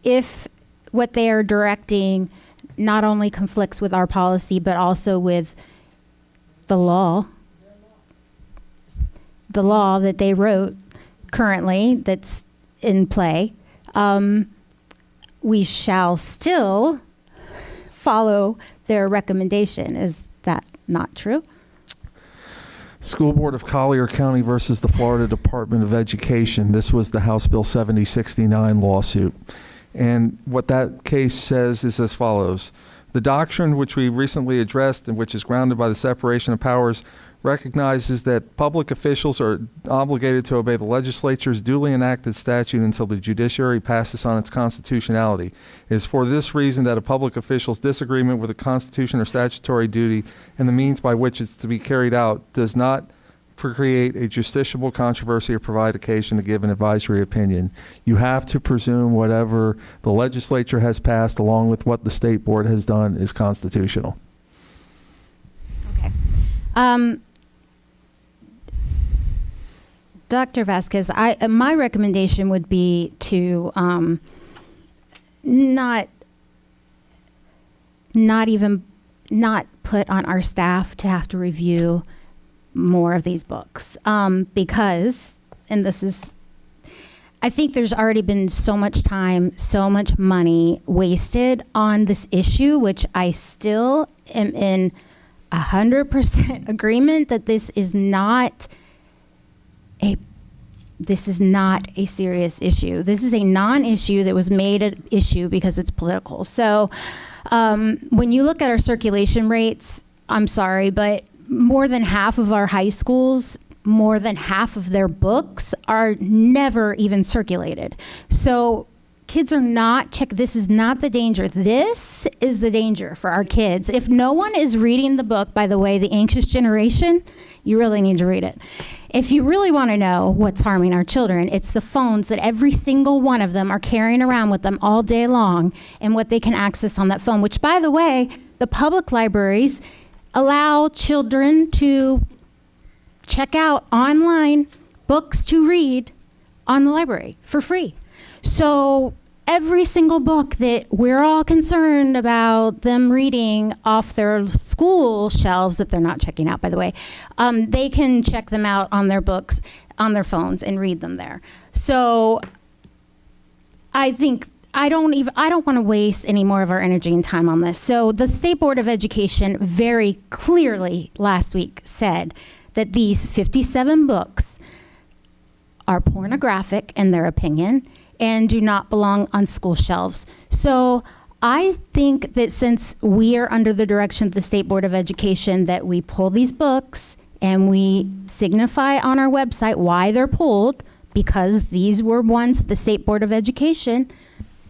If what they are directing not only conflicts with our policy, but also with the law that they wrote currently that's in play, we shall still follow their recommendation. Is that not true? School Board of Collier County versus the Florida Department of Education. This was the House Bill 7069 lawsuit. And what that case says is as follows. The doctrine which we recently addressed and which is grounded by the separation of powers recognizes that public officials are obligated to obey the legislature's duly enacted statute until the judiciary passes on its constitutionality. It is for this reason that a public official's disagreement with a constitution or statutory duty and the means by which it's to be carried out does not create a justiciable controversy or provide occasion to give an advisory opinion. You have to presume whatever the legislature has passed along with what the state board has done is constitutional. Okay. Dr. Vasquez, my recommendation would be to not put on our staff to have to review more of these books because, and this is, I think there's already been so much time, so much money wasted on this issue, which I still am in 100% agreement that this is not a serious issue. This is a non-issue that was made an issue because it's political. So when you look at our circulation rates, I'm sorry, but more than half of our high schools, more than half of their books are never even circulated. So Kids are not this is not the danger. This is the danger for our kids. If no one is reading the book, by the way, The Anxious Generation, you really need to read it. If you really want to know what's harming our children, it's the phones that every single one of them are carrying around with them all day long and what they can access on that phone, which, by the way, the public libraries allow children to check out online books to read on the library for free. So every single book that we're all concerned about them reading off their school shelves, that they're not checking out, by the way, they can check them out on their books, on their phones, and read them there. So I think I don't want to waste any more of our energy and time on this. So the State Board of Education very clearly last week said that these 57 books are pornographic in their opinion and do not belong on school shelves. So I think that since we are under the direction of the State Board of Education, that we pull these books and we signify on our website why they're pulled, because these were ones the State Board of Education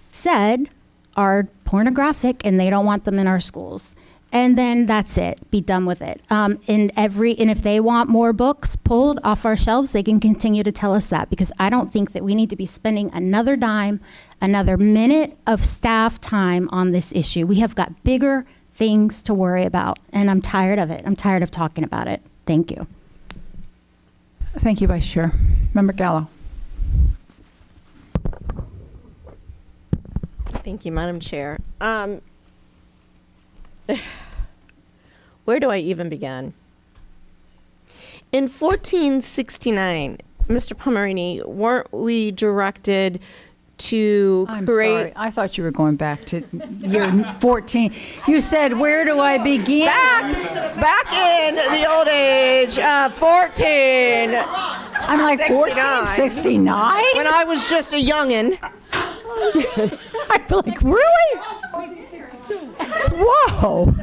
said are pornographic and they don't want them in our schools. And then that's it. Be done with it. And if they want more books pulled off our shelves, they can continue to tell us that, because I don't think that we need to be spending another dime, another minute of staff time on this issue. We have got bigger things to worry about, and I'm tired of it. I'm tired of talking about it. Thank you. Thank you, Vice Chair. Member Gallo. Thank you, Madam Chair. Where do I even begin? In 1469, Mr. Pomerini, weren't we directed to Sorry, I thought you were going back to year 14. You said, where do I begin? Back in the old age of 14. I'm like 1469? When I was just a youngin'. I'm like, really? Whoa.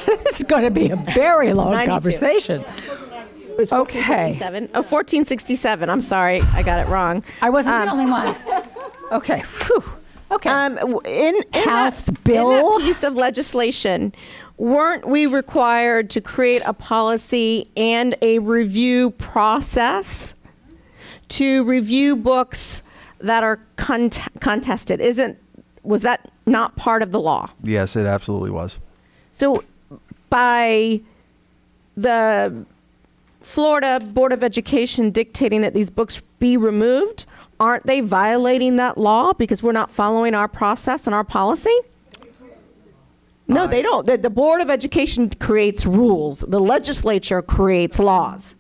This is going to be a very long 92. conversation. It was 1467. Oh, 1467. I'm sorry. I got it wrong. I wasn't the only one. Okay. Whew. Okay. In House that bill? piece of legislation, weren't we required to create a policy and a review process to review books that are contested? Was that not part of the law? Yes, it absolutely was. So by the Florida Board of Education dictating that these books be removed, aren't they violating that law because we're not following our process and our policy? No, they don't. The Board of Education creates rules. The legislature creates laws.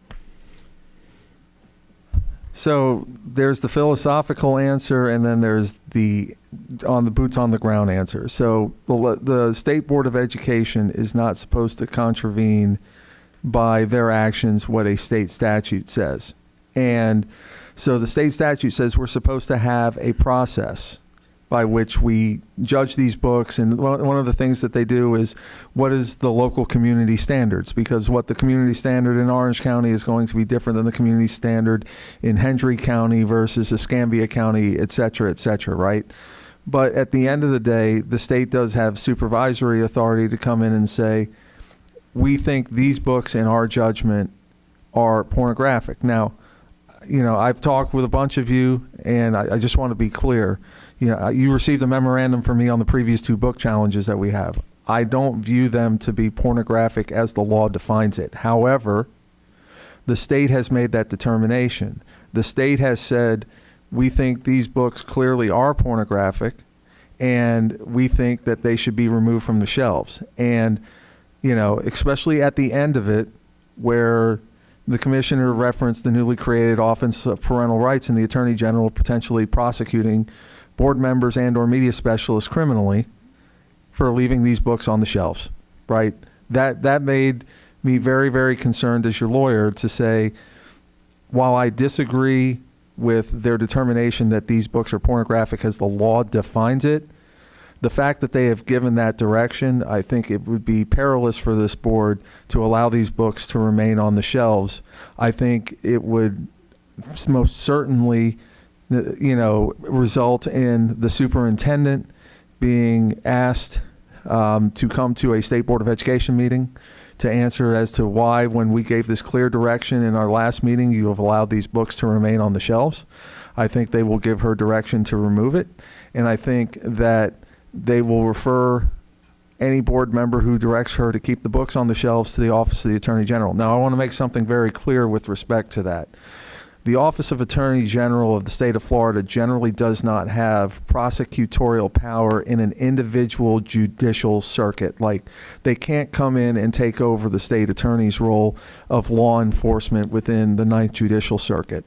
So there's the philosophical answer, and then there's the boots on the ground answer. So the State Board of Education is not supposed to contravene by their actions what a state statute says. And so the state statute says we're supposed to have a process by which we judge these books. And one of the things that they do is, what is the local community standards? Because what the community standard in Orange County is going to be different than the community standard in Hendry County versus Escambia County, et cetera, right? But at the end of the day, the state does have supervisory authority to come in and say, we think these books in our judgment are pornographic. Now, I've talked with a bunch of you, and I just want to be clear. You received a memorandum from me on the previous 2 book challenges that we have. I don't view them to be pornographic as the law defines it. However, the state has made that determination. The state has said, we think these books clearly are pornographic, and we think that they should be removed from the shelves. And, especially at the end of it, where the commissioner referenced the newly created Office of Parental Rights and the Attorney General potentially prosecuting board members and or media specialists criminally for leaving these books on the shelves, right? That made me very, very concerned as your lawyer to say, while I disagree with their determination that these books are pornographic as the law defines it, the fact that they have given that direction, I think it would be perilous for this board to allow these books to remain on the shelves. I think it would most certainly result in the superintendent being asked to come to a State Board of Education meeting to answer as to why, when we gave this clear direction in our last meeting, you have allowed these books to remain on the shelves. I think they will give her direction to remove it, and I think that they will refer any board member who directs her to keep the books on the shelves to the Office of the Attorney General. Now, I want to make something very clear with respect to that. The Office of Attorney General of the state of Florida generally does not have prosecutorial power in an individual judicial circuit. Like, they can't come in and take over the state attorney's role of law enforcement within the Ninth Judicial Circuit.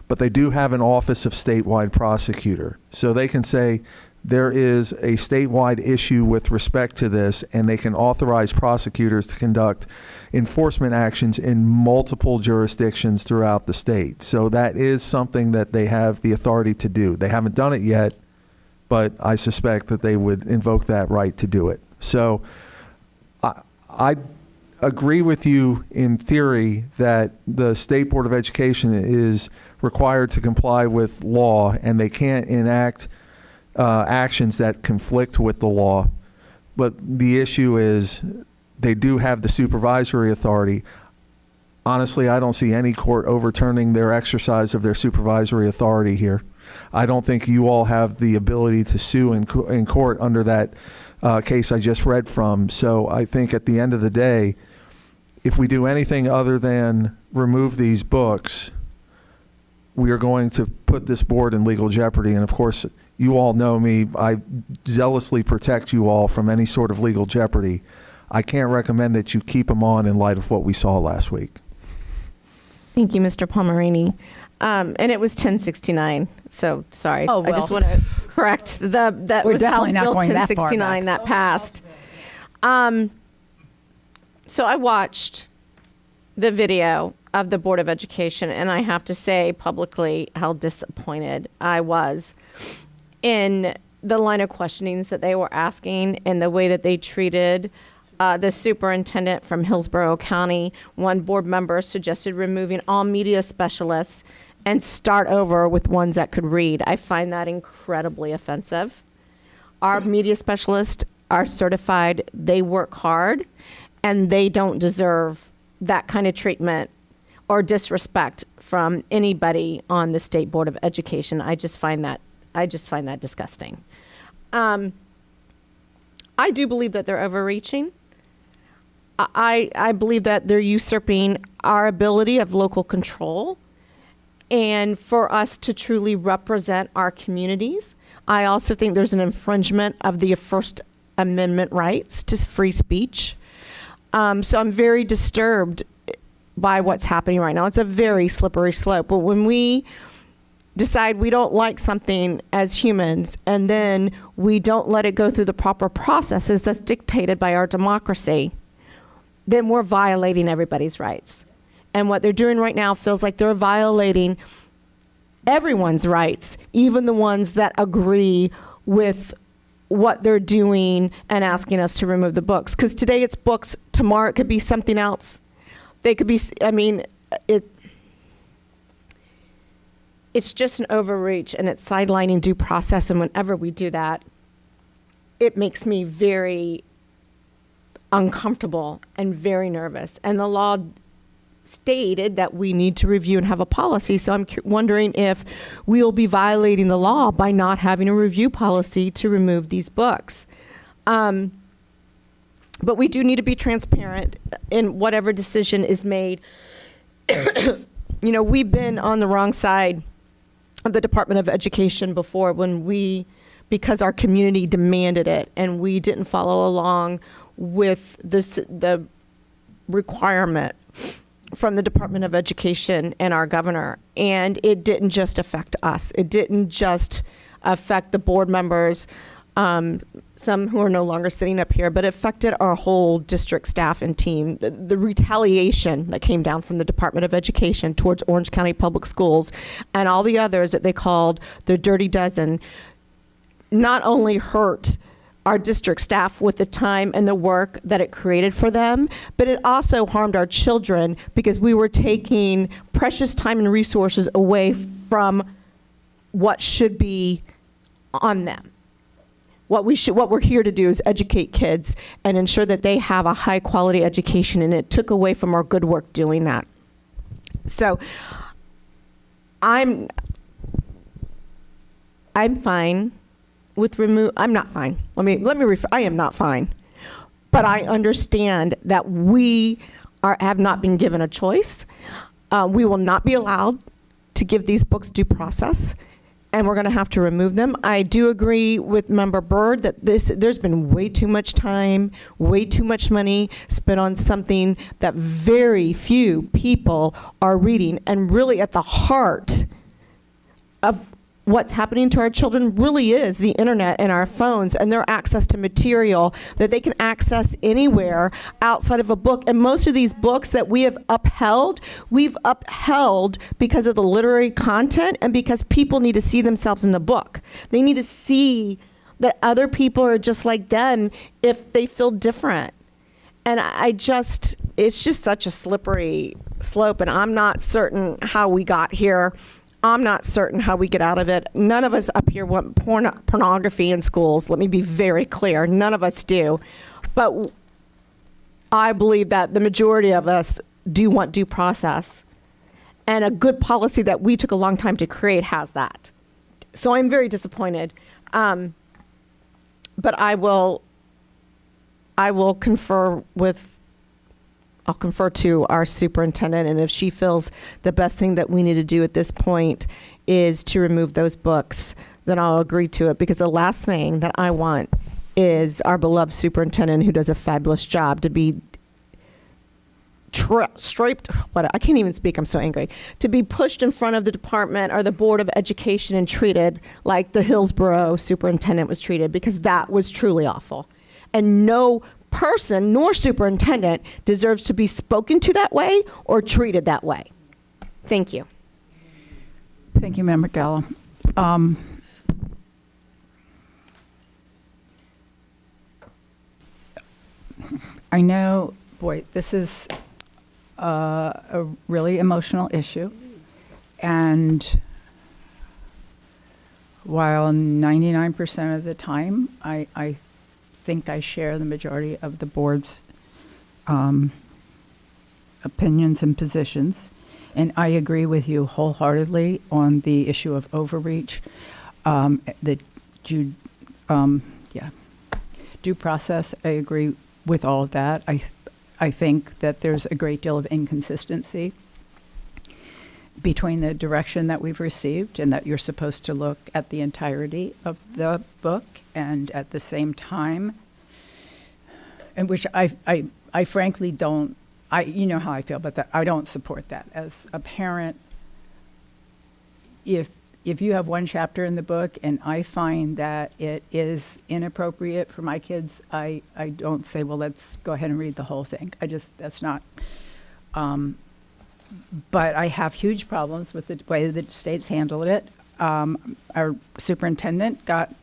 But they do have an Office of Statewide Prosecutor. So they can say, there is a statewide issue with respect to this, and they can authorize prosecutors to conduct enforcement actions in multiple jurisdictions throughout the state. So that is something that they have the authority to do. They haven't done it yet, but I suspect that they would invoke that right to do it. So I agree with you in theory that the State Board of Education is required to comply with law, and they can't enact actions that conflict with the law. But the issue is they do have the supervisory authority. Honestly, I don't see any court overturning their exercise of their supervisory authority here. I don't think you all have the ability to sue in court under that case I just read from. So I think at the end of the day, if we do anything other than remove these books, we are going to put this board in legal jeopardy. And of course, you all know me. I zealously protect you all from any sort of legal jeopardy. I can't recommend that you keep them on in light of what we saw last week. Thank you, Mr. Pomeraney. And it was 1069. So sorry. Oh, well. I just want to correct that We're was definitely House not Bill going that far 1069 that passed. So I watched the video of the Board of Education, and I have to say publicly how disappointed I was in the line of questionings that they were asking and the way that they treated the superintendent from Hillsborough County. One board member suggested removing all media specialists and start over with ones that could read. I find that incredibly offensive. Our media specialists are certified, they work hard, and they don't deserve that kind of treatment or disrespect from anybody on the State Board of Education. I just find that disgusting. I do believe that they're overreaching. I believe that they're usurping our ability of local control and for us to truly represent our communities. I also think there's an infringement of the First Amendment rights to free speech. So I'm very disturbed by what's happening right now. It's a very slippery slope. But when we decide we don't like something as humans, and then we don't let it go through the proper processes that's dictated by our democracy, then we're violating everybody's rights. And what they're doing right now feels like they're violating everyone's rights, even the ones that agree with what they're doing and asking us to remove the books. Because today it's books, tomorrow it could be something else. They could be, it's just an overreach, and it's sidelining due process. And whenever we do that, it makes me very uncomfortable and very nervous. And the law stated that we need to review and have a policy. So I'm wondering if we'll be violating the law by not having a review policy to remove these books. But we do need to be transparent in whatever decision is made. We've been on the wrong side of the Department of Education before because our community demanded it and we didn't follow along with the requirement from the Department of Education and our governor. And it didn't just affect us. It didn't just affect the board members, some who are no longer sitting up here, but it affected our whole district staff and team. The retaliation that came down from the Department of Education towards Orange County Public Schools and all the others that they called the Dirty Dozen not only hurt our district staff with the time and the work that it created for them, but it also harmed our children because we were taking precious time and resources away from what should be on them. What we're here to do is educate kids and ensure that they have a high quality education, and it took away from our good work doing that. So I'm fine with I'm not fine. I am not fine. But I understand that we have not been given a choice. We will not be allowed to give these books due process, and we're going to have to remove them. I do agree with Member Byrd that there's been way too much time, way too much money spent on something that very few people are reading, and really at the heart of what's happening to our children really is the internet and our phones and their access to material that they can access anywhere outside of a book. And most of these books that we've upheld because of the literary content and because people need to see themselves in the book. They need to see that other people are just like them if they feel different. And it's just such a slippery slope, and I'm not certain how we got here. I'm not certain how we get out of it. None of us up here want pornography in schools. Let me be very clear. None of us do. But I believe that the majority of us do want due process. And a good policy that we took a long time to create has that. So I'm very disappointed. But I will confer to our superintendent, and if she feels the best thing that we need to do at this point is to remove those books, then I'll agree to it, because the last thing that I want is our beloved superintendent, who does a fabulous job, to be I can't even speak, I'm so angry, to be pushed in front of the department or the Board of Education and treated like the Hillsborough superintendent was treated, because that was truly awful. And no person nor superintendent deserves to be spoken to that way or treated that way. Thank you. Thank you, Member Gallo. I know, boy, this is a really emotional issue, and while 99% of the time I think I share the majority of the board's opinions and positions, and I agree with you wholeheartedly on the issue of overreach, due process. I agree with all of that. I think that there's a great deal of inconsistency between the direction that we've received, and that you're supposed to look at the entirety of the book, and at the same time, and which I frankly don't, you know how I feel about that. I don't support that. As a parent, if you have one chapter in the book and I find that it is inappropriate for my kids, I don't say, well, let's go ahead and read the whole thing. That's not, but I have huge problems with the way that the state's handled it. Our superintendent got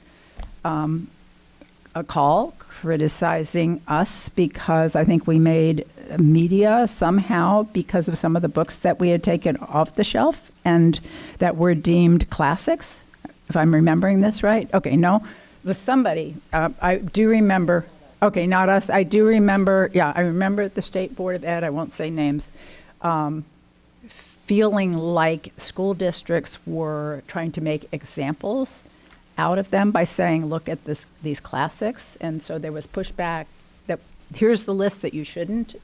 a call criticizing us because I think we made media somehow because of some of the books that we had taken off the shelf and that were deemed classics, if I'm remembering this right. Okay, no, it was somebody. I do remember, okay, not us. I do remember, I remember the State Board of Ed, I won't say names, feeling like school districts were trying to make examples out of them by saying, look at these classics. And so there was pushback that here's the list that you shouldn't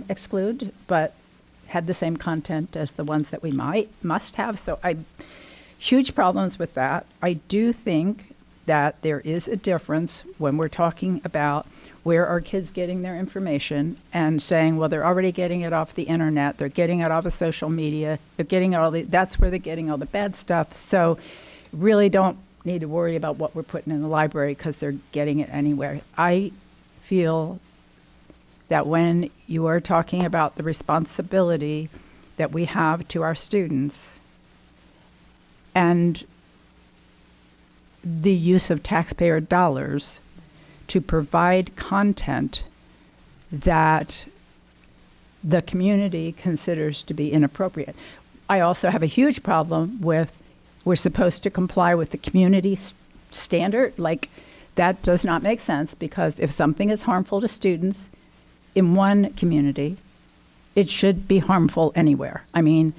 exclude, but had the same content as the ones that we must have. So huge problems with that. I do think that there is a difference when we're talking about where are kids getting their information and saying, well, they're already getting it off the internet, they're getting it off of social media, they're getting that's where they're getting all the bad stuff. So really don't need to worry about what we're putting in the library because they're getting it anywhere. I feel that when you are talking about the responsibility that we have to our students and the use of taxpayer dollars to provide content that the community considers to be inappropriate. I also have a huge problem with we're supposed to comply with the community standard. Like, that does not make sense, because if something is harmful to students in one community, it should be harmful anywhere. I mean,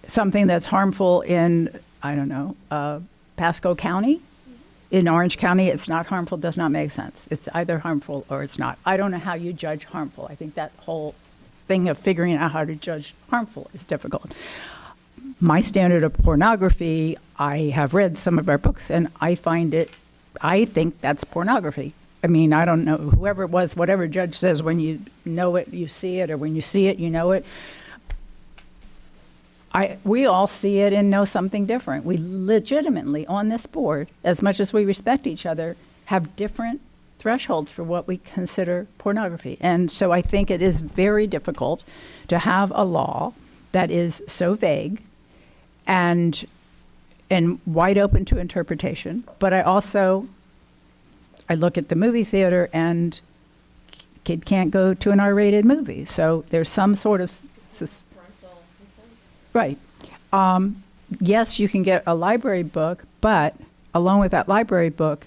something that's harmful in, I don't know, Pasco County, in Orange County, it's not harmful, does not make sense. It's either harmful or it's not. I don't know how you judge harmful. I think that whole thing of figuring out how to judge harmful is difficult. My standard of pornography, I have read some of our books, and I think that's pornography. I mean, I don't know, whoever it was, whatever judge says, when you know it, you see it, or when you see it, you know it. We all see it and know something different. We legitimately, on this board, as much as we respect each other, have different thresholds for what we consider pornography. And so I think it is very difficult to have a law that is so vague and wide open to interpretation. But I look at the movie theater, and kid can't go to an R-rated movie. So there's some sort of right. Yes, you can get a library book, but along with that library book,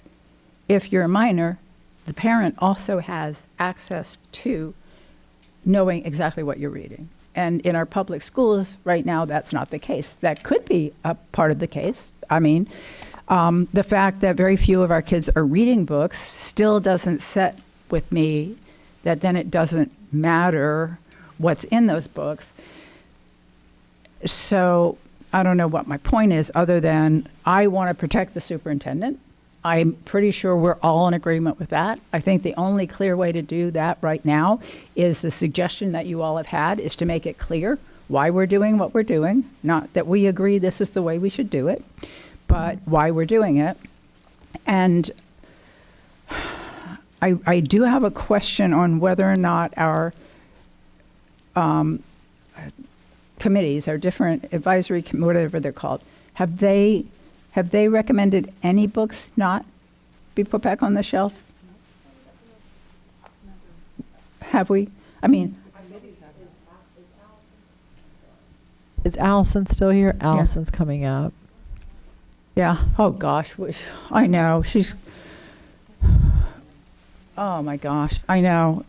if you're a minor, the parent also has access to knowing exactly what you're reading. And in our public schools right now, that's not the case. That could be a part of the case. I mean, the fact that very few of our kids are reading books still doesn't set with me that then it doesn't matter what's in those books. So I don't know what my point is, other than I want to protect the superintendent. I'm pretty sure we're all in agreement with that. I think the only clear way to do that right now is the suggestion that you all have had, is to make it clear why we're doing what we're doing. Not that we agree this is the way we should do it, but why we're doing it. And I do have a question on whether or not our committees, our different advisory, whatever they're called, have they recommended any books not be put back on the shelf? Have we? I mean, Is Allison still here? Allison's coming up. yeah. Oh gosh, I know she's. Oh my gosh, I know.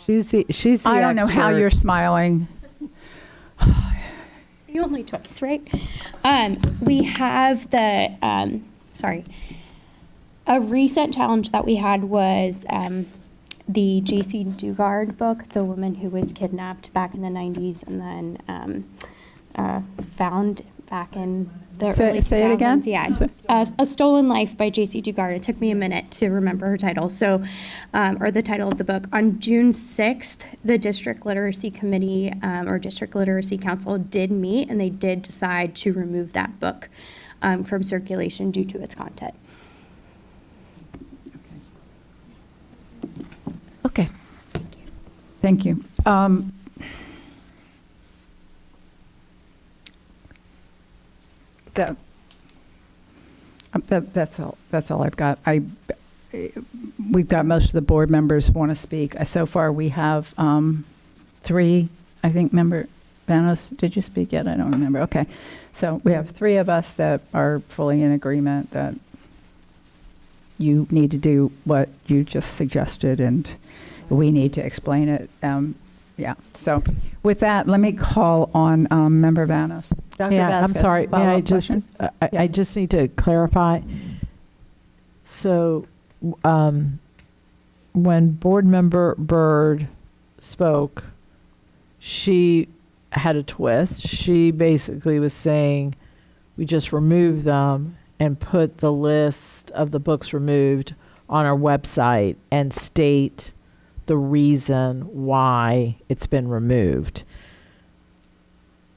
She's the I don't know how expert. you're smiling. The only choice, right? We have the, a recent challenge that we had was the J.C. Dugard book, The Woman Who Was Kidnapped back in the 90s and then found back in the early 2000s. Say it again? Yeah. A Stolen Life by J.C. Dugard. It took me a minute to remember her title. So, or the title of the book. On June 6th, the District Literacy Committee or District Literacy Council did meet, and they did decide to remove that book from circulation due to its content. Okay. Thank you. That's all I've got. We've got most of the board members want to speak. So far, we have 3. I think, member Vanos, did you speak yet? I don't remember. Okay, so we have 3 of us that are fully in agreement that you need to do what you just suggested, and we need to explain it. Yeah. So, with that, let me call on Member Vanos. Dr. Yeah, I'm Vasquez, sorry. May I follow-up just question? I just need to clarify. So, when Board Member Byrd spoke, she had a twist. She basically was saying, we just remove them and put the list of the books removed on our website and state the reason why it's been removed.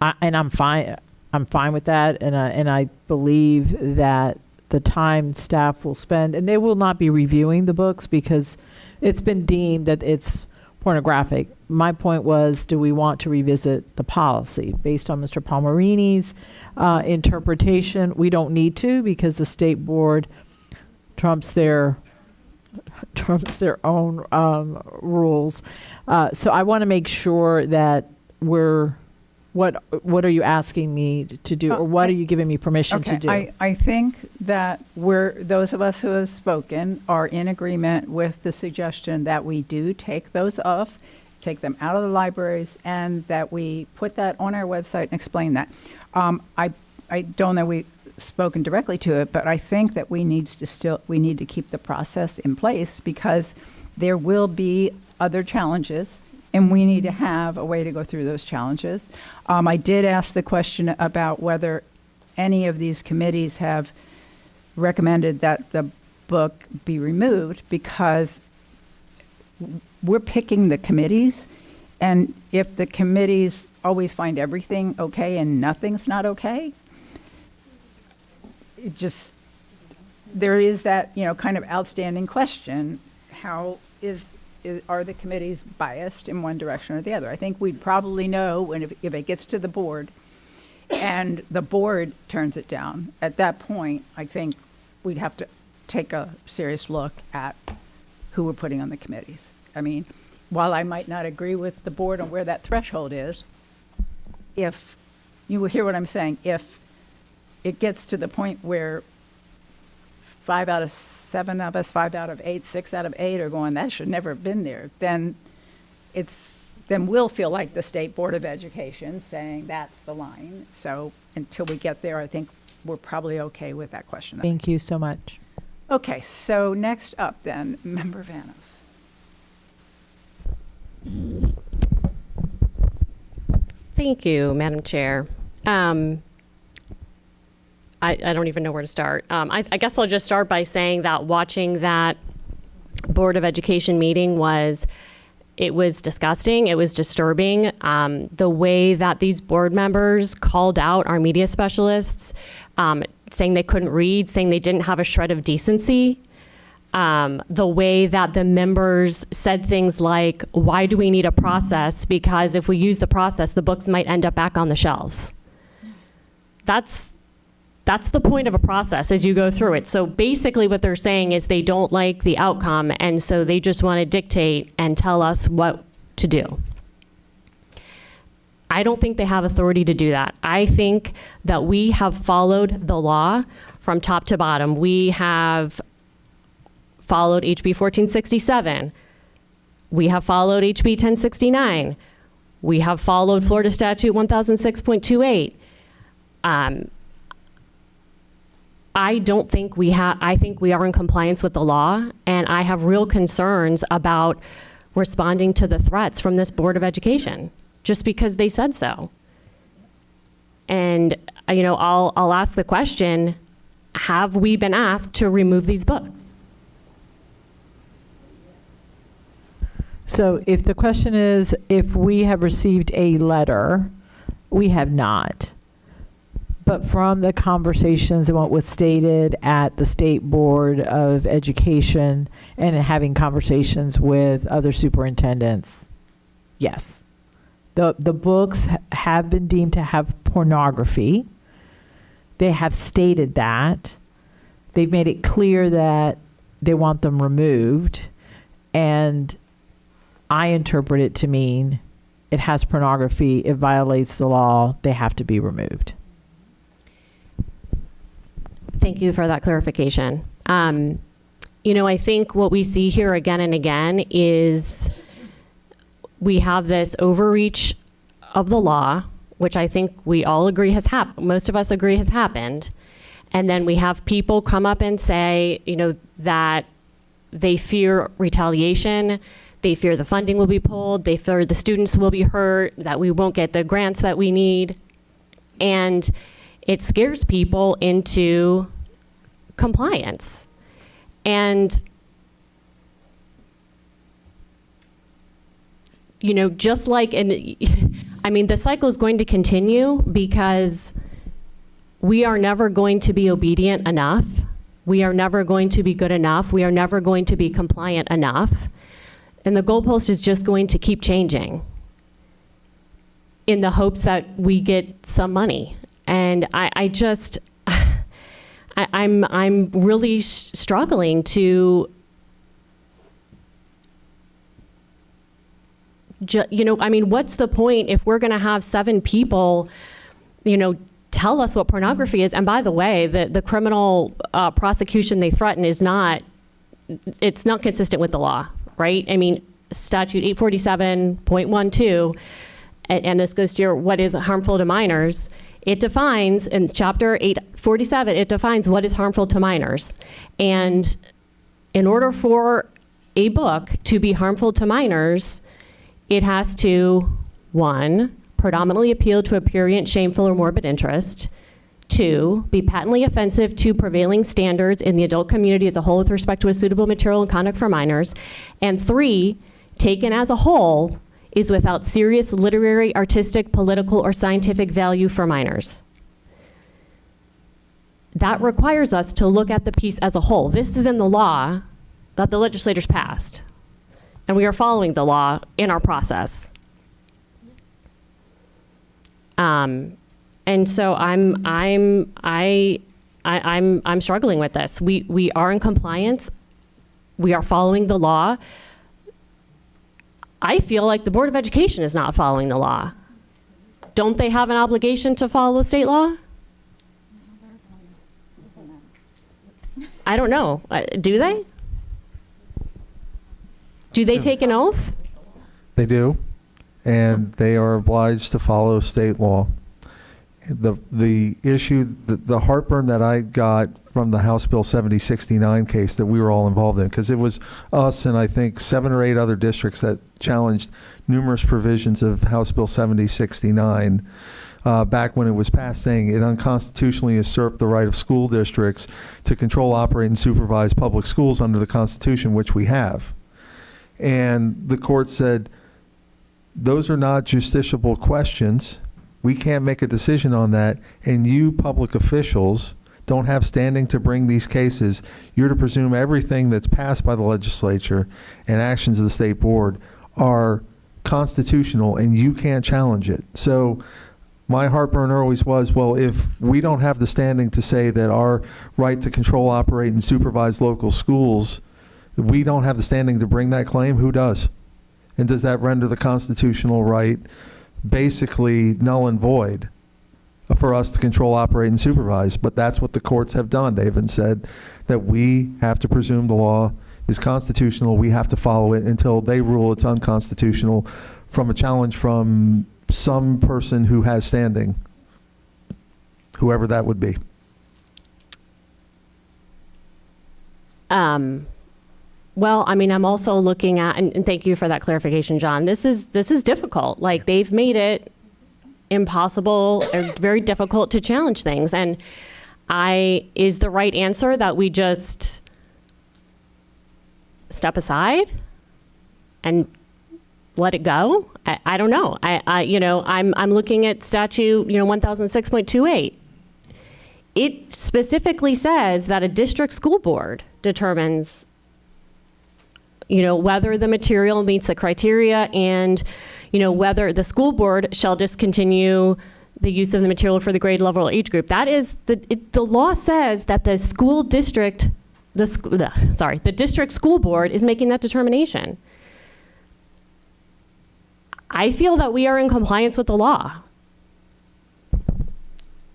And I'm fine with that, and I believe that the time staff will spend, and they will not be reviewing the books because it's been deemed that it's pornographic. My point was, do we want to revisit the policy based on Mr. Palmerini's interpretation? We don't need to, because the state board trumps their own rules. So I want to make sure that we're what are you asking me to do, or what are you giving me permission to do? I think that those of us who have spoken are in agreement with the suggestion that we do take those off, take them out of the libraries, and that we put that on our website and explain that. I don't know we've spoken directly to it, but I think that we need to keep the process in place, because there will be other challenges, and we need to have a way to go through those challenges. I did ask the question about whether any of these committees have recommended that the book be removed, because we're picking the committees, and if the committees always find everything okay and nothing's not okay, there is that, kind of outstanding question: how are the committees biased in one direction or the other? I think we'd probably know if it gets to the board and the board turns it down. At that point, I think we'd have to take a serious look at who we're putting on the committees. I mean, while I might not agree with the board on where that threshold is, if you will hear what I'm saying, if it gets to the point where 5 out of 7 of us, 5 out of 8, 6 out of 8 are going, that should never have been there, then we'll feel like the State Board of Education saying that's the line. So until we get there, I think we're probably okay with that question. Thank you so much. Okay, so next up then, Member Vanos. Thank you, Madam Chair. I don't even know where to start. I guess I'll just start by saying that watching that Board of Education meeting was disgusting. It was disturbing. The way that these board members called out our media specialists, saying they couldn't read, saying they didn't have a shred of decency. The way that the members said things like, why do we need a process? Because if we use the process, the books might end up back on the shelves. That's the point of a process as you go through it. So basically what they're saying is they don't like the outcome, and so they just want to dictate and tell us what to do. I don't think they have authority to do that. I think that we have followed the law from top to bottom. We have followed HB 1467. We have followed HB 1069. We have followed Florida Statute 1006.28. I don't think I think we are in compliance with the law, and I have real concerns about responding to the threats from this Board of Education, just because they said so. And, I'll ask the question, have we been asked to remove these books? So if the question is if we have received a letter, we have not. But from the conversations and what was stated at the State Board of Education and having conversations with other superintendents, yes. The books have been deemed to have pornography. They have stated that. They've made it clear that they want them removed. And I interpret it to mean it has pornography, it violates the law, they have to be removed. Thank you for that clarification. I think what we see here again and again is we have this overreach of the law, which I think we all agree has happened. Most of us agree has happened. And then we have people come up and say, that they fear retaliation, they fear the funding will be pulled, they fear the students will be hurt, that we won't get the grants that we need. And it scares people into compliance. And, just like, the cycle is going to continue because we are never going to be obedient enough. We are never going to be good enough. We are never going to be compliant enough. And the goalpost is just going to keep changing in the hopes that we get some money. And I'm really struggling to What's the point if we're going to have 7 people, tell us what pornography is? And by the way, the criminal prosecution they threaten it's not consistent with the law, right? I mean, statute 847.12, and this goes to what is harmful to minors. It defines, in chapter 847, it defines what is harmful to minors. And in order for a book to be harmful to minors, it has to, 1, predominantly appeal to a prurient, shameful, or morbid interest. 2, be patently offensive to prevailing standards in the adult community as a whole with respect to a suitable material and conduct for minors. And 3, taken as a whole, is without serious literary, artistic, political, or scientific value for minors. That requires us to look at the piece as a whole. This is in the law that the legislators passed, and we are following the law in our process. And so I'm struggling with this. We are in compliance. We are following the law. I feel like the Board of Education is not following the law. Don't they have an obligation to follow the state law? I don't know. Do they? Do they take an oath? They do, and they are obliged to follow state law. The issue, the heartburn that I got from the House Bill 7069 case that we were all involved in, because it was us and I think 7 or 8 other districts that challenged numerous provisions of House Bill 7069 back when it was passed, saying it unconstitutionally usurped the right of school districts to control, operate, and supervise public schools under the Constitution, which we have. And the court said, those are not justiciable questions. We can't make a decision on that, and you public officials don't have standing to bring these cases. You're to presume everything that's passed by the legislature and actions of the state board are constitutional, and you can't challenge it. So my heartburn always was, well, if we don't have the standing to say that our right to control, operate, and supervise local schools, if we don't have the standing to bring that claim, who does? And does that render the constitutional right basically null and void for us to control, operate, and supervise? But that's what the courts have done. They even said that we have to presume the law is constitutional. We have to follow it until they rule it's unconstitutional from a challenge from some person who has standing, whoever that would be. Well, I mean, I'm also looking at, and thank you for that clarification, John. This is difficult. Like, they've made it impossible or very difficult to challenge things. And is the right answer that we just step aside and let it go? I don't know. I'm looking at statute, 1006.28. It specifically says that a district school board determines whether the material meets the criteria and, whether the school board shall discontinue the use of the material for the grade level or age group. That is, the law says that the school district, the district school board is making that determination. I feel that we are in compliance with the law.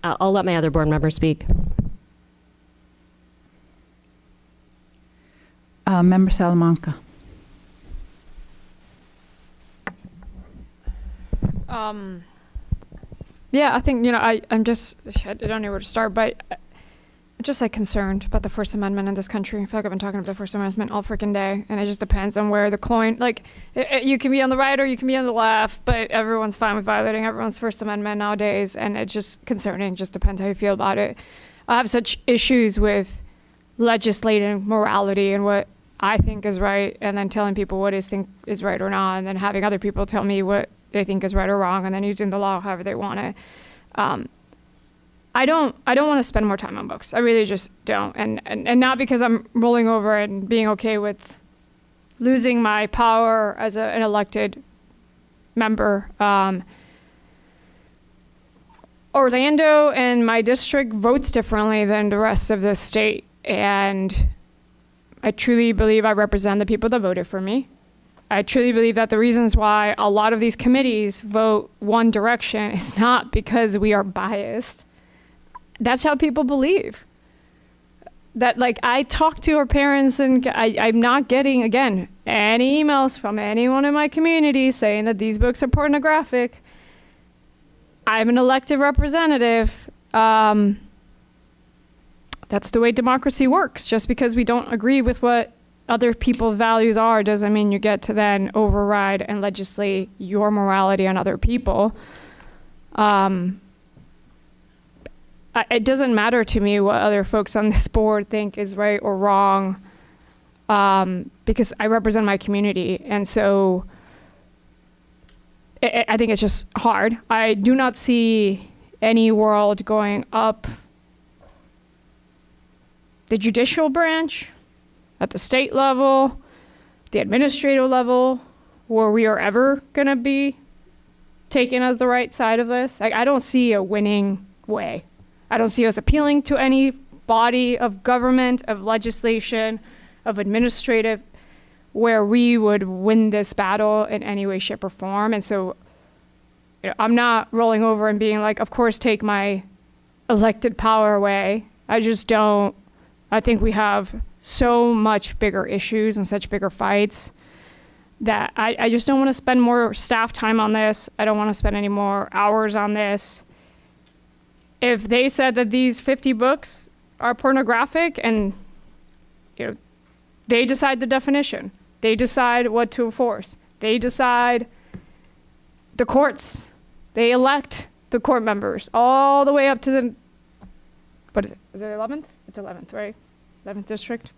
I'll let my other board members speak. Member Salamanca. Yeah, I think, I don't know where to start, but I'm just concerned about the First Amendment in this country. I feel like I've been talking about the First Amendment all freaking day, and it just depends on where the coin, you can be on the right or you can be on the left, but everyone's fine with violating everyone's First Amendment nowadays, and it's just concerning. It just depends how you feel about it. I have such issues with legislating morality and what I think is right, and then telling people what think is right or not, and then having other people tell me what they think is right or wrong, and then using the law however they want it. I don't want to spend more time on books. I really just don't, and not because I'm rolling over and being okay with losing my power as an elected member. Orlando and my district votes differently than the rest of the state, and I truly believe I represent the people that voted for me. I truly believe that the reasons why a lot of these committees vote one direction is not because we are biased. That's how people believe. That, like, I talk to our parents, and I'm not getting, again, any emails from anyone in my community saying that these books are pornographic. I'm an elected representative. That's the way democracy works. Just because we don't agree with what other people's values are doesn't mean you get to then override and legislate your morality on other people. It doesn't matter to me what other folks on this board think is right or wrong, because I represent my community. And so I think it's just hard. I do not see any world going up the judicial branch, at the state level, the administrative level, where we are ever going to be taken as the right side of this. I don't see a winning way. I don't see us appealing to any body of government, of legislation, of administrative, where we would win this battle in any way, shape, or form. And so I'm not rolling over and being like, of course, take my elected power away. I just don't. I think we have so much bigger issues and such bigger fights that I just don't want to spend more staff time on this. I don't want to spend any more hours on this. If they said that these 50 books are pornographic, and they decide the definition, they decide what to enforce, they decide the courts, they elect the court members all the way up to the, what is it? Is it 11th? It's 11th, right? 11th district.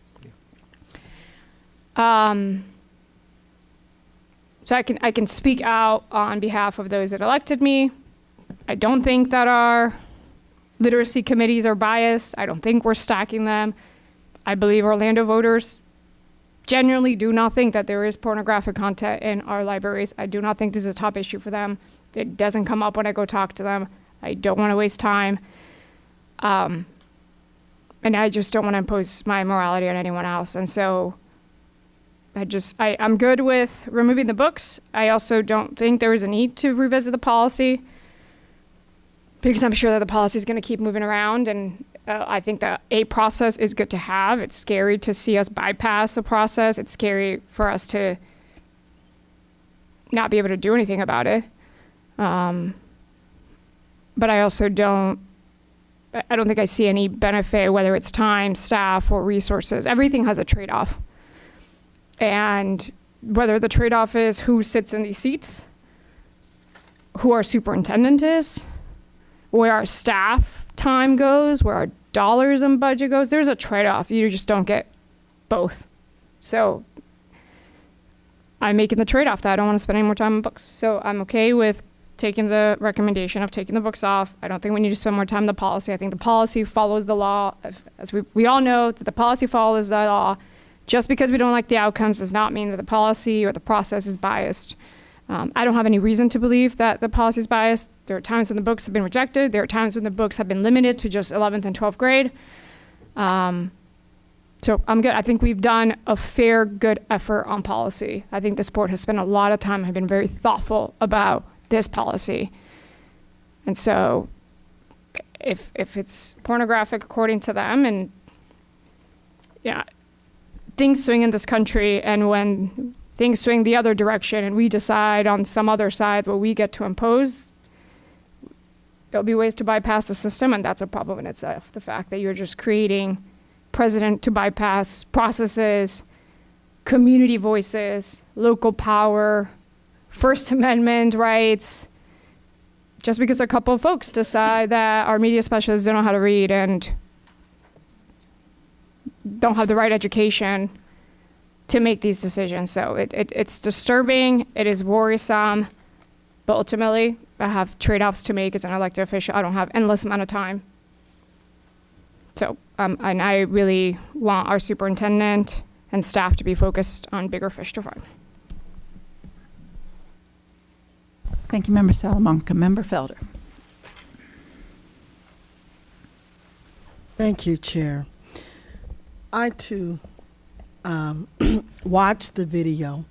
So I can speak out on behalf of those that elected me. I don't think that our literacy committees are biased. I don't think we're stacking them. I believe Orlando voters genuinely do not think that there is pornographic content in our libraries. I do not think this is a top issue for them. It doesn't come up when I go talk to them. I don't want to waste time. And I just don't want to impose my morality on anyone else. And so I'm good with removing the books. I also don't think there is a need to revisit the policy, because I'm sure that the policy is going to keep moving around, and I think that a process is good to have. It's scary to see us bypass a process. It's scary for us to not be able to do anything about it. But I also don't think I see any benefit, whether it's time, staff, or resources. Everything has a trade-off. And whether the trade-off is who sits in these seats, who our superintendent is, where our staff time goes, where our dollars and budget goes, there's a trade-off. You just don't get both. So I'm making the trade-off that I don't want to spend any more time on books. So I'm okay with taking the recommendation of taking the books off. I don't think we need to spend more time on the policy. I think the policy follows the law. As we all know, that the policy follows the law. Just because we don't like the outcomes does not mean that the policy or the process is biased. I don't have any reason to believe that the policy is biased. There are times when the books have been rejected. There are times when the books have been limited to just 11th and 12th grade. So I'm good. I think we've done a fair, good effort on policy. I think this board has spent a lot of time, have been very thoughtful about this policy. And so if it's pornographic according to them, and things swing in this country, and when things swing the other direction and we decide on some other side what we get to impose, there'll be ways to bypass the system, and that's a problem in itself. The fact that you're just creating precedent to bypass processes, community voices, local power, First Amendment rights, just because a couple of folks decide that our media specialists don't know how to read and don't have the right education to make these decisions. So it's disturbing, it is worrisome, but ultimately I have trade-offs to make as an elected official. I don't have endless amount of time. So, and I really want our superintendent and staff to be focused on bigger fish to fry. Thank you, Member Salamanca. Member Felder. Thank you, Chair. I, too, watched the video,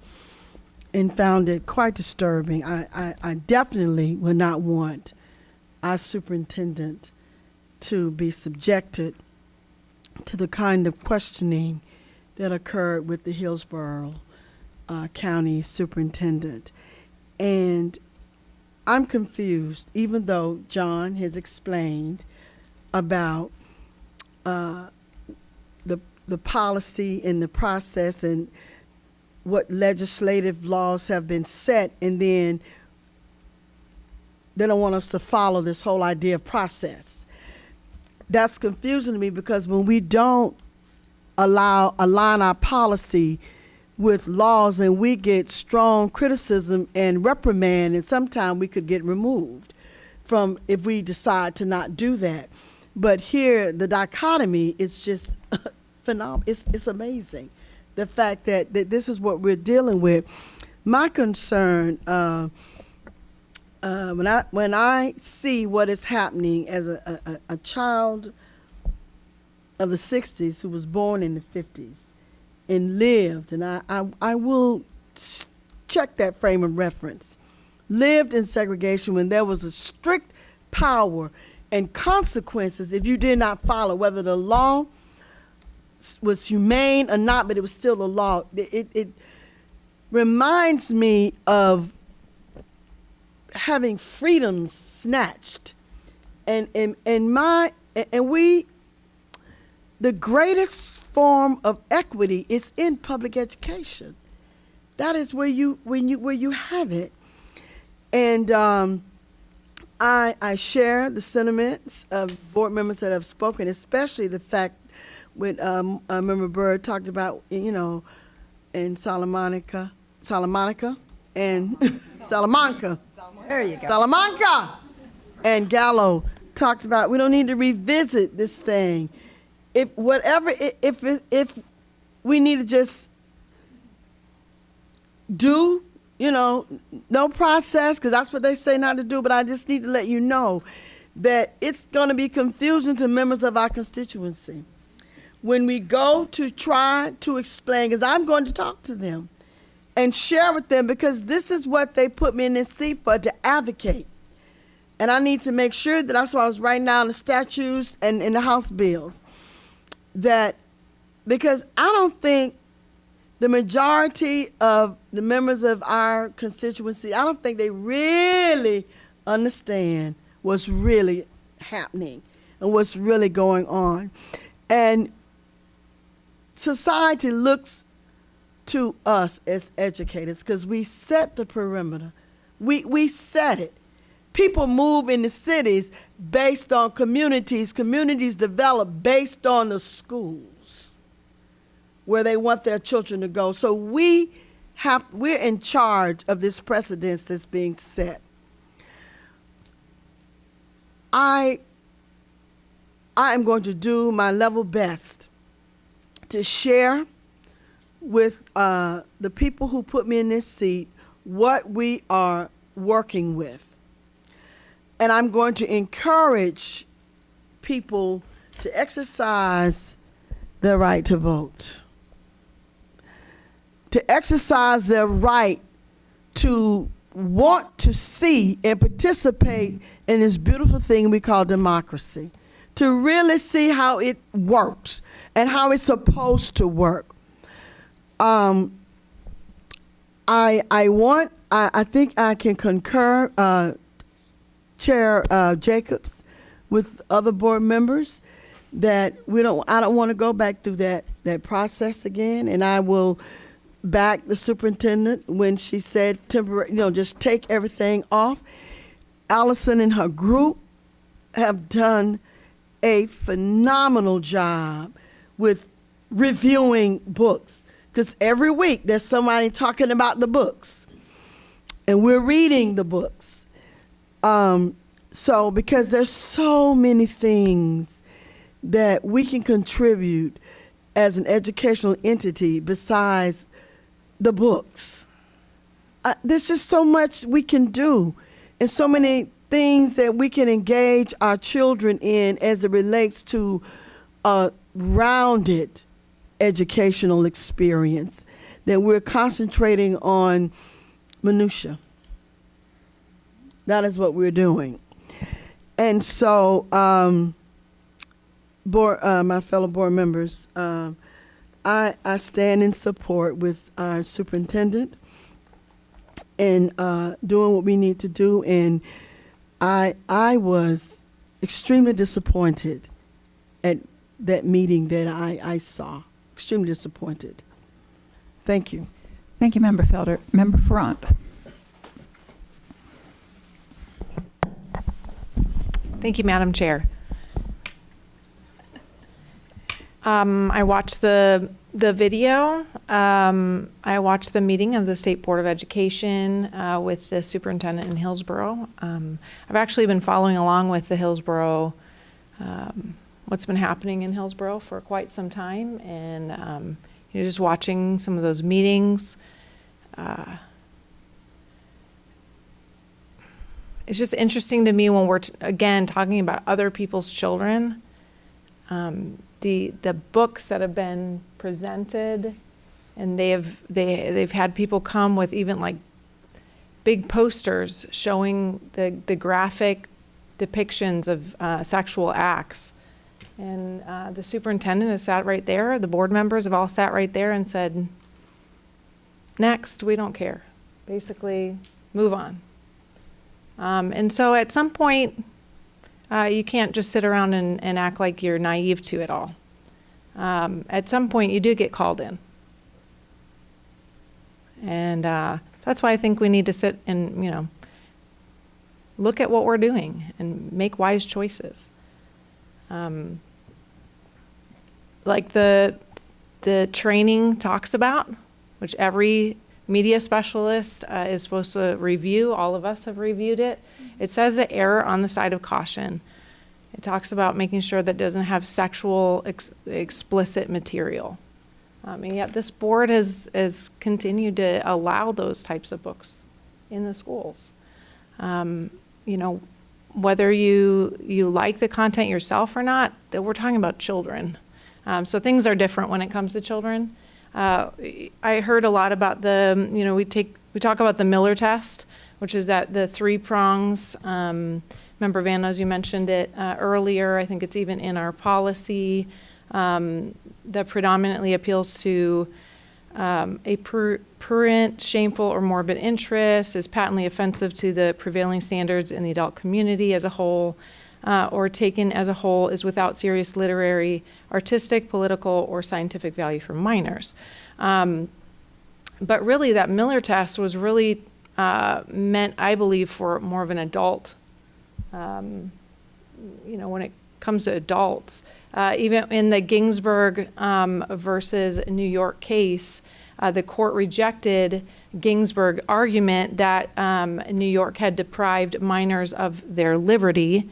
and found it quite disturbing. I definitely would not want our superintendent to be subjected to the kind of questioning that occurred with the Hillsborough County Superintendent. And I'm confused, even though John has explained about the policy and the process and what legislative laws have been set, and then they don't want us to follow this whole idea of process. That's confusing to me, because when we don't align our policy with laws, and we get strong criticism and reprimand, and sometimes we could get removed from if we decide to not do that. But here, the dichotomy is just phenomenal. It's amazing, the fact that this is what we're dealing with. My concern, when I see what is happening as a child of the 60s who was born in the 50s and lived, and I will check that frame of reference, lived in segregation when there was a strict power and consequences if you did not follow, whether the law was humane or not, but it was still the law. It reminds me of having freedoms snatched, and we, the greatest form of equity is in public education. That is where you have it, and I share the sentiments of board members that have spoken, especially the fact with Member Byrd talked about, in Salamanca and Salamanca. There you go. Salamanca and Gallo talked about we don't need to revisit this thing. If we need to just do, no process, because that's what they say not to do, but I just need to let you know that it's going to be confusing to members of our constituency when we go to try to explain, because I'm going to talk to them and share with them, because this is what they put me in this seat for, to advocate. And I need to make sure that that's why I was writing down the statutes and in the House bills, that because I don't think the majority of the members of our constituency, I don't think they really understand what's really happening and what's really going on. And society looks to us as educators because we set the perimeter. We set it. People move in the cities based on communities. Communities develop based on the schools where they want their children to go. So we're in charge of this precedence that's being set. I am going to do my level best to share with the people who put me in this seat what we are working with. And I'm going to encourage people to exercise their right to vote, to exercise their right to want to see and participate in this beautiful thing we call democracy, to really see how it works and how it's supposed to work. I think I can concur, Chair Jacobs, with other board members that I don't want to go back through that process again, and I will back the superintendent when she said temporary, just take everything off. Allison and her group have done a phenomenal job with reviewing books, because every week there's somebody talking about the books, and we're reading the books. So because there's so many things that we can contribute as an educational entity besides the books. There's just so much we can do, and so many things that we can engage our children in as it relates to a rounded educational experience, that we're concentrating on minutia. That is what we're doing. And so, my fellow board members, I stand in support with our superintendent in doing what we need to do. And I was extremely disappointed at that meeting that I saw. Extremely disappointed. Thank you. Thank you, Member Felder. Member Ferrant. Thank you, Madam Chair. I watched the video. I watched the meeting of the State Board of Education with the superintendent in Hillsborough. I've actually been following along with the Hillsborough, what's been happening in Hillsborough for quite some time, and just watching some of those meetings. It's just interesting to me when we're again talking about other people's children. The books that have been presented, and they've had people come with even like big posters showing the graphic depictions of sexual acts. And the superintendent has sat right there. The board members have all sat right there and said, "Next, we don't care." Basically, move on. And so at some point, you can't just sit around and act like you're naive to it all. At some point, you do get called in. And that's why I think we need to sit and, look at what we're doing and make wise choices. Like the training talks about, which every media specialist is supposed to review. All of us have reviewed it. It says to err on the side of caution. It talks about making sure that it doesn't have sexual explicit material. And yet this board has continued to allow those types of books in the schools. Whether you like the content yourself or not, that we're talking about children. So things are different when it comes to children. I heard a lot about we talk about the Miller test, which is that the 3 prongs. Member Vanos, you mentioned it earlier. I think it's even in our policy that predominantly appeals to a prurient, shameful, or morbid interest, is patently offensive to the prevailing standards in the adult community as a whole, or taken as a whole is without serious literary, artistic, political, or scientific value for minors. But really that Miller test was really meant, I believe, for more of an adult, when it comes to adults. Even in the Ginsburg versus New York case, the court rejected Ginsburg argument that New York had deprived minors of their liberty.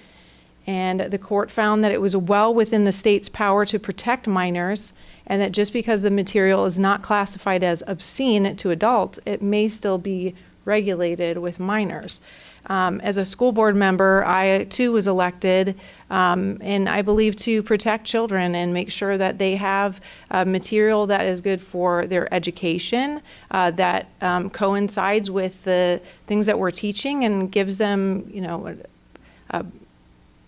And the court found that it was well within the state's power to protect minors, and that just because the material is not classified as obscene to adults, it may still be regulated with minors. As a school board member, I too was elected, and I believe to protect children and make sure that they have material that is good for their education, that coincides with the things that we're teaching and gives them,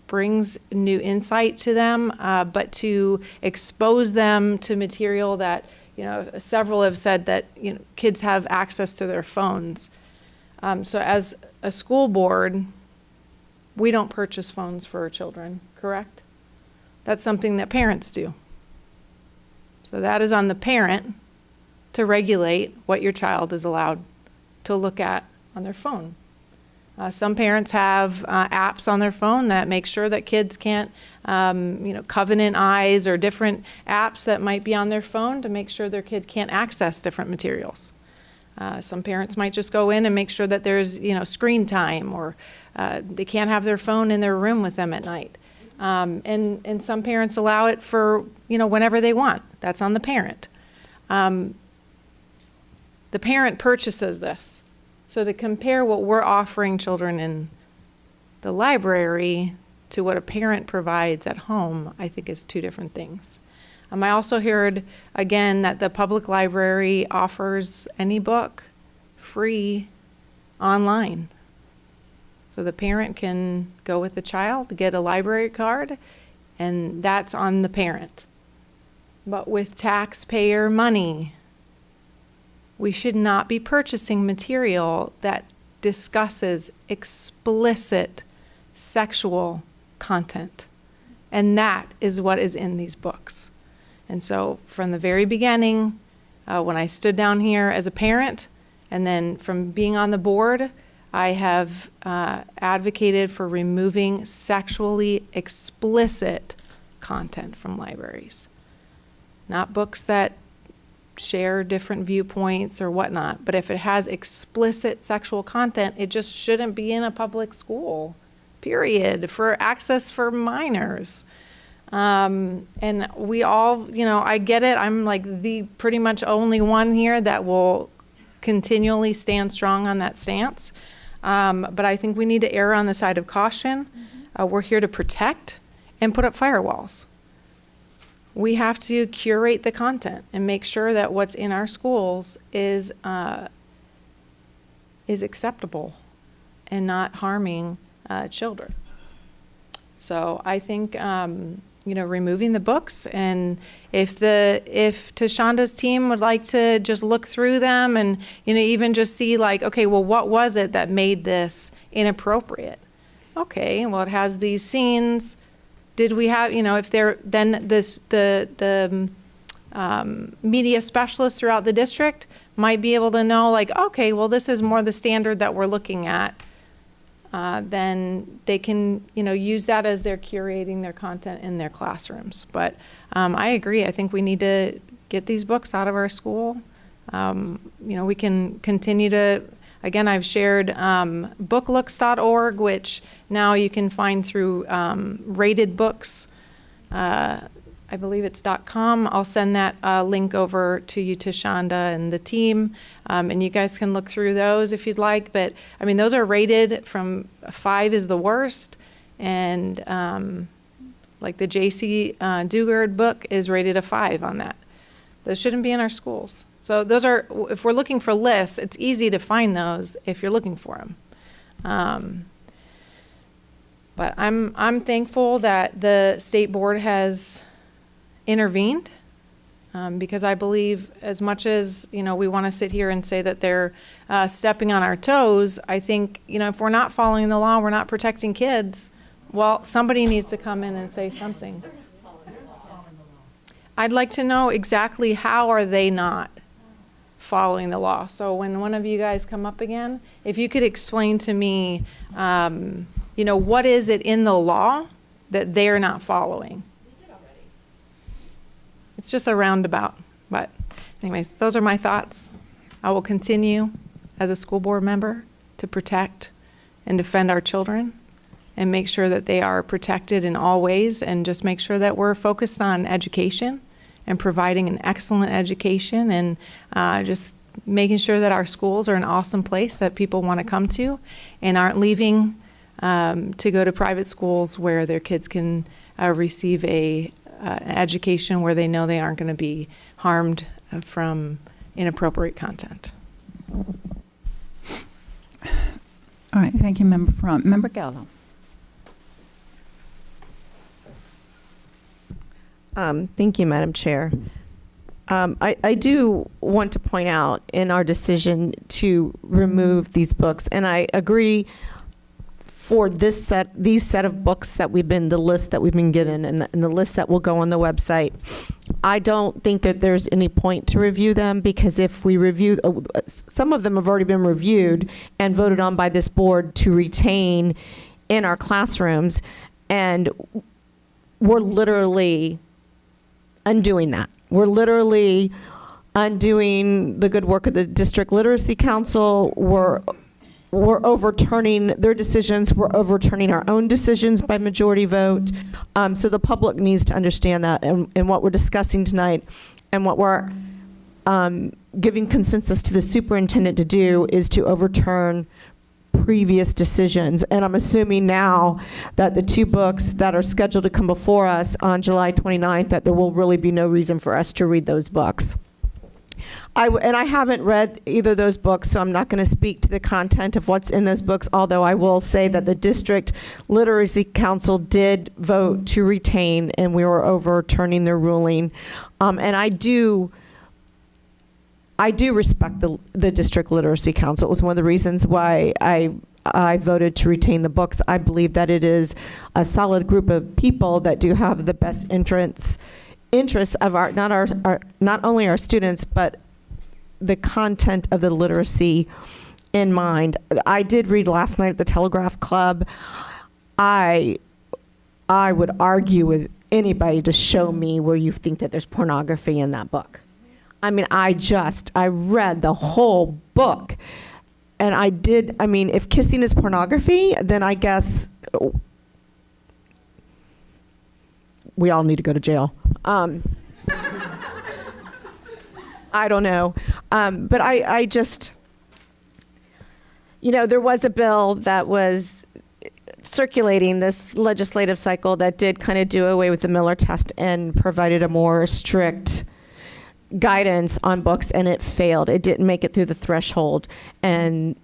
brings new insight to them, but to expose them to material that, several have said that, kids have access to their phones. So as a school board, we don't purchase phones for our children, correct? That's something that parents do. So that is on the parent to regulate what your child is allowed to look at on their phone. Some parents have apps on their phone that make sure that kids can't, Covenant Eyes or different apps that might be on their phone to make sure their kid can't access different materials. Some parents might just go in and make sure that there's, screen time, or they can't have their phone in their room with them at night. And some parents allow it for, whenever they want. That's on the parent. The parent purchases this. So to compare what we're offering children in the library to what a parent provides at home, I think is 2 different things. I also heard, again, that the public library offers any book free online. So the parent can go with the child, get a library card, and that's on the parent. But with taxpayer money, we should not be purchasing material that discusses explicit sexual content. And that is what is in these books. And so from the very beginning, when I stood down here as a parent, and then from being on the board, I have advocated for removing sexually explicit content from libraries. Not books that share different viewpoints or whatnot, but if it has explicit sexual content, it just shouldn't be in a public school, period, for access for minors. And we all, I get it. I'm like the pretty much only one here that will continually stand strong on that stance. But I think we need to err on the side of caution. We're here to protect and put up firewalls. We have to curate the content and make sure that what's in our schools is acceptable and not harming children. So I think removing the books, and if Tashanda's team would like to just look through them and even just see like, okay, well, what was it that made this inappropriate? Okay, well, it has these scenes. Did we have, if they're, then the media specialists throughout the district might be able to know, like, okay, well, this is more the standard that we're looking at. Then they can, use that as they're curating their content in their classrooms. But I agree. I think we need to get these books out of our school. We can continue to. Again, I've shared booklooks.org, which now you can find through Rated Books. I believe it's .com. I'll send that link over to you, Tashanda, and the team, and you guys can look through those if you'd like. But, I mean, those are rated from 5 is the worst, and like the J.C. Dugard book is rated a 5 on that. Those shouldn't be in our schools. So those are, if we're looking for lists, it's easy to find those if you're looking for them. But I'm thankful that the state board has intervened, because I believe as much as, we want to sit here and say that they're stepping on our toes, I think, if we're not following the law, we're not protecting kids, well, somebody needs to come in and say something. I'd like to know exactly how are they not following the law. So when one of you guys come up again, if you could explain to me, what is it in the law that they're not following? It's just a roundabout. But anyways, those are my thoughts. I will continue as a school board member to protect and defend our children and make sure that they are protected in all ways, and just make sure that we're focused on education and providing an excellent education, and just making sure that our schools are an awesome place that people want to come to and aren't leaving to go to private schools where their kids can receive an education where they know they aren't going to be harmed from inappropriate content. All right, thank you, Member Front. Member Gallo. Thank you, Madam Chair. I do want to point out in our decision to remove these books, and I agree for these set of books that the list that we've been given and the list that will go on the website, I don't think that there's any point to review them, because if we review, some of them have already been reviewed and voted on by this board to retain in our classrooms, and we're literally undoing that. We're literally undoing the good work of the District Literacy Council. We're overturning their decisions. We're overturning our own decisions by majority vote. So the public needs to understand that, and what we're discussing tonight and what we're giving consensus to the superintendent to do is to overturn previous decisions. And I'm assuming now that the 2 books that are scheduled to come before us on July 29th, that there will really be no reason for us to read those books. I haven't read either of those books, so I'm not going to speak to the content of what's in those books, although I will say that the District Literacy Council did vote to retain, and we were overturning their ruling. And I do respect the District Literacy Council. It was one of the reasons why I voted to retain the books. I believe that it is a solid group of people that do have the best interests of not only our students, but the content of the literacy in mind. I did read last night at the Telegraph Club. I would argue with anybody to show me where you think that there's pornography in that book. I mean, I read the whole book. And if kissing is pornography, then I guess we all need to go to jail. I don't know. But I just, there was a bill that was circulating this legislative cycle that did kind of do away with the Miller test and provided a more strict guidance on books, and it failed. It didn't make it through the threshold, and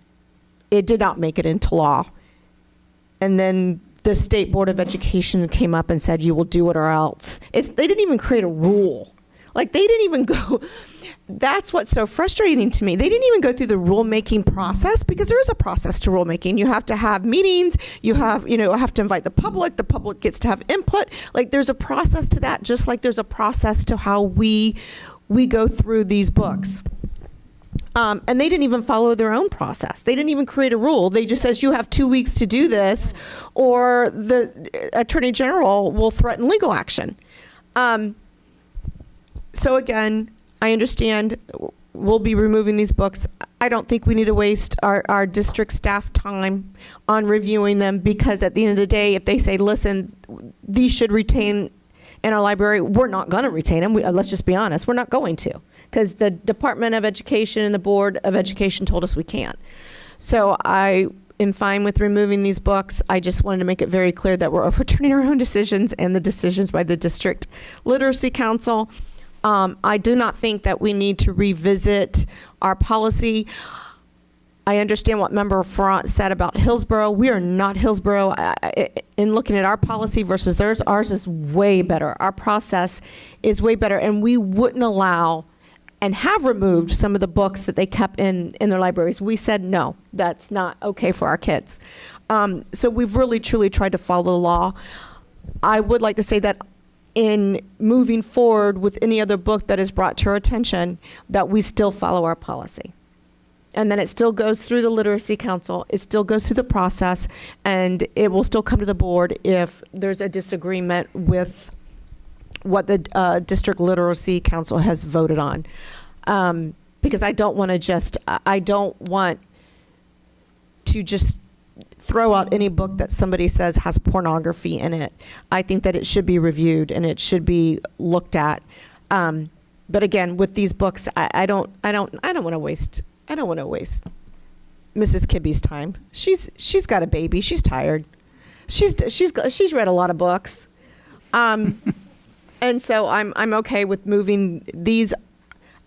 it did not make it into law. And then the State Board of Education came up and said, you will do it or else. They didn't even create a rule. Like, they didn't even go. That's what's so frustrating to me. They didn't even go through the rulemaking process, because there is a process to rulemaking. You have to have meetings. You have to invite the public. The public gets to have input. Like, there's a process to that, just like there's a process to how we go through these books. And they didn't even follow their own process. They didn't even create a rule. They just says you have 2 weeks to do this, or the Attorney General will threaten legal action. So again, I understand we'll be removing these books. I don't think we need to waste our district staff time on reviewing them, because at the end of the day, if they say, listen, these should retain in our library, we're not going to retain them. Let's just be honest, we're not going to, because the Department of Education and the Board of Education told us we can't. So I am fine with removing these books. I just wanted to make it very clear that we're overturning our own decisions and the decisions by the District Literacy Council. I do not think that we need to revisit our policy. I understand what Member Farrant said about Hillsborough. We are not Hillsborough. In looking at our policy versus theirs, ours is way better. Our process is way better, and we wouldn't allow and have removed some of the books that they kept in their libraries. We said, no, that's not okay for our kids. So we've really, truly tried to follow the law. I would like to say that in moving forward with any other book that is brought to our attention, that we still follow our policy. And then it still goes through the Literacy Council, it still goes through the process, and it will still come to the board if there's a disagreement with what the District Literacy Council has voted on. Because I don't want to just throw out any book that somebody says has pornography in it. I think that it should be reviewed and it should be looked at. But again, with these books, I don't want to waste Mrs. Kibbe's time. She's got a baby. She's tired. She's read a lot of books. And so I'm okay with moving these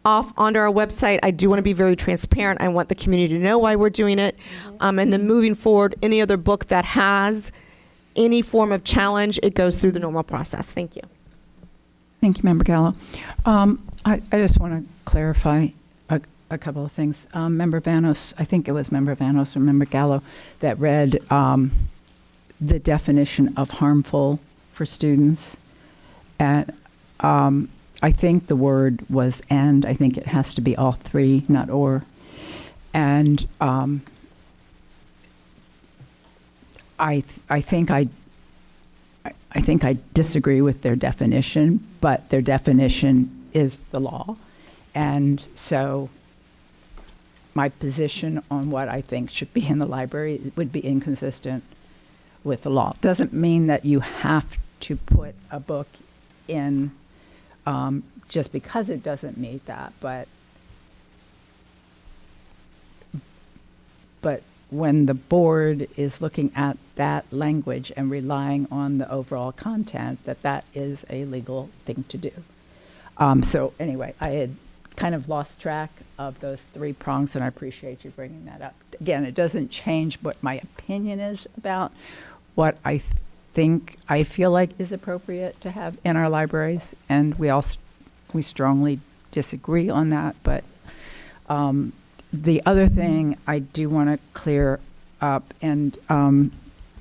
off onto our website. I do want to be very transparent. I want the community to know why we're doing it. And then moving forward, any other book that has any form of challenge, it goes through the normal process. Thank you. Thank you, Member Gallo. I just want to clarify a couple of things. Member Vanos, I think it was Member Vanos or Member Gallo that read the definition of harmful for students. And I think the word was and. I think it has to be all three, not or. And I think I disagree with their definition, but their definition is the law. And so my position on what I think should be in the library would be inconsistent with the law. Doesn't mean that you have to put a book in just because it doesn't meet that, but when the board is looking at that language and relying on the overall content, that is a legal thing to do. So anyway, I had kind of lost track of those three prongs, and I appreciate you bringing that up. Again, it doesn't change what my opinion is about what I feel like is appropriate to have in our libraries, and we strongly disagree on that. But the other thing I do want to clear up, and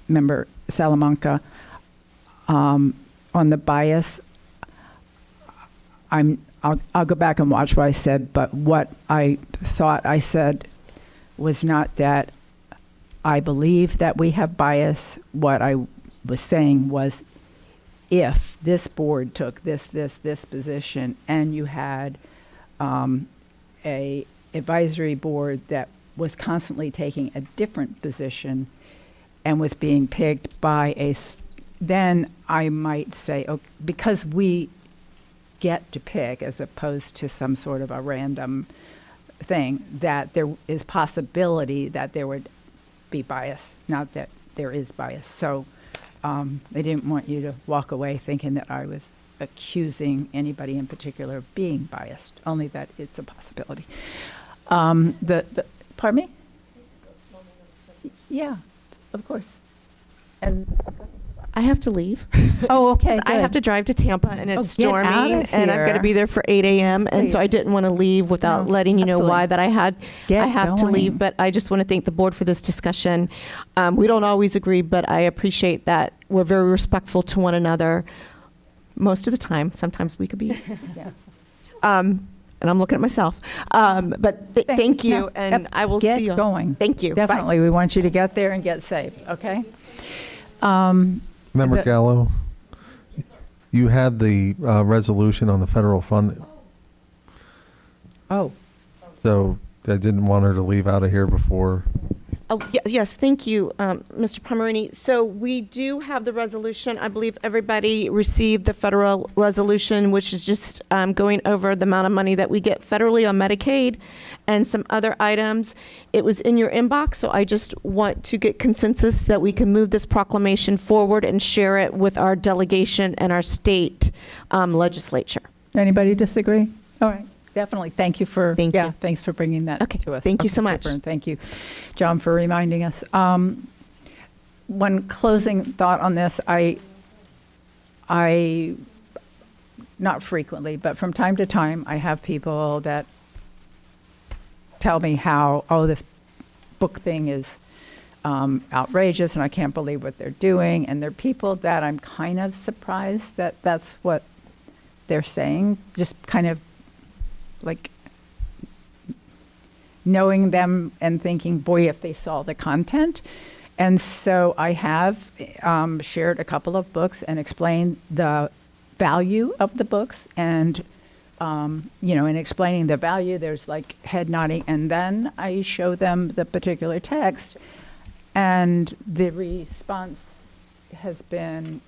Member Salamanca, on the bias, I'll go back and watch what I said, but what I thought I said was not that I believe that we have bias. What I was saying was, if this board took this position and you had a advisory board that was constantly taking a different position and was being picked by then I might say, okay, because we get to pick as opposed to some sort of a random thing, that there is possibility that there would be bias, not that there is bias. So I didn't want you to walk away thinking that I was accusing anybody in particular of being biased, only that it's a possibility. Pardon me? Yeah, of course. And I have to leave. Oh, okay. I have to drive to Tampa, and it's get out storming, of and I've got to here. be there for 8 a.m. And so I didn't want to leave without letting you know absolutely. why that I have to going. leave. But I just want to thank the board for this discussion. We don't always agree, but I appreciate that we're very respectful to one another most of the time. Sometimes we could be. Yeah. And I'm looking at myself. But thank you, No, and I will get see you. going. Thank you. Bye. Definitely. We want you to get there and get safe, okay? Member Gallo, you had the resolution on the federal funding. Oh. So I didn't want her to leave out of here before. Oh, yes, thank you, Mr. Pomerini. So we do have the resolution. I believe everybody received the federal resolution, which is just going over the amount of money that we get federally on Medicaid and some other items. It was in your inbox, so I just want to get consensus that we can move this proclamation forward and share it with our delegation and our state legislature. Anybody disagree? All right. Definitely. Thank you for thanks for bringing that to us. Thank you so much. Super, and thank you, John, for reminding us. One closing thought on this, I not frequently, but from time to time, I have people that tell me how, this book thing is outrageous and I can't believe what they're doing. And they're people that I'm kind of surprised that that's what they're saying, just kind of like knowing them and thinking, boy, if they saw the content. And so I have shared a couple of books and explained the value of the books. And, in explaining the value, there's like head nodding. And then I show them the particular text. And the response has been,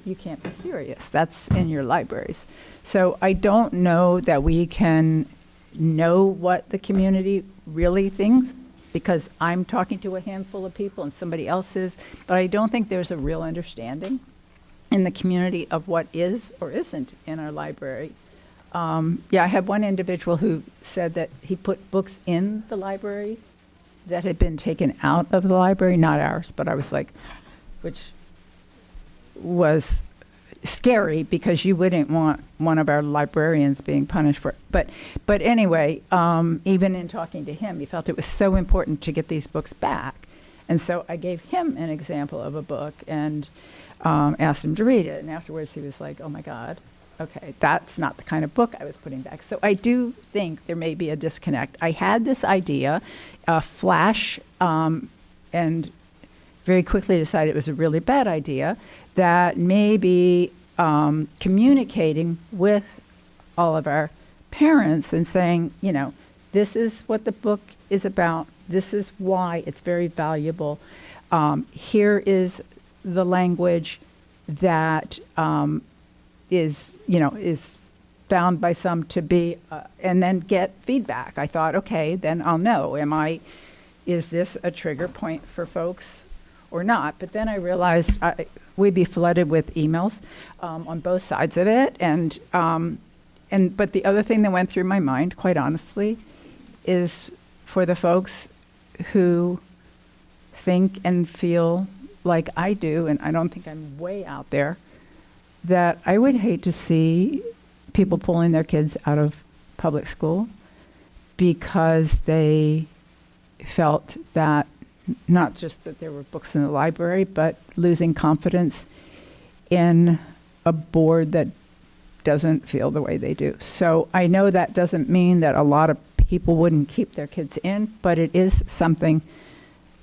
you can't be serious. That's in your libraries. So I don't know that we can know what the community really thinks, because I'm talking to a handful of people and somebody else is, but I don't think there's a real understanding in the community of what is or isn't in our library. I had one individual who said that he put books in the library that had been taken out of the library, not ours, but I was like, which was scary because you wouldn't want one of our librarians being punished for it. But anyway, even in talking to him, he felt it was so important to get these books back. And so I gave him an example of a book and asked him to read it. And afterwards he was like, oh my God, okay, that's not the kind of book I was putting back. So I do think there may be a disconnect. I had this idea, a flash, and very quickly decided it was a really bad idea, that maybe communicating with all of our parents and saying, this is what the book is about. This is why it's very valuable. Here is the language that is found by some to be, and then get feedback. I thought, okay, then I'll know. Is this a trigger point for folks or not? But then I realized we'd be flooded with emails on both sides of it, and but the other thing that went through my mind, quite honestly, is for the folks who think and feel like I do, and I don't think I'm way out there, that I would hate to see people pulling their kids out of public school because they felt that not just that there were books in the library, but losing confidence in a board that doesn't feel the way they do. So I know that doesn't mean that a lot of people wouldn't keep their kids in, but it is something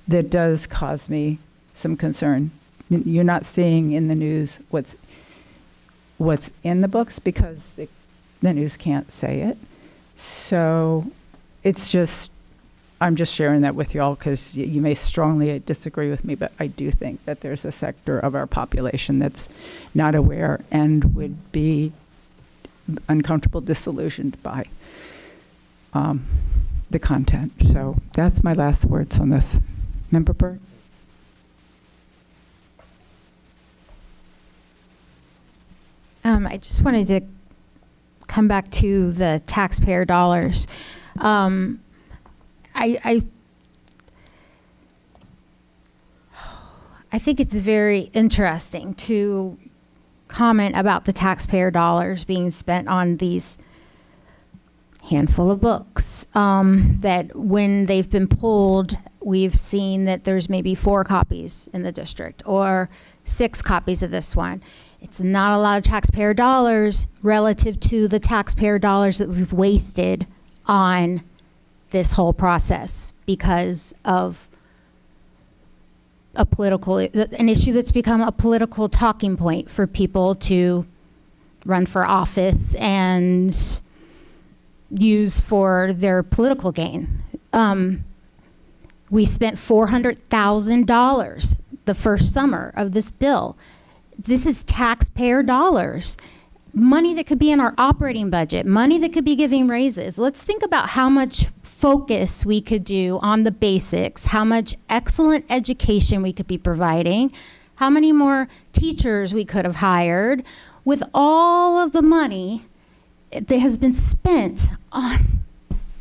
that does cause me some concern. You're not seeing in the news what's in the books because the news can't say it. So it's just, I'm just sharing that with you all because you may strongly disagree with me, but I do think that there's a sector of our population that's not aware and would be uncomfortable, disillusioned by the content. So that's my last words on this. Member Byrd? I just wanted to come back to the taxpayer dollars. I think it's very interesting to comment about the taxpayer dollars being spent on these handful of books that when they've been pulled, we've seen that there's maybe 4 copies in the district or 6 copies of this one. It's not a lot of taxpayer dollars relative to the taxpayer dollars that we've wasted on this whole process because of an issue that's become a political talking point for people to run for office and use for their political gain. We spent $400,000 the first summer of this bill. This is taxpayer dollars. Money that could be in our operating budget, money that could be giving raises. Let's think about how much focus we could do on the basics, how much excellent education we could be providing, how many more teachers we could have hired with all of the money that has been spent on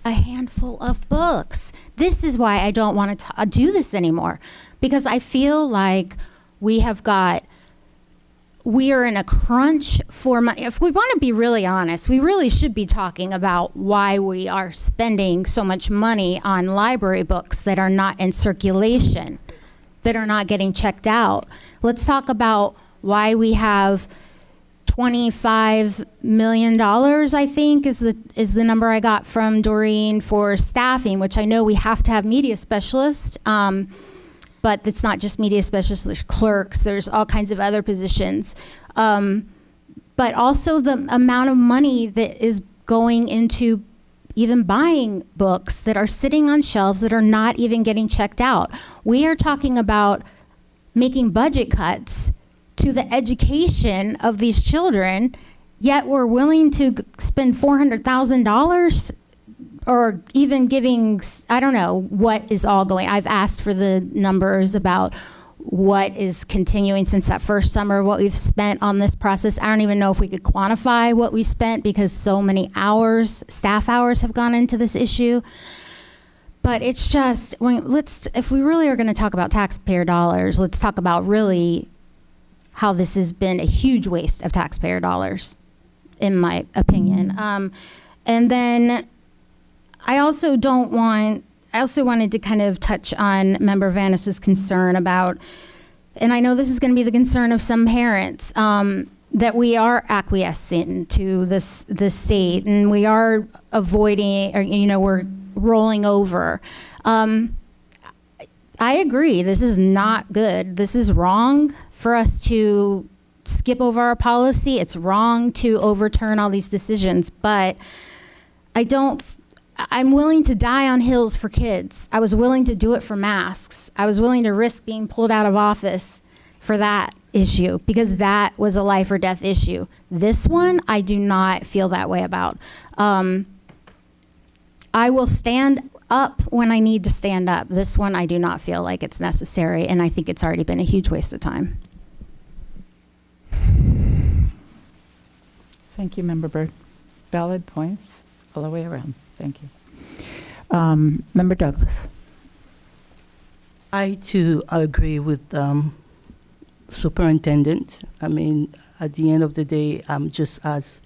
a handful of books. This is why I don't want to do this anymore, because I feel like we are in a crunch for money. If we want to be really honest, we really should be talking about why we are spending so much money on library books that are not in circulation, that are not getting checked out. Let's talk about why we have $25 million, I think, is the number I got from Doreen for staffing, which I know we have to have media specialists. But it's not just media specialists, there's clerks, there's all kinds of other positions. But also the amount of money that is going into even buying books that are sitting on shelves that are not even getting checked out. We are talking about making budget cuts to the education of these children, yet we're willing to spend $400,000 or even giving, I don't know what is all going. I've asked for the numbers about what is continuing since that first summer, what we've spent on this process. I don't even know if we could quantify what we spent because so many hours, staff hours have gone into this issue. But it's just, if we really are going to talk about taxpayer dollars, let's talk about really how this has been a huge waste of taxpayer dollars, in my opinion. And then I also wanted to kind of touch on Member Vanis's concern about, and I know this is going to be the concern of some parents, that we are acquiescing to the state and we are avoiding, or we're rolling over. I agree, this is not good. This is wrong for us to skip over our policy. It's wrong to overturn all these decisions, but I'm willing to die on hills for kids. I was willing to do it for masks. I was willing to risk being pulled out of office for that issue because that was a life or death issue. This one, I do not feel that way about. I will stand up when I need to stand up. This one, I do not feel like it's necessary, and I think it's already been a huge waste of time. Thank you, Member Byrd. valid points all the way around. Thank you. Member Douglas. I too agree with Superintendent. I mean, at the end of the day, I'm just as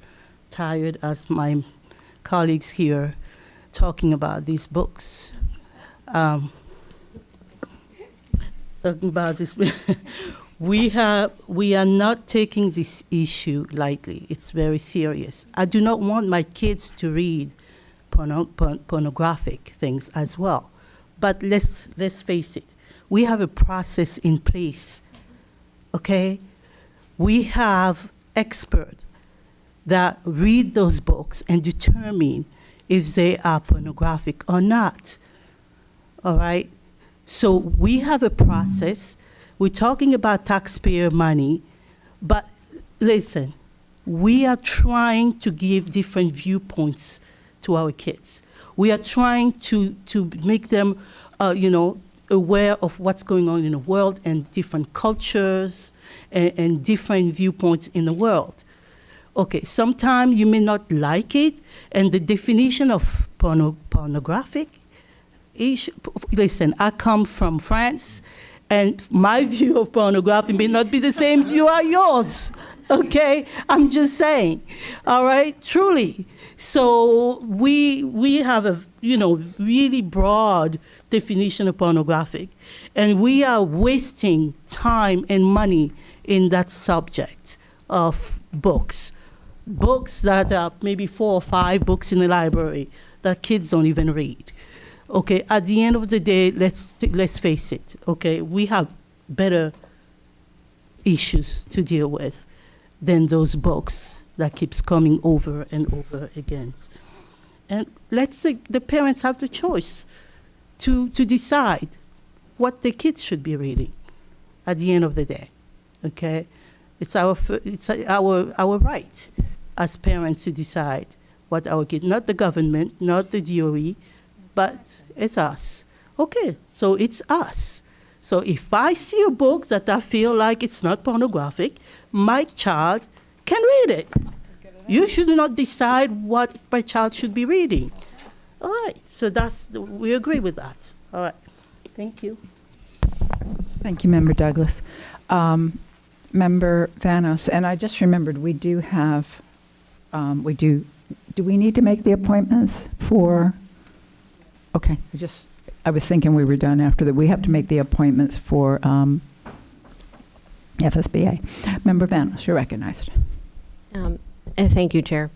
tired as my colleagues here talking about these books. Talking about this, we are not taking this issue lightly. It's very serious. I do not want my kids to read pornographic things as well. But let's face it, we have a process in place, okay? We have experts that read those books and determine if they are pornographic or not, all right? So we have a process. We're talking about taxpayer money, but listen, we are trying to give different viewpoints to our kids. We are trying to make them, aware of what's going on in the world and different cultures and different viewpoints in the world. Okay, sometimes you may not like it, and the definition of pornographic, listen, I come from France, and my view of pornography may not be the same as yours. Okay, I'm just saying. All right, truly. So we have a really broad definition of pornographic, and we are wasting time and money in that subject of books that are maybe 4 or 5 books in the library that kids don't even read. Okay, at the end of the day, let's face it. Okay, we have better issues to deal with than those books that keeps coming over and over again. And let's say the parents have the choice to decide what the kids should be reading at the end of the day. Okay, it's our right as parents to decide what our kids, not the government, not the DOE, but it's us. Okay, so it's us. So if I see a book that I feel like it's not pornographic, my child can read it. You should not decide what my child should be reading. All right, so we agree with that. All right, thank you. Thank you, Member Douglas. Member Vanos, and I just remembered we do have, do we need to make the appointments for, okay, I was thinking we were done after that. We have to make the appointments for FSBA. Member Vanos, you're recognized. Thank you, Chair.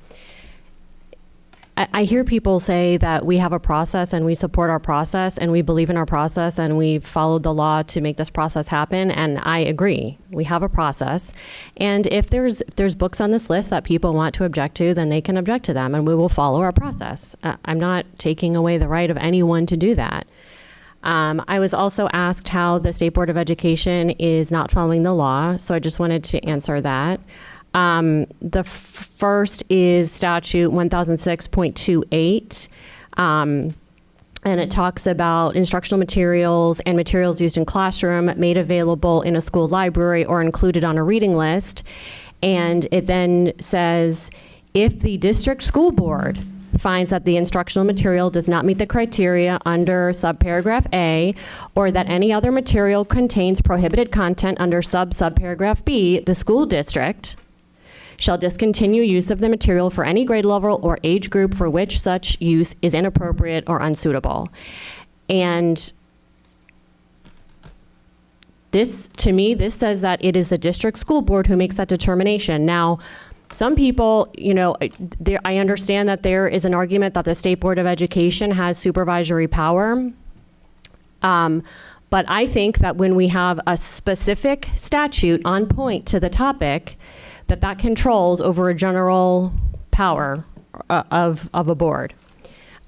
I hear people say that we have a process and we support our process and we believe in our process and we've followed the law to make this process happen, and I agree. We have a process, and if there's books on this list that people want to object to, then they can object to them and we will follow our process. I'm not taking away the right of anyone to do that. I was also asked how the State Board of Education is not following the law, so I just wanted to answer that. The first is statute 1006.28, and it talks about instructional materials and materials used in classroom made available in a school library or included on a reading list. And it then says, if the district school board finds that the instructional material does not meet the criteria under subparagraph A, or that any other material contains prohibited content under subparagraph B, the school district shall discontinue use of the material for any grade level or age group for which such use is inappropriate or unsuitable. And this, to me, this says that it is the district school board who makes that determination. Now, some people, I understand that there is an argument that the State Board of Education has supervisory power. But I think that when we have a specific statute on point to the topic, that controls over a general power of a board.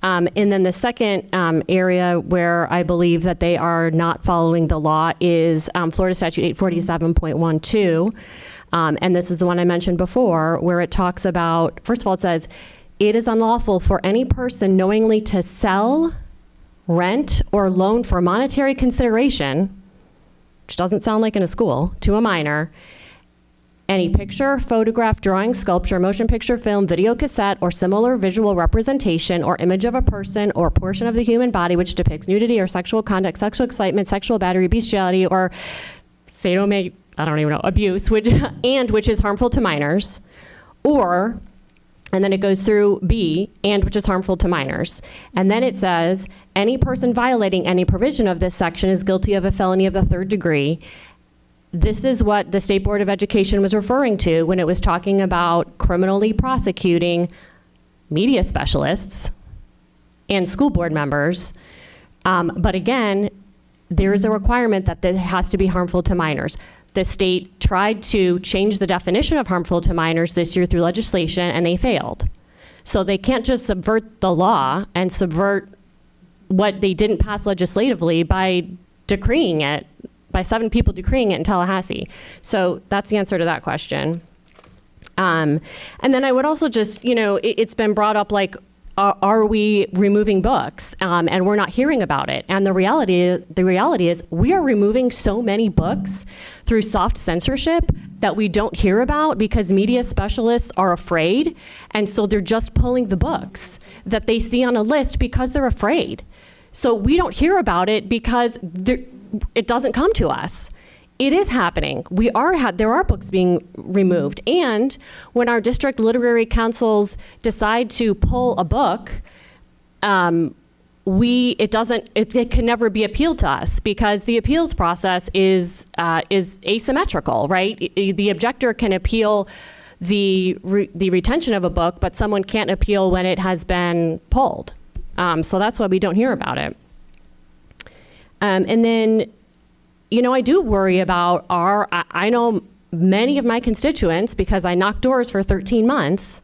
And then the second area where I believe that they are not following the law is Florida Statute 847.12. And this is the one I mentioned before, where it talks about, first of all, it says, it is unlawful for any person knowingly to sell, rent, or loan for monetary consideration, which doesn't sound like in a school, to a minor, Any picture, photograph, drawing, sculpture, motion picture, film, video cassette, or similar visual representation or image of a person or portion of the human body which depicts nudity or sexual conduct, sexual excitement, sexual battery, bestiality, or abuse, which is harmful to minors, or, and then it goes through B, and which is harmful to minors. And then it says, any person violating any provision of this section is guilty of a felony of the 3rd degree. This is what the State Board of Education was referring to when it was talking about criminally prosecuting media specialists and school board members. But again, there is a requirement that it has to be harmful to minors. The state tried to change the definition of harmful to minors this year through legislation, and they failed. So they can't just subvert the law and subvert what they didn't pass legislatively by decreeing it, by 7 people decreeing it in Tallahassee. So that's the answer to that question. And then I would also just, it's been brought up like, are we removing books? And we're not hearing about it. And the reality is we are removing so many books through soft censorship that we don't hear about because media specialists are afraid. And so they're just pulling the books that they see on a list because they're afraid. So we don't hear about it because it doesn't come to us. It is happening. There are books being removed. And when our district literary councils decide to pull a book, it can never be appealed to us because the appeals process is asymmetrical, right? The objector can appeal the retention of a book, but someone can't appeal when it has been pulled. So that's why we don't hear about it. And then, I do worry about I know many of my constituents, because I knocked doors for 13 months,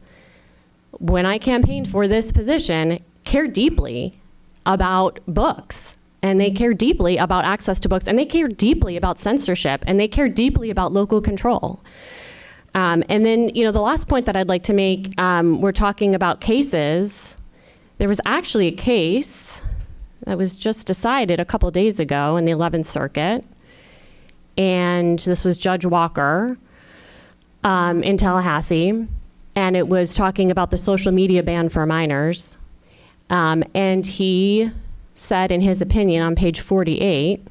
when I campaigned for this position, care deeply about books, and they care deeply about access to books, and they care deeply about censorship, and they care deeply about local control. And then, the last point that I'd like to make, we're talking about cases. There was actually a case that was just decided a couple days ago in the 11th Circuit. And this was Judge Walker in Tallahassee. And it was talking about the social media ban for minors. And he said in his opinion on page 48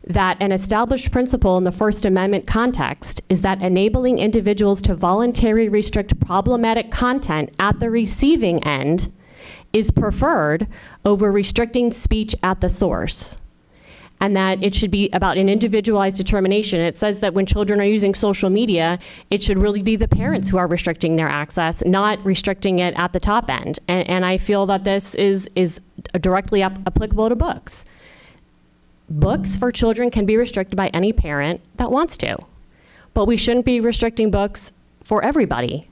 that an established principle in the First Amendment context is that enabling individuals to voluntarily restrict problematic content at the receiving end is preferred over restricting speech at the source, and that it should be about an individualized determination. It says that when children are using social media, it should really be the parents who are restricting their access, not restricting it at the top end. And I feel that this is directly applicable to books. Books for children can be restricted by any parent that wants to, but we shouldn't be restricting books for everybody.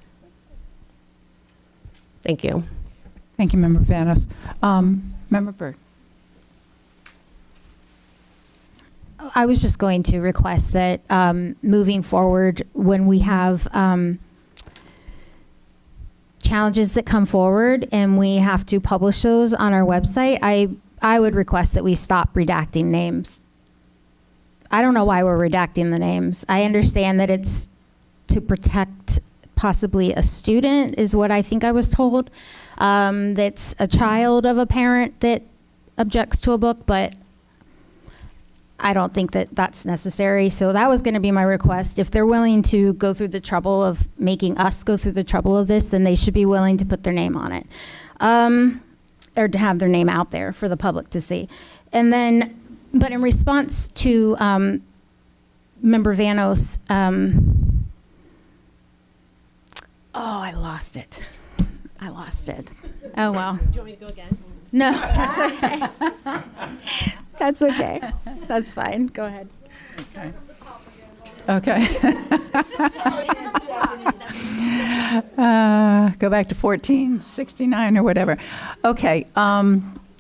Thank you. Thank you, Member Vanos. Member Byrd. I was just going to request that moving forward, when we have challenges that come forward and we have to publish those on our website, I would request that we stop redacting names. I don't know why we're redacting the names. I understand that it's to protect possibly a student, is what I think I was told. That's a child of a parent that objects to a book, but I don't think that that's necessary. So that was going to be my request. If they're willing to go through the trouble of making us go through the trouble of this, then they should be willing to put their name on it, or to have their name out there for the public to see. And then, but in response to Member Vanos, I lost it. Oh, well. Do you want me to go again? No, that's okay. That's okay. That's fine. Go ahead. Okay. Go back to 1469 or whatever. Okay.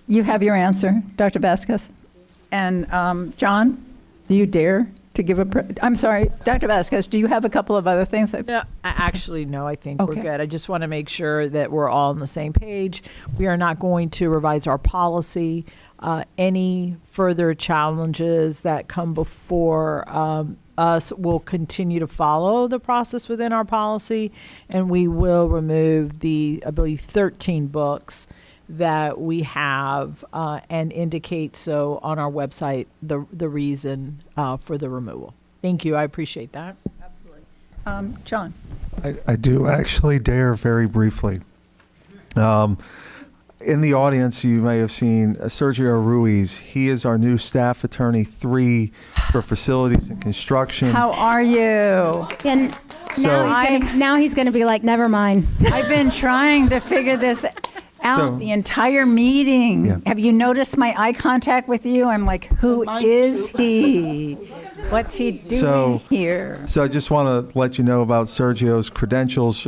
You have your answer, Dr. Vasquez. And John, do you dare to give I'm sorry, Dr. Vasquez, do you have a couple of other things? No, actually, no, I think we're Okay. good. I just want to make sure that we're all on the same page. We are not going to revise our policy. Any further challenges that come before us will continue to follow the process within our policy, and we will remove the, I believe, 13 books that we have and indicate so on our website the reason for the removal. Thank you. I appreciate that. Absolutely. John? I do actually dare very briefly. In the audience, you may have seen Sergio Ruiz. He is our new staff attorney 3 for facilities and construction. How are you? And So- now he's gonna be like, never mind. I've been trying to figure this out So- the entire meeting. Yeah. Have you noticed my eye contact with you? I'm like, who is he? What's he doing here? So I just want to let you know about Sergio's credentials.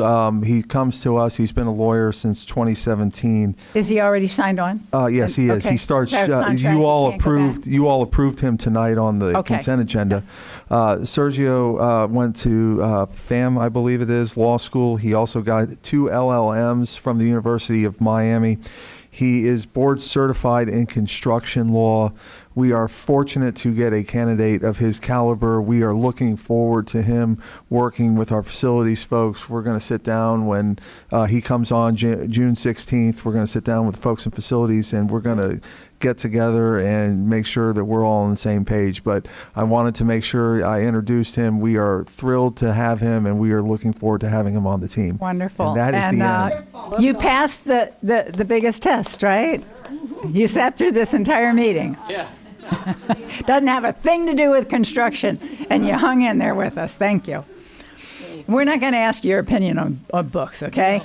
He comes to us. He's been a lawyer since 2017. Is he already signed on? Yes, he is. Okay. He starts. Have contract, You all he can't go approved. You all approved him tonight on the Okay. consent agenda. Sergio went to FAM, I believe it is, law school. He also got 2 LLMs from the University of Miami. He is board certified in construction law. We are fortunate to get a candidate of his caliber. We are looking forward to him working with our facilities folks. We're going to sit down when he comes on June 16th. We're going to sit down with the folks in facilities, and we're going to get together and make sure that we're all on the same page. But I wanted to make sure I introduced him. We are thrilled to have him, and we are looking forward to having him on the team. Wonderful. And that is the end. You passed the biggest test, right? You sat through this entire meeting. Yeah. Doesn't have a thing to do with construction, and you hung in there with us. Thank you. We're not going to ask your opinion on books, okay?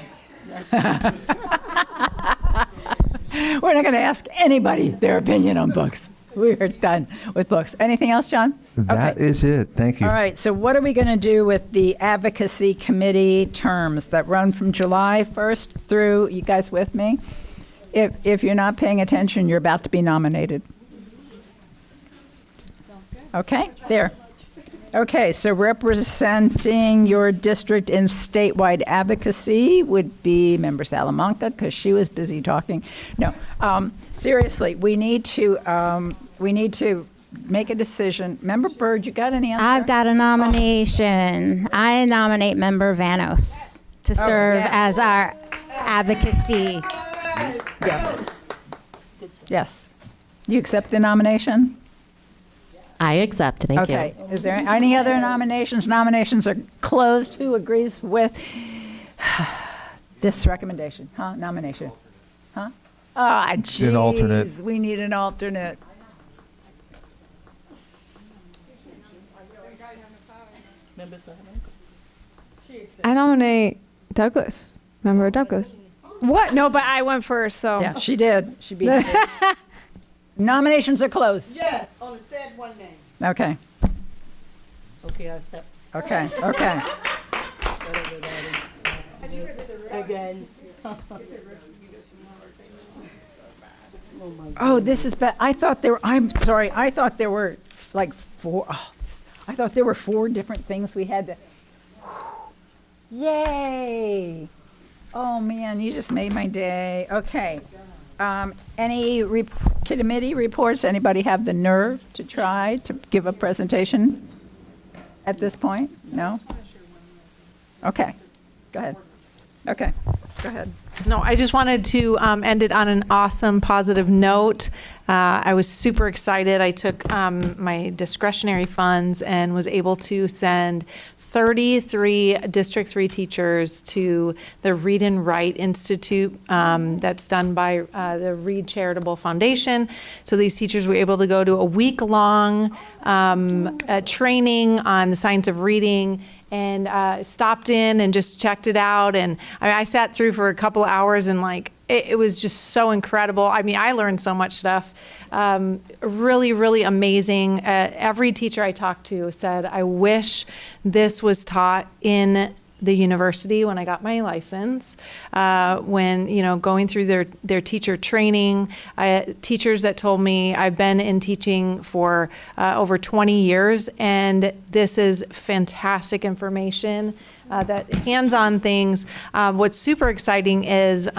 We're not going to ask anybody their opinion on books. We're done with books. Anything else, John? That is it. Thank you. All right, so what are we going to do with the Advocacy Committee terms that run from July 1st through, you guys with me? If you're not paying attention, you're about to be nominated. Okay, there. Okay, so representing your district in statewide advocacy would be Member Salamanca, because she was busy talking. No, seriously, we need to make a decision. Member Byrd, you got an answer? I've got a nomination. I nominate Member Vanos to serve as our advocacy. Yes. Yes. You accept the nomination? I accept. Thank you. Okay. Is there any other nominations? Nominations are closed. Who agrees with this recommendation? Nomination? Ah, geez. An alternate. We need an alternate. I nominate Douglas. Member Douglas. What? No, but I went first, so. Yeah, she did. She beat you. Nominations are closed. Yes, on the said one name. Okay. Okay, I accept. Okay. Okay. Again. Oh, this is bad. I thought there were, I'm sorry, I thought there were like 4, I thought there were 4 different things we had to, yay. Oh man, you just made my day. Okay. Any committee reports? Anybody have the nerve to try to give a presentation at this point? No? Okay, go ahead. Okay, go ahead. No, I just wanted to end it on an awesome, positive note. I was super excited. I took my discretionary funds and was able to send 33 District 3 teachers to the Read and Write Institute that's done by the Read Charitable Foundation. So these teachers were able to go to a week-long training on the science of reading, and stopped in and just checked it out. And I sat through for a couple of hours, and it was just so incredible. I mean, I learned so much stuff. Really, really amazing. Every teacher I talked to said, I wish this was taught in the university when I got my license, when, going through their teacher training, teachers that told me I've been in teaching for over 20 years, and this is fantastic information. That hands-on things. What's super exciting is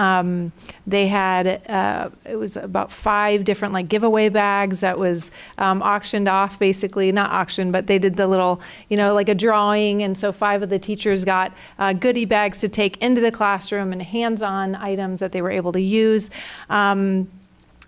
they had, it was about 5 different like giveaway bags that was auctioned off, basically, not auctioned, but they did the little, like a drawing. And so 5 of the teachers got goodie bags to take into the classroom and hands-on items that they were able to use.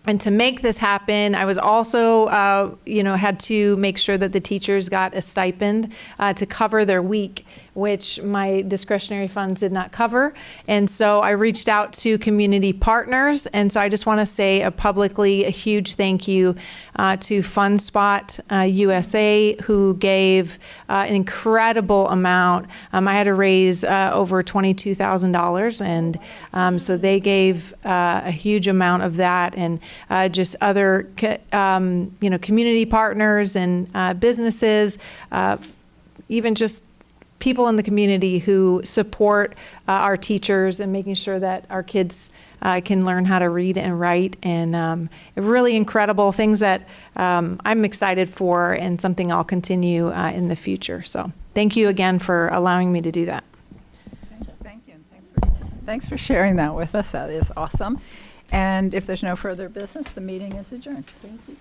And to make this happen, I was also, had to make sure that the teachers got a stipend to cover their week, which my discretionary funds did not cover. And so I reached out to community partners. And so I just want to say publicly a huge thank you to FundSpot USA, who gave an incredible amount. I had to raise over $22,000. And so they gave a huge amount of that, and just other, community partners and businesses, even just people in the community who support our teachers and making sure that our kids can learn how to read and write, and really incredible things that I'm excited for, and something I'll continue in the future. So thank you again for allowing me to do that. Thank you. Thanks for sharing that with us. That is awesome. And if there's no further business, the meeting is adjourned. Thank you.